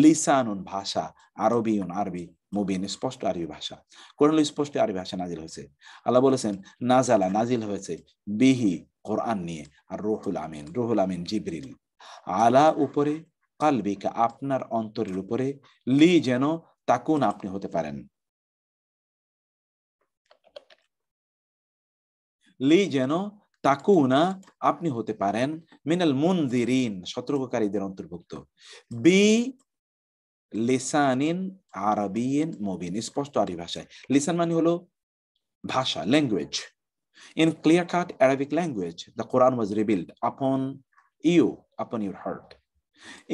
লিসানুন ভাষা, আরবিউন আরবি, মুবিন স্পষ্ট আরবি ভাষা। কোরআন স্পষ্ট আরবি ভাষা নাজিল হয়েছে। আল্লাহ বলেছেন নাজালা নাজিল হয়েছে, বিহি কোরআন নিয়ে, আর রুহুল আমিন, রুহুল আমিন জিবরিল, আলা উপরে, কালবিকা আপনার অন্তরের উপরে, লি যেন তাকুন আপনি হতে পারেন, লি যেন তাকুনা আপনি হতে পারেন, মিনাল মুনজিরিন সতর্ককারীদের অন্তর্ভুক্ত, বি লিসানিন আরবিয়িন মুবিন স্পষ্ট আরবি ভাষায়। লিসান মানে হলো ভাষা, language. In clear cut Arabic language the Quran was revealed upon you, upon your heart.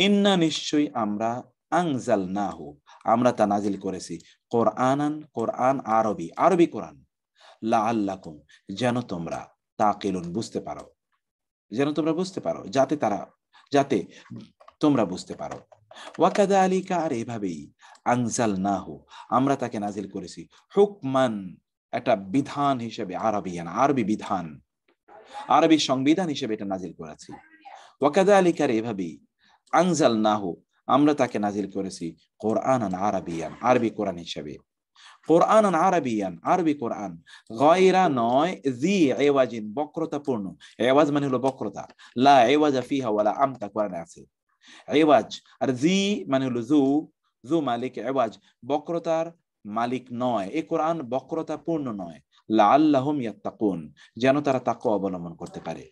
ইন্না নিশ্চয়ই আমরা, আনজালনাহু আমরা তা নাজিল করেছি, কোরআনান কোরআন আরবি, আরবি কোরআন, লাআল্লাকুম যেন তোমরা, তাকিলুন বুঝতে পারো, যেন তোমরা বুঝতে পারো, যাতে তোমরা বুঝতে পারো। ওয়াকাযালিকা, আর এভাবেই, আনজালনাহু আমরা তাকে নাজিল করেছি, হুকমান একটা বিধান হিসেবে, আরবিয়ান আরবি বিধান, আরবি সংবিধান হিসেবে এটা নাজিল করেছি। ওয়াকাযালিকা, আর এভাবেই, আনজালনাহু আমরা তাকে নাজিল করেছি, কোরআনান আরবিয়ান আরবি কোরআন হিসেবে। কোরআনান আরবিয়ান আরবি কোরআন, গায়রা নয়, জি এওয়াজিন বক্রতাপূর্ণ, এওয়াজ মানে হলো বক্রতা, লা এওয়াজা ফিহা ওয়ালা আমতা কোরআনে আছে এওয়াজ, আর জি মানে হলো জু মালিক, এওয়াজ বক্রতার মালিক নয়, এই কোরআন বক্রতাপূর্ণ নয়। লাআল্লাহুম ইয়াত্তাকুন যেন তারা তাকওয়া অবলম্বন করতে পারে।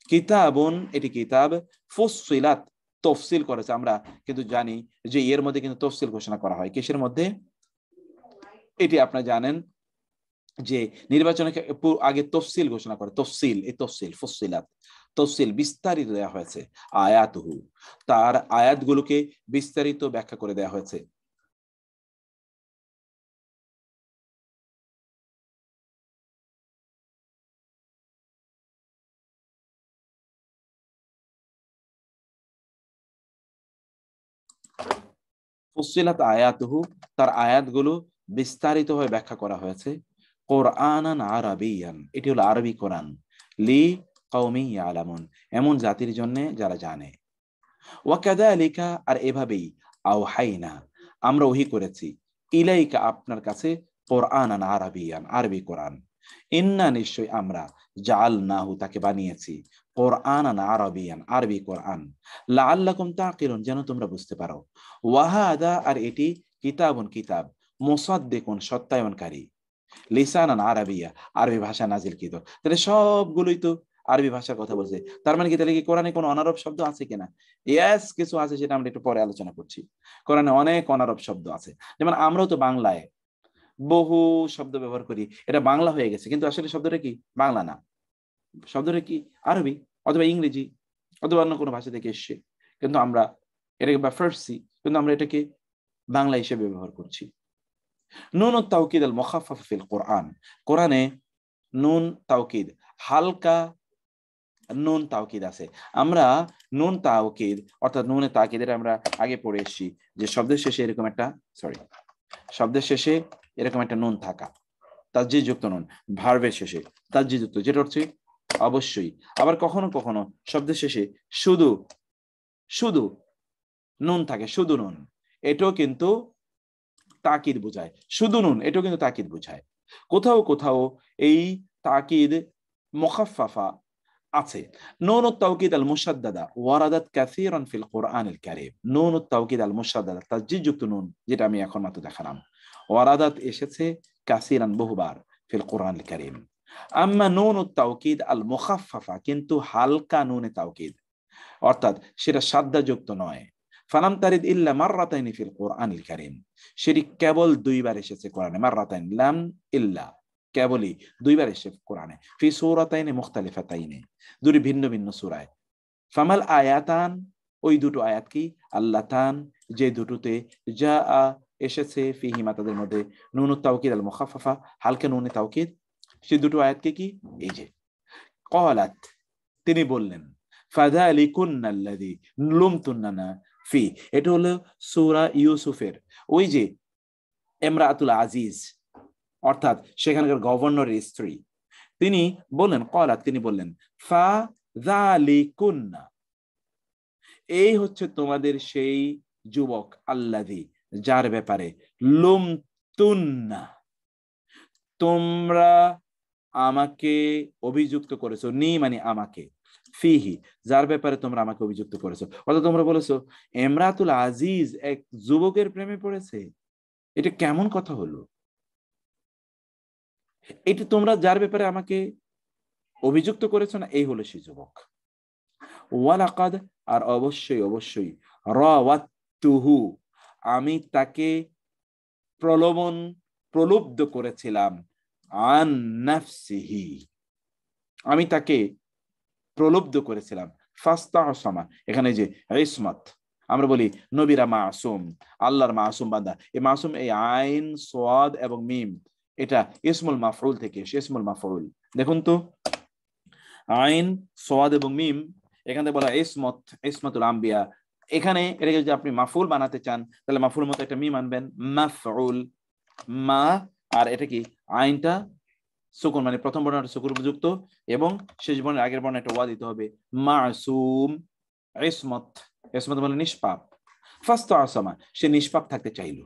কিতাবুন এটি কিতাব, ফুসসিলাত তফসিল করেছে, আমরা কিন্তু জানি যে এর মধ্যে কিন্তু তফসিল ঘোষণা করা হয় কিসের মধ্যে, এটি আপনারা জানেন যে নির্বাচনের আগে তফসিল ঘোষণা করে, তফসিল, এই তফসিল ফুসসিলাত তফসিল বিস্তারিত দেওয়া হয়েছে, আয়াতুহু তার আয়াতগুলোকে বিস্তারিত ব্যাখ্যা করে দেওয়া হয়েছে। ফুসসিলাত আয়াতুহু, তার আয়াতগুলো বিস্তারিতভাবে ব্যাখ্যা করা হয়েছে। কোরআনান আরাবিয়ান, এটি হলো আরবি কোরআন। লি কওমিন ইয়ালামুন, এমন জাতির জন্য যারা জানে। ওয়া কাযালিকা, আর এভাবেই, আওহাইনা, আমরা ওহী করেছি, ইলাইকা, আপনার কাছে, কোরআনান আরাবিয়ান, আরবি কোরআন। ইন্না, নিশ্চয় আমরা, জাআলনাহু, তাকে বানিয়েছি, কোরআনান আরাবিয়ান, আরবি কোরআন, লাআল্লাকুম তাকিলুন, যেন তোমরা বুঝতে পারো। ওয়া হাদা, আর এটি, কিতাবুন, কিতাব, মুসাদ্দিকুন, সত্যায়নকারী, লিসানান আরাবিয়া, আরবি ভাষা নাজিলকৃত। তাহলে সবগুলোই তো আরবি ভাষার কথা বলছে। তার মানে কি, তাহলে কি কোরআনে কোনো অনারব শব্দ আছে কিনা? ইয়েস, কিছু আছে, সেটা আমরা একটু পরে আলোচনা করছি। কোরআনে অনেক অনারব শব্দ আছে। যেমন আমরাও তো বাংলায় বহু শব্দ ব্যবহার করি, এটা বাংলা হয়ে গেছে, কিন্তু আসলে শব্দটা কি বাংলা না, শব্দটা কি আরবি অথবা ইংরেজি অথবা অন্য কোনো ভাষা থেকে এসছে, কিন্তু আমরা এটাকে, বা ফার্সি, কিন্তু আমরা এটাকে বাংলা হিসেবে ব্যবহার করছি। নুন তাওকিদ আল মুখাফফাফ ফিল কোরআন, কোরআনে নুন তাওকিদ, হালকা নুন তাওকিদ আছে। আমরা নুন তাওকিদ অর্থাৎ নুনে তাকিদের আমরা আগে পড়ে এসেছি যে শব্দের শেষে এরকম একটা, শব্দের শেষে এরকম একটা নুন থাকা, তাসজিদ যুক্ত নুন, ভার্বের শেষে তাসজিদ যুক্ত, যেটা হচ্ছে অবশ্যই। আবার কখনো কখনো শব্দের শেষে শুধু শুধু নুন থাকে, শুধু নুন, এটাও কিন্তু তাকিদ বোঝায়। শুধু নুন, এটাও কিন্তু তাকিদ বোঝায়। কোথাও কোথাও এই তাকিদ মুখাফফাফা আছে। নুনুত তাওকিদ আল মুশাদ্দাদা ওয়ারাদাত কাসীরান ফিল কোরআনিল কারীম, নুনুত তাওকিদ আল মুশাদ্দাদা, তাসজিদ যুক্ত নুন, যেটা আমি এখন মাত্র দেখালাম, ওয়ারাদাত এসেছে কাসীরান, বহুবার, ফিল কোরআনিল কারীম। আম্মা নুনুত তাওকিদ আল মুখাফফাফা, কিন্তু হালকা নুনে তাওকিদ, অর্থাৎ সেটা সাদ্দাযুক্ত নয়, ফালাম তারিদ ইল্লা মাররাতাইনি ফিল কোরআনিল কারীম, সেটি কেবল দুইবার এসেছে কোরআনে, মাররাতাইন, লাম ইল্লা, কেবলই দুইবার এসেছে কোরআনে, ফি সূরাতাইনি মুখতালিফাতাইনি, দুটি ভিন্ন ভিন্ন সূরায়। ফামাল আয়াতান, ওই দুটো আয়াত কি, আল্লাতান, যে দুটোতে, যা এসেছে, ফিহিমা, তাদের মধ্যে, নুনুত তাওকিদ আল মুখাফফাফা, হালকা নুনে তাওকিদ, সেই দুটো আয়াতকে কি, এই যে, ক্বালাত, তিনি বললেন, ফাযালিকুন্নাল্লাযী লুমতুন্নানা ফি, এটা হলো সূরা ইউসুফের ওই যে ইমরাতুল আজিজ, অর্থাৎ সেখানকার গভর্নরের স্ত্রী, তিনি বললেন, ক্বালাত, তিনি বললেন, ফাযালিকুন্না, এই হচ্ছে তোমাদের সেই যুবক, আল্লাযী, যার ব্যাপারে, লুমতুন্না, তোমরা আমাকে অভিযুক্ত করেছো, নি মানে আমাকে, ফিহি, যার ব্যাপারে তোমরা আমাকে অভিযুক্ত করেছো, অর্থাৎ তোমরা বলেছো ইমরাতুল আজিজ এক যুবকের প্রেমে পড়েছে। এটা কেমন কথা হলো? এটা তোমরা যার ব্যাপারে আমাকে অভিযুক্ত করেছো না, এই হলো সেই যুবক। ওয়ালাকাদ, আর অবশ্যই অবশ্যই, রাওয়াতুহু, আমি তাকে প্রলুব্ধ করেছিলাম, আন নাফসিহি, আমি তাকে প্রলুব্ধ করেছিলাম, ফাস্তাহসামা, এখানে যে ইসমাত, আমরা বলি নবীরা মাসুম, আল্লাহর মাসুম বান্দা, এই মাসুম, এই আইন, সাদ এবং মিম, এটা ইসমুল মাফউল থেকে, ইসমুল মাফউল, দেখুন তো, আইন, সাদ এবং মিম, এখানে বলা ইসমত, ইসমাতুল আম্বিয়া, এখানে এটাকে যদি আপনি মাফউল বানাতে চান, তাহলে মাফউল মতো একটা মিম আনবেন, মাফউল, মা, আর এটা কি, আইনটা সুকুন, মানে প্রথম বর্ণটা সুকুন যুক্ত, এবং শেষ বর্ণের আগের বর্ণে একটা ওয়া দিতে হবে, মাসুম, ইসমত, ইসমত মানে নিষ্পাপ, ফাস্তাহসামা, সে নিষ্পাপ থাকতে চাইল,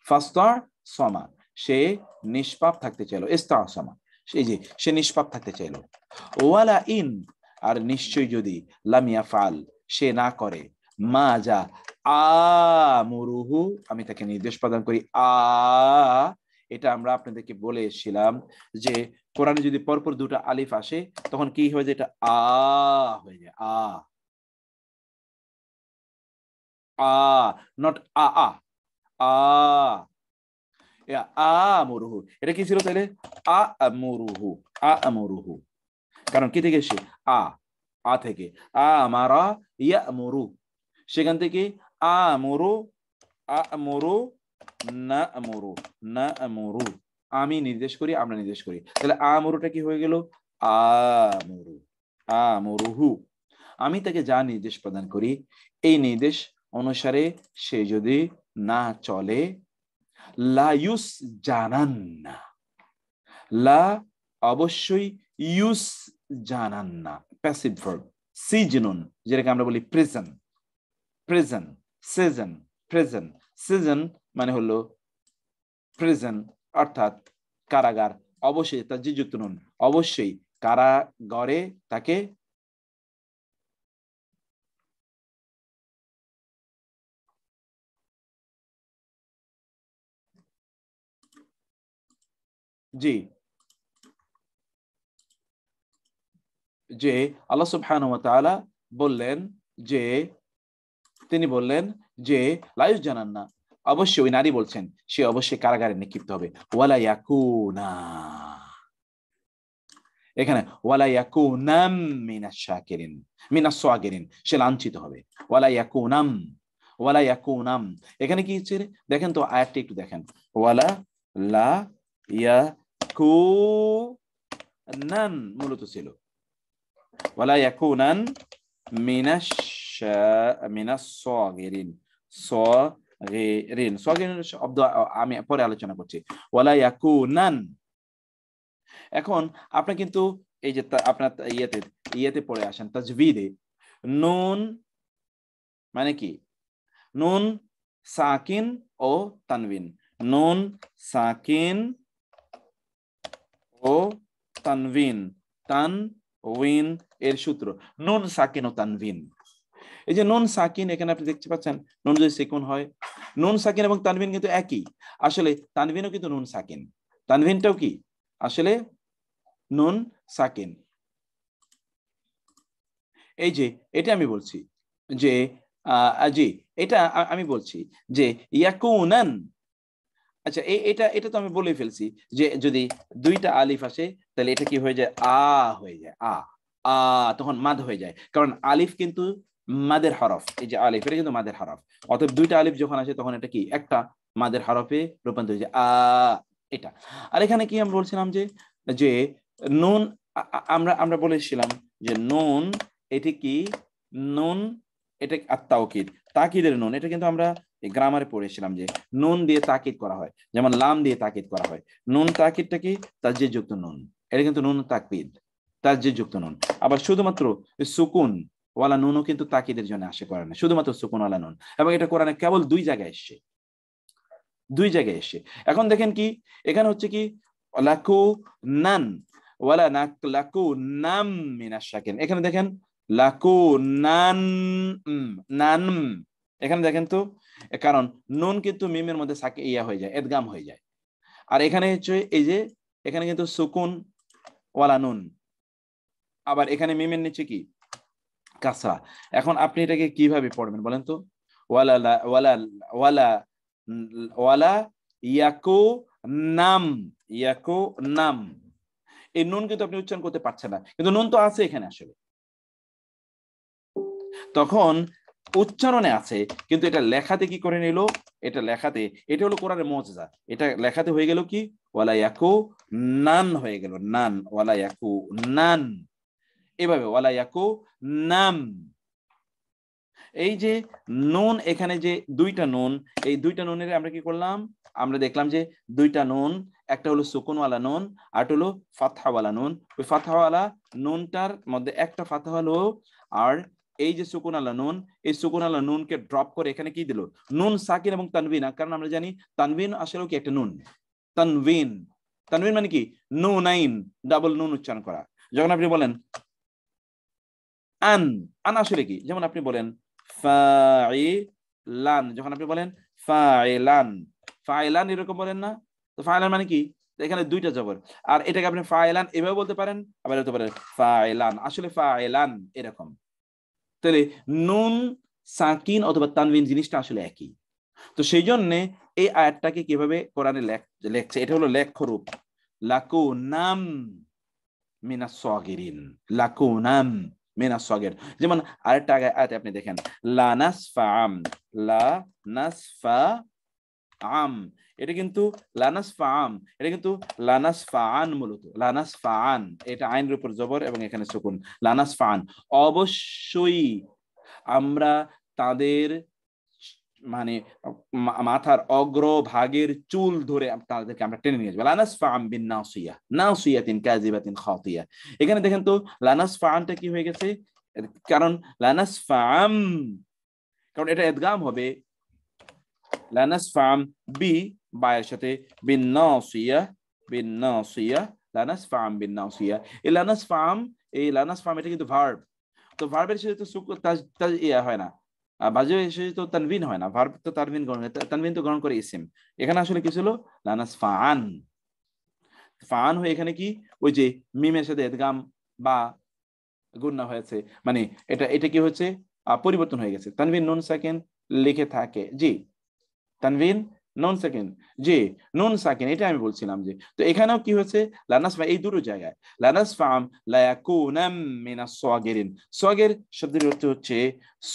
ফাস্তাহসামা, সে নিষ্পাপ থাকতে চাইল, ইস্তাহসামা, সেই যে সে নিষ্পাপ থাকতে চাইল। ওয়ালা ইন, আর নিশ্চয় যদি, লাম ইয়াফআল, সে না করে, মা যা আমুরুহু, আমি তাকে নির্দেশ প্রদান করি, এটা আমরা আপনাদেরকে বলে এসেছিলাম যে কোরআনে যদি পরপর দুটো আলিফ আসে তখন কি হয়ে যায়, এটা হয়ে যায়, নট আমুরুহু, এটা কি ছিল তাহলে, আমুরুহু, আমুরুহু, কারণ কি থেকে এসে, আ থেকে, আমারা ইয়ামুরু, সেখান থেকে আমুরু, আমুরু, না আমুরু, না আমুরু, আমি নির্দেশ করি, আমরা নির্দেশ করি, তাহলে আমুরুটা কি হয়ে গেল, আমুরু, আমুরুহু, আমি তাকে যা নির্দেশ প্রদান করি, এই নির্দেশ অনুসারে সে যদি না চলে, লা ইউস জানান্না, লা অবশ্যই, ইউস জানান্না প্যাসিভ ভার্ব, সিজনুন যেটাকে আমরা বলি prison, prison, season, prison, season মানে হলো প্রিজন অর্থাৎ কারাগার, অবশ্যই তার যে যুক্ত নুন, অবশ্যই কারাগারে তাকে জি যে আল্লাহ সুবহানাহু ওয়া তাআলা বললেন যে তিনি বললেন যে লায়ুস জানান্না, অবশ্যই ওই নারী বলছেন সে অবশ্যই কারাগারে নিক্ষিপ্ত হবে, ওয়ালা ইয়াকুনা, এখানে ওয়ালা ইয়াকুনাম মিনাশ শাকিরিন, মিনাস সাগিরিন, সে লাঞ্ছিত হবে, ওয়ালা ইয়াকুনাম, ওয়ালা ইয়াকুনাম, এখানে কি হচ্ছে দেখেন তো আয়াতটা একটু দেখেন, ওয়ালা লা ইয়াকুনান মূলত ছিল, ওয়ালা ইয়াকুনান মিনাস সাগিরিন, সাগিরিন, সাগিরিন শব্দ আমি পরে আলোচনা করছি, ওয়ালা ইয়াকুনান। এখন আপনি কিন্তু এই যে আপনার ইয়েতে পড়ে আসেন তাজভিদে, নুন মানে কি, নুন সাকিন ও তানবিন, নুন সাকিন ও তানবিন, তানবিন এর সূত্র নুন সাকিন ও তানবিন। এই যে নুন সাকিন এখানে আপনি দেখতে পাচ্ছেন, নুন যদি সেকুন হয়, নুন সাকিন এবং তানবিন কিন্তু একই, আসলে তানবিনও কিন্তু নুন সাকিন, তানবিনটাও কি আসলে নুন সাকিন। এই যে এটা আমি বলছি যে জি এটা আমি বলছি যে ইয়াকুনান, আচ্ছা এটা এটা তো আমি বলে ফেলছি যে যদি দুইটা আলিফ আসে তাহলে এটা কি হয়ে যায়, আ হয়ে যায়, আ তখন মাদ হয়ে যায়, কারণ আলিফ কিন্তু মাদের হরফ, এই যে আলিফ এটা কিন্তু মাদের হরফ, অতএব দুইটা আলিফ যখন আসে তখন এটা কি একটা মাদের হরফে রূপান্তর হয়ে যায়, এটা। আর এখানে কি আমরা বলছিলাম যে যে নুন, আমরা আমরা বলেছিলাম যে নুন এটি কি, নুন এটা আত-তাওকিদ, তাকিদের নুন, এটা কিন্তু আমরা গ্রামারে পড়েছিলাম যে নুন দিয়ে তাকিদ করা হয়, যেমন লাম দিয়ে তাকিদ করা হয়, নুন তাকিদটা কি তাসজিদ যুক্ত নুন, এটা কিন্তু নুন তাকিদ তাসজিদ যুক্ত নুন। আবার শুধুমাত্র সুকুন ওয়ালা নুনও কিন্তু তাকিদের জন্য আসে কোরআনে, শুধুমাত্র সুকুন ওয়ালা নুন, এবং এটা কোরআনে কেবল দুই জায়গায় এসছে, দুই জায়গায় এসছে। এখন দেখেন কি এখানে হচ্ছে কি লাকু নান ওয়ালা লাকু নাম মিনাশ শাকিন, এখানে দেখেন লাকু নান নান, এখানে দেখেন তো কারণ নুন কিন্তু মিমের মধ্যে সাকে ইয়া হয়ে যায়, ইদগাম হয়ে যায়, আর এখানে হচ্ছে এই যে এখানে কিন্তু সুকুন ওয়ালা নুন, আবার এখানে মিমের নিচে কি কাসরা। এখন আপনি এটাকে কিভাবে পড়বেন বলেন তো, ওয়ালা ওয়ালা ওয়ালা ওয়ালা ইয়াকু নাম, ইয়াকু নাম, এই নুন কিন্তু আপনি উচ্চারণ করতে পারছেন না, কিন্তু নুন তো আছে এখানে আসলে, তখন উচ্চারণে আছে কিন্তু এটা লেখাতে কি করে নিল, এটা লেখাতে, এটা হলো কোরআনের মুজিজা, এটা লেখাতে হয়ে গেল কি ওয়ালা ইয়াকু নান হয়ে গেল, নান ওয়ালা ইয়াকু নান, এভাবে ওয়ালা ইয়াকু নাম। এই যে নুন এখানে যে দুইটা নুন, এই দুইটা নুনের আমরা কি করলাম, আমরা দেখলাম যে দুইটা নুন, একটা হলো সুকুনওয়ালা নুন আর একটা হলো ফাতহাওয়ালা নুন, ওই ফাতহাওয়ালা নুনটার মধ্যে একটা ফাতহা হলো, আর এই যে সুকুনওয়ালা নুন, এই সুকুনওয়ালা নুনকে ড্রপ করে এখানে কি দিল নুন সাকিন এবং তানবিন, কারণ আমরা জানি তানবিন আসলে কি একটা নুন, তানবিন, তানবিন মানে কি নুনাইন, ডাবল নুন উচ্চারণ করা। যখন আপনি বলেন আন, আন আসলে কি, যেমন আপনি বলেন ফাইলান, যখন আপনি বলেন ফাইলান, ফাইলান এরকম বলেন না, তো ফাইলান মানে কি, এখানে দুইটা জবর, আর এটাকে আপনি ফাইলান এভাবে বলতে পারেন, আবার বলতে পারেন ফাইলান, আসলে ফাইলান এরকম। তাহলে নুন সাকিন অথবা তানবিন জিনিসটা আসলে একই, তো সেই জন্য এই আয়াতটাকে কিভাবে কোরআনে লেখছে, এটা হলো লেখ্যরূপ, লাকুনাম মিনাস সাগিরিন, লাকুনাম মিনাস সাগির। যেমন আরেকটা আয়াতে আপনি দেখেন লা নাসফাআম, লা নাসফাআম, এটা কিন্তু লা নাসফাআম, এটা কিন্তু লা নাসফাআন, মূলত লা নাসফাআন, এটা আইনের উপর জবর এবং এখানে সুকুন, লা নাসফাআন, অবশ্যই আমরা তাদের মানে মাথার অগ্রভাগের চুল ধরে তাদেরকে আমরা টেনে নিয়ে যাবো। লানাসফাআম বিন নাসিয়া নাসিয়াতিন কাযিবাতিন খাতিয়া। এখানে দেখেন তো লানাসফাআনটা কি হয়ে গেছে, কারণ লানাসফাআম, কারণ এটা ইদগাম হবে লানাসফাআম বি বায়ের সাথে বিন নাসিয়া লানাসফাআম বিন নাসিয়া। এই লানাসফাআম এটা কিন্তু ভার্ব, তো ভার্বের সাথে তো তাজ ইয়া হয় না, বাজে এসে তো তানবিন হয় না, ভার্ব তো তানবিন তো গ্রহণ করে ইসিম। এখানে আসলে কি ছিল লানাসফাআন, ফাআন হয়ে এখানে কি ওই যে মিমের সাথে ইদগাম বা গুণনা হয়েছে, মানে এটা কি হচ্ছে পরিবর্তন হয়ে গেছে। তানবিন নুন সাকিন লিখে থাকে, জি তানবিন নুন সাকিন, জি নুন সাকিন, এটা আমি বলছিলাম যে। তো এখানেও কি হয়েছে লানাসফা, এই দুটো জায়গায় লানাসফাআম লা ইয়াকুনাম মিনাস সাগিরিন। সাগির শব্দের অর্থ হচ্ছে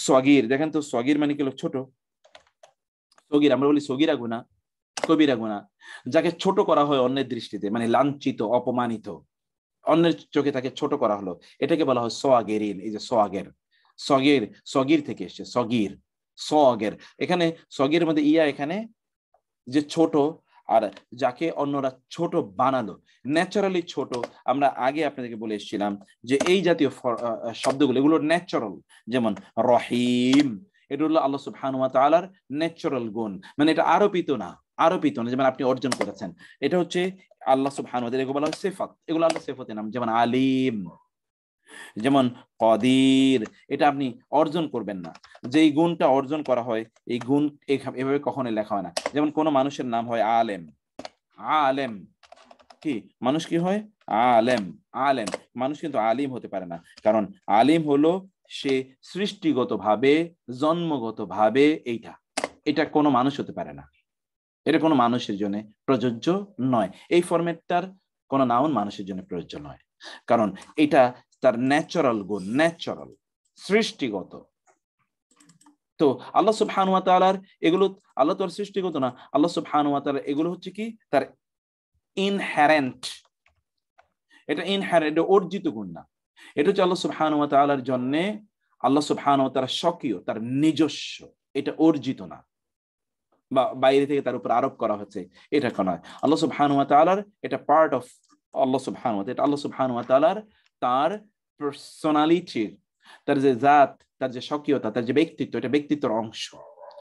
সগীর। দেখেন তো সগীর মানে কি হলো ছোট, সগীর আমরা বলি সগীরা গুনাহ, কবিরা গুনাহ, যাকে ছোট করা হয় অন্যের দৃষ্টিতে, মানে লাঞ্ছিত অপমানিত, অন্যের চোখে তাকে ছোট করা হলো, এটাকে বলা হয় সাগিরিন। এই যে সগীর থেকে এসেছে সগীর। এখানে সগীর মধ্যে ইয়া, এখানে যে ছোট, আর যাকে অন্যরা ছোট বানালো, ন্যাচারালি ছোট। আমরা আগে আপনাদেরকে বলে এসেছিলাম যে এই জাতীয় শব্দগুলো এগুলো ন্যাচারাল, যেমন রহিম, এটা হলো আল্লাহ সুবহানাহু ওয়া তাআলার ন্যাচারাল গুণ, মানে এটা আরোপিত না, যেমন আপনি অর্জন করেছেন, এটা হচ্ছে আল্লাহ সুবহানাহু ওয়া তাআলা, এগুলো বলা হয় সিফাত, এগুলো আল্লাহ সিফাতের নাম। যেমন আলিম, যেমন কদির, এটা আপনি অর্জন করবেন না, যেই গুণটা অর্জন করা হয় এই গুণ এভাবে কখনো লেখা হয় না। যেমন কোন মানুষের নাম হয় আলেম, কি মানুষ কি হয় আলেম, মানুষ কিন্তু আলিম হতে পারে না, কারণ আলিম হলো সে সৃষ্টিগতভাবে জন্মগতভাবে এটা কোনো মানুষ হতে পারে না, এটা কোনো মানুষের জন্য প্রযোজ্য নয়। এই ফরম্যাটটার কোন নাউন মানুষের জন্য প্রযোজ্য নয়, কারণ এটা তার ন্যাচারাল গুণ, ন্যাচারাল সৃষ্টিগত। তো আল্লাহ সুবহানাহু ওয়া তাআলার এগুলো, আল্লাহ তার সৃষ্টিগত না, আল্লাহ সুবহানাহু ওয়া তাআলা এগুলো হচ্ছে কি তার ইনহেরেন্ট, এটা ইনহেরেন্ট, অর্জিত গুণ না। এটা হচ্ছে আল্লাহ সুবহানাহু ওয়া তাআলার জন্য, আল্লাহ সুবহানাহু ওয়া তাআলা স্বকীয়, তার নিজস্ব, এটা অর্জিত না বা বাইরে থেকে তার উপর আরোপ করা হচ্ছে, এটা কেন নয়। আল্লাহ সুবহানাহু ওয়া তাআলার এটা পার্ট অফ আল্লাহ সুবহানাহু ওয়া তাআলা, এটা আল্লাহ সুবহানাহু ওয়া তাআলার তার পার্সোনালিটির, তার যে জাত, তার যে স্বকীয়তা, তার যে ব্যক্তিত্ব, এটা ব্যক্তিত্বের অংশ,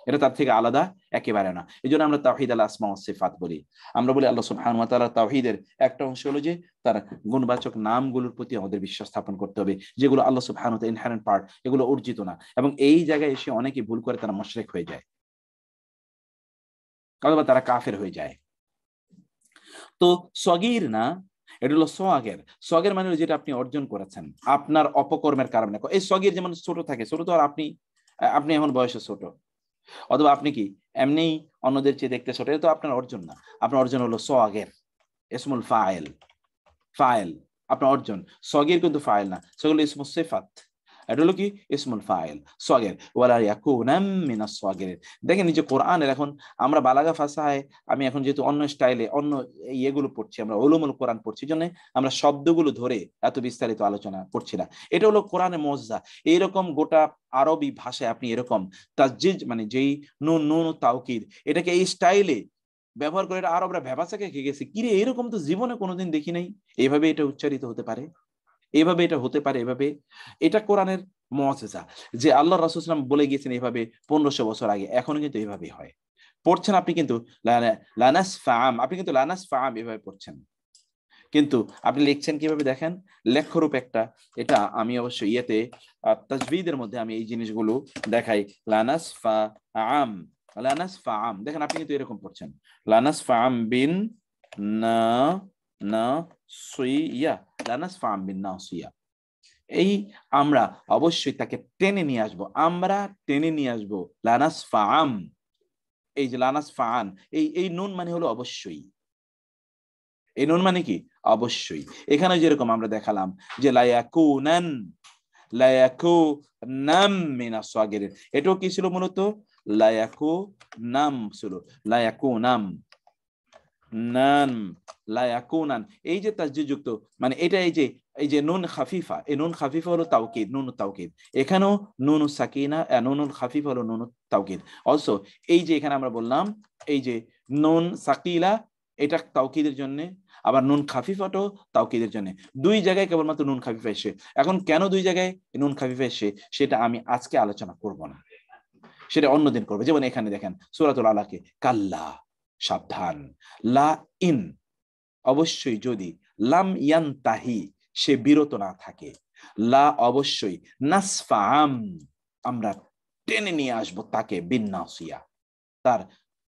এটা তার থেকে আলাদা একেবারে না। এই জন্য আমরা তাওহীদ আল আসমা ওয়াস সিফাত বলি। আমরা বলি আল্লাহ সুবহানাহু ওয়া তাআলা তাওহীদের একটা অংশ হলো যে তার গুণবাচক নামগুলোর প্রতি আমাদের বিশ্বাস স্থাপন করতে হবে, যেগুলো আল্লাহ সুবহানাহু ওয়া তাআলা ইনহেরেন্ট পার্ট, এগুলো অর্জিত না। এবং এই জায়গায় এসে অনেকে ভুল করে তারা মুশরিক হয়ে যায় অথবা তারা কাফের হয়ে যায়। তো সগীর না, এটা হলো সোয়াগের মানে যেটা আপনি অর্জন করেছেন আপনার অপকর্মের কারণে। এই সগীর যেমন ছোট থাকে, ছোট তো আর আপনি এখন বয়সে ছোট, অথবা আপনি কি এমনি অন্যদের চেয়ে দেখতে ছোট, এটা তো আপনার অর্জন না। আপনার অর্জন হলো সোয়াগের, ইসমুল ফাইল আপনার অর্জন। সগীর কিন্তু ফাইল না, সেগুলো ইসমুল সিফাত, এটা হলো কি ইসমুল ফাইল সগীর। ওয়ালা ইয়াকুনাম মিনাস সাগিরিন। দেখেন এই যে কোরআনের, এখন আমরা বালাগা ফাসাহায়, আমি এখন যেহেতু অন্য স্টাইলে অন্য ইয়েগুলো পড়ছি, আমরা উলুমুল কোরআন পড়ছি, জন্য আমরা শব্দগুলো ধরে এত বিস্তারিত আলোচনা করছি না। এটা হলো কোরআনের মুজিজা। এইরকম গোটা আরবি ভাষায় আপনি এরকম তাসজিদ, মানে যেই নুন তাওকিদ, এটাকে এই স্টাইলে ব্যবহার করে আরবরা ভেবাচাকে খেয়ে গেছে, কিরে এরকম তো জীবনে কোনোদিন দেখি নাই, এইভাবে এটা উচ্চারিত হতে পারে, এভাবে এটা হতে পারে, এভাবে। এটা কোরআনের মুজিজা যে আল্লাহ রাসূল সাল্লাল্লাহু আলাইহি ওয়াসাল্লাম বলে গিয়েছেন এভাবে 1500 বছর আগে, এখনো কিন্তু এইভাবেই হয়। পড়ছেন আপনি কিন্তু লানাসফাআম, আপনি কিন্তু লানাসফাআম এভাবে পড়ছেন, কিন্তু আপনি লিখছেন কিভাবে দেখেন, লেখ্যরূপ একটা, এটা আমি অবশ্যই ইয়েতে তাজবিদের মধ্যে আমি এই জিনিসগুলো দেখাই। লানাসফাআম দেখেন আপনি কিন্তু এরকম পড়ছেন, লানাসফাআম বিন নাসিয়া, লানাসফাআম বিন নাসিয়া। এই আমরা অবশ্যই তাকে টেনে নিয়ে আসবো, আমরা টেনে নিয়ে আসবো লানাসফাআম। এই যে লানাসফাআন, এই নুন মানে হলো অবশ্যই, এই নুন মানে কি অবশ্যই। এখানে যেরকম আমরা দেখালাম যে লায়াকুনাম মিনাস সাগিরিন, এটাও কি ছিল মূলত লায়াকুনাম ছিল, লায়াকুনান, এই যে তাসজিদ যুক্ত, মানে এটা এই যে এই যে নুন খাফিফা, এই নুন খাফিফা হলো তাওকিদ, নুন তাওকিদ। এখানেও নুন সাকিনা, নুন খাফিফা হলো নুন তাওকিদ। অলসো এই যে এখানে আমরা বললাম এই যে নুন সাকিলা, এটা তাওকিদের জন্য, আবার নুন খাফিফাটাও তাওকিদের জন্য। দুই জায়গায় কেবলমাত্র নুন খাফিফা এসে। এখন কেন দুই জায়গায় নুন খাফিফা এসে সেটা আমি আজকে আলোচনা করব না, সেটা অন্যদিন করবো। যেমন এখানে দেখেন সূরাতুল আলাকে কাল্লা, সাবধান, লা ইন, অবশ্যই যদি, লাম ইয়ানতাহি, সে বিরত না থাকে, লা অবশ্যই, নাসফাম, আমরা টেনে নিয়ে আসবো তাকে, বিন্নাসিয়া, তার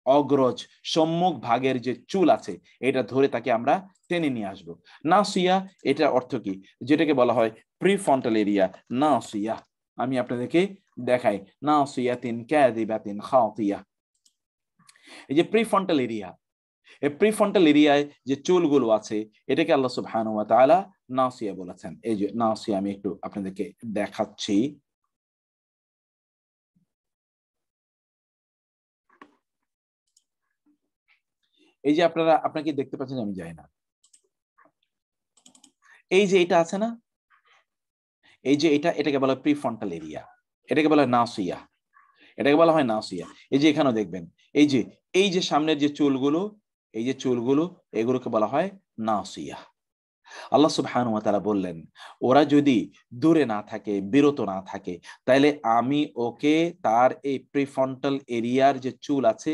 অগ্রজ সম্মুখ ভাগের যে চুল আছে এটা ধরে তাকে আমরা টেনে নিয়ে আসবো। নাসিয়া এটা অর্থ কি? যেটাকে বলা হয় প্রিফ্রন্টাল এরিয়া। নাসিয়া আমি আপনাদেরকে দেখাই, নাসিয়াতিন কাযিবাতিন খাতিয়া। এই যে প্রিফ্রন্টাল এরিয়া, এই প্রিফ্রন্টাল এরিয়ায় যে চুলগুলো আছে এটাকে আল্লাহ সুবহানাহু ওয়া তাআলা নাসিয়া বলেছেন। এই যে নাসিয়া আমি একটু আপনাদেরকে দেখাচ্ছি। এই যে আপনাকে দেখতে পাচ্ছেন, আমি যাই না, এই যে এটা আছে না, এই যে এটাকে বলা হয় প্রিফ্রন্টাল এরিয়া, এটাকে বলা হয় নাসিয়া, এটাকে বলা হয় নাসিয়া। এই যে এখানেও দেখবেন এই যে সামনের যে চুলগুলো, এই যে চুলগুলো, এগুলোকে বলা হয় নাসিয়া। আল্লাহ সুবহানাহু ওয়া তাআলা বললেন ওরা যদি দূরে না থাকে, বিরত না থাকে, তাহলে আমি ওকে তার এই প্রিফ্রন্টাল এরিয়ার যে চুল আছে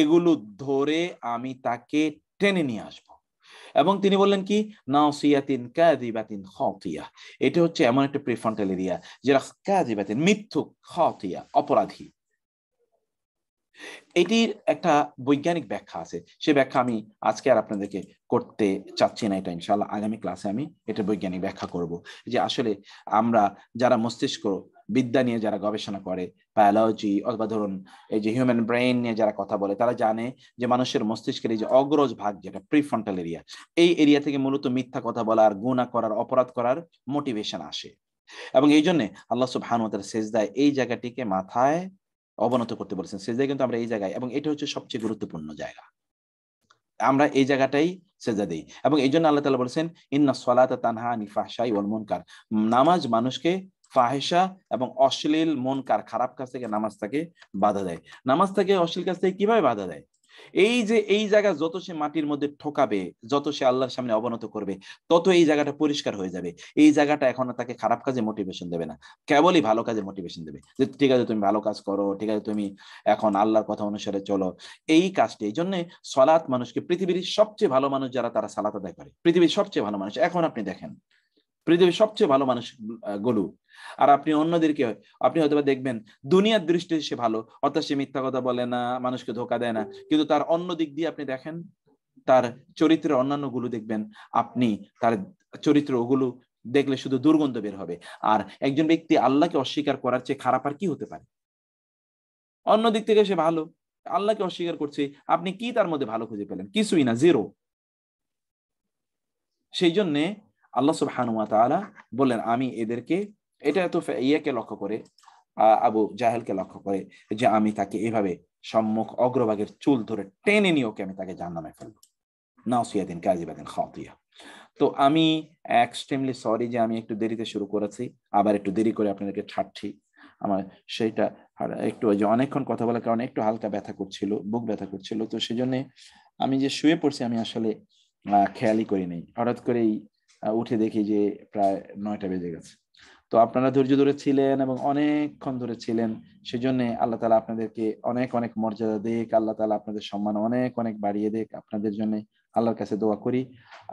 এগুলো ধরে আমি তাকে টেনে নিয়ে আসবো। এবং তিনি বললেন কি, নাসিয়াতিন কাযিবাতিন খাতিয়া, এটা হচ্ছে এমন একটা প্রিফ্রন্টাল এরিয়া যেটা কাযিবাতিন, মিথ্যুক, খাতিয়া, অপরাধী। এটির একটা বৈজ্ঞানিক ব্যাখ্যা আছে, সে ব্যাখ্যা আমি আজকে আর আপনাদেরকে করতে চাচ্ছি না, এটা ইনশাআল্লাহ আগামী ক্লাসে আমি এটা বৈজ্ঞানিক ব্যাখ্যা করব। যে আসলে আমরা যারা মস্তিষ্ক বিদ্যা নিয়ে যারা গবেষণা করে, বায়োলজি অথবা ধরুন এই যে হিউম্যান ব্রেইন নিয়ে যারা কথা বলে, তারা জানে যে মানুষের মস্তিষ্কের এই যে অগ্রজ ভাগ যেটা প্রিফ্রন্টাল এরিয়া, এই এরিয়া থেকে মূলত মিথ্যা কথা বলার, গুনাহ করার, অপরাধ করার মোটিভেশন আসে। এবং এই জন্য আল্লাহ সুবহানাহু ওয়া তাআলা সিজদায় এই জায়গাটিকে মাথায় অবনত করতে বলেছেন। সিজদায় কিন্তু আমরা এই জায়গায়, এবং এটা হচ্ছে সবচেয়ে গুরুত্বপূর্ণ জায়গা, আমরা এই জায়গাটাই সিজদা দেই। এবং এই জন্য আল্লাহ তাআলা বলেছেন ইন্নাস সালাতা তানহা আনিল ফাহশাই ওয়াল মুনকার, নামাজ মানুষকে ফাহিশা এবং অশ্লীল, মুনকার, খারাপ কাজ থেকে নামাজ তাকে বাধা দেয়। নামাজ থেকে অশ্লীল কাজ থেকে কিভাবে বাধা দেয়? এই যে এই জায়গা যত সে মাটির মধ্যে ঠোকাবে, যত সে আল্লাহর সামনে অবনত করবে, তত এই জায়গাটা পরিষ্কার হয়ে যাবে। এই জায়গাটা এখন তাকে খারাপ কাজে মোটিভেশন দেবে না, কেবলই ভালো কাজে মোটিভেশন দেবে, যে ঠিক আছে তুমি ভালো কাজ করো, ঠিক আছে তুমি এখন আল্লাহর কথা অনুসারে চলো। এই কাজটি, এই জন্য সালাত মানুষকে, পৃথিবীর সবচেয়ে ভালো মানুষ যারা, তারা সালাত আদায় করে, পৃথিবীর সবচেয়ে ভালো মানুষ। এখন আপনি দেখেন পৃথিবীর সবচেয়ে ভালো মানুষ গুলো, আর আপনি অন্যদেরকে আপনি হয়তো দেখবেন দুনিয়ার দৃষ্টিতে সে ভালো, অর্থাৎ সে মিথ্যা কথা বলে না, মানুষকে ধোঁকা দেয় না, কিন্তু তার অন্য দিক দিয়ে আপনি দেখেন তার চরিত্রের অন্যান্য গুলো দেখবেন, আপনি তার চরিত্র ওগুলো দেখলে শুধু দুর্গন্ধ বের হবে। আর একজন ব্যক্তি আল্লাহকে অস্বীকার করার চেয়ে খারাপ আর কি হতে পারে? অন্য দিক থেকে সে ভালো, আল্লাহকে অস্বীকার করছে, আপনি কি তার মধ্যে ভালো খুঁজে পেলেন? কিছুই না, জিরো। সেই জন্যে আল্লাহ সুবহানাহু ওয়া তাআলা বললেন আমি এদেরকে, এটা তো ইয়াকে লক্ষ্য করে, আবু জাহেলকে লক্ষ্য করে, যে আমি তাকে এভাবে সম্মুখ অগ্রভাগের চুল ধরে টেনে নিয়ে ওকে আমি তাকে জাহান্নামে ফেলবো। নাসিয়াতিন কাযিবাতিন খাতিয়া। তো আমি এক্সট্রিমলি সরি যে আমি একটু দেরিতে শুরু করেছি, আবার একটু দেরি করে আপনাদেরকে ছাড়ছি। আমার সেইটা একটু, ওই যে অনেকক্ষণ কথা বলার কারণে একটু হালকা ব্যথা করছিল, বুক ব্যথা করছিল, তো সেজন্য আমি যে শুয়ে পড়ছি আমি আসলে খেয়ালই করি নাই, হঠাৎ করেই উঠে দেখি যে প্রায় 9টা বেজে গেছে। তো আপনারা ধৈর্য ধরে ছিলেন এবং অনেকক্ষণ ধরে ছিলেন, সেজন্য আল্লাহ তাআলা আপনাদেরকে অনেক অনেক মর্যাদা দিক, আল্লাহ তাআলা আপনাদের সম্মান অনেক অনেক বাড়িয়ে দিক। আপনাদের জন্য আল্লাহর কাছে দোয়া করি,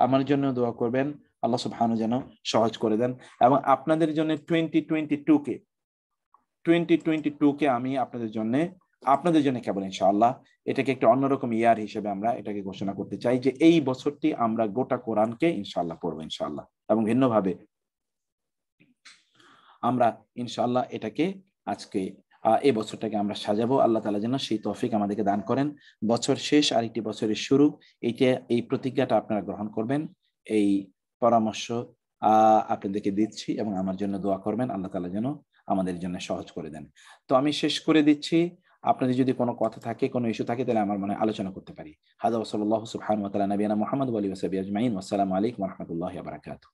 আমার জন্য দোয়া করবেন, আল্লাহ সুবহানাহু যেন সহজ করে দেন। এবং আপনাদের জন্য 2022কে আমি আপনাদের জন্য কেবল ইনশাআল্লাহ এটাকে একটা অন্যরকম ইয়ার হিসেবে আমরা এটাকে ঘোষণা করতে চাই, যে এই বছরটি আমরা গোটা কোরআনকে ইনশাআল্লাহ পড়বো ইনশাআল্লাহ, এবং ভিন্নভাবে আমরা ইনশাআল্লাহ এটাকে আজকে এই বছরটাকে আমরা সাজাবো। আল্লাহ তাআলা যেন সেই তৌফিক আমাদেরকে দান করেন। বছর শেষ, আরেকটি বছরের শুরু, এই প্রতিজ্ঞাটা আপনারা গ্রহণ করবেন, এই পরামর্শ আপনাদেরকে দিচ্ছি, এবং আমার জন্য দোয়া করবেন, আল্লাহ তাআলা যেন আমাদের জন্য সহজ করে দেন। তো আমি শেষ করে দিচ্ছি, আপনাদের যদি কোনো কথা থাকে, কোনো ইস্যু থাকে, তাহলে আমার মনে আলোচনা করতে পারি। হাযা ওয়া সাল্লাল্লাহু সুবহানাহু ওয়া তাআলা নবিয়ানা মুহাম্মদ ওয়া আলিহি ওয়া সাহবিহি আজমাইন। ওয়াসসালামু আলাইকুম ওয়া রাহমাতুল্লাহি ওয়া বারাকাতুহু।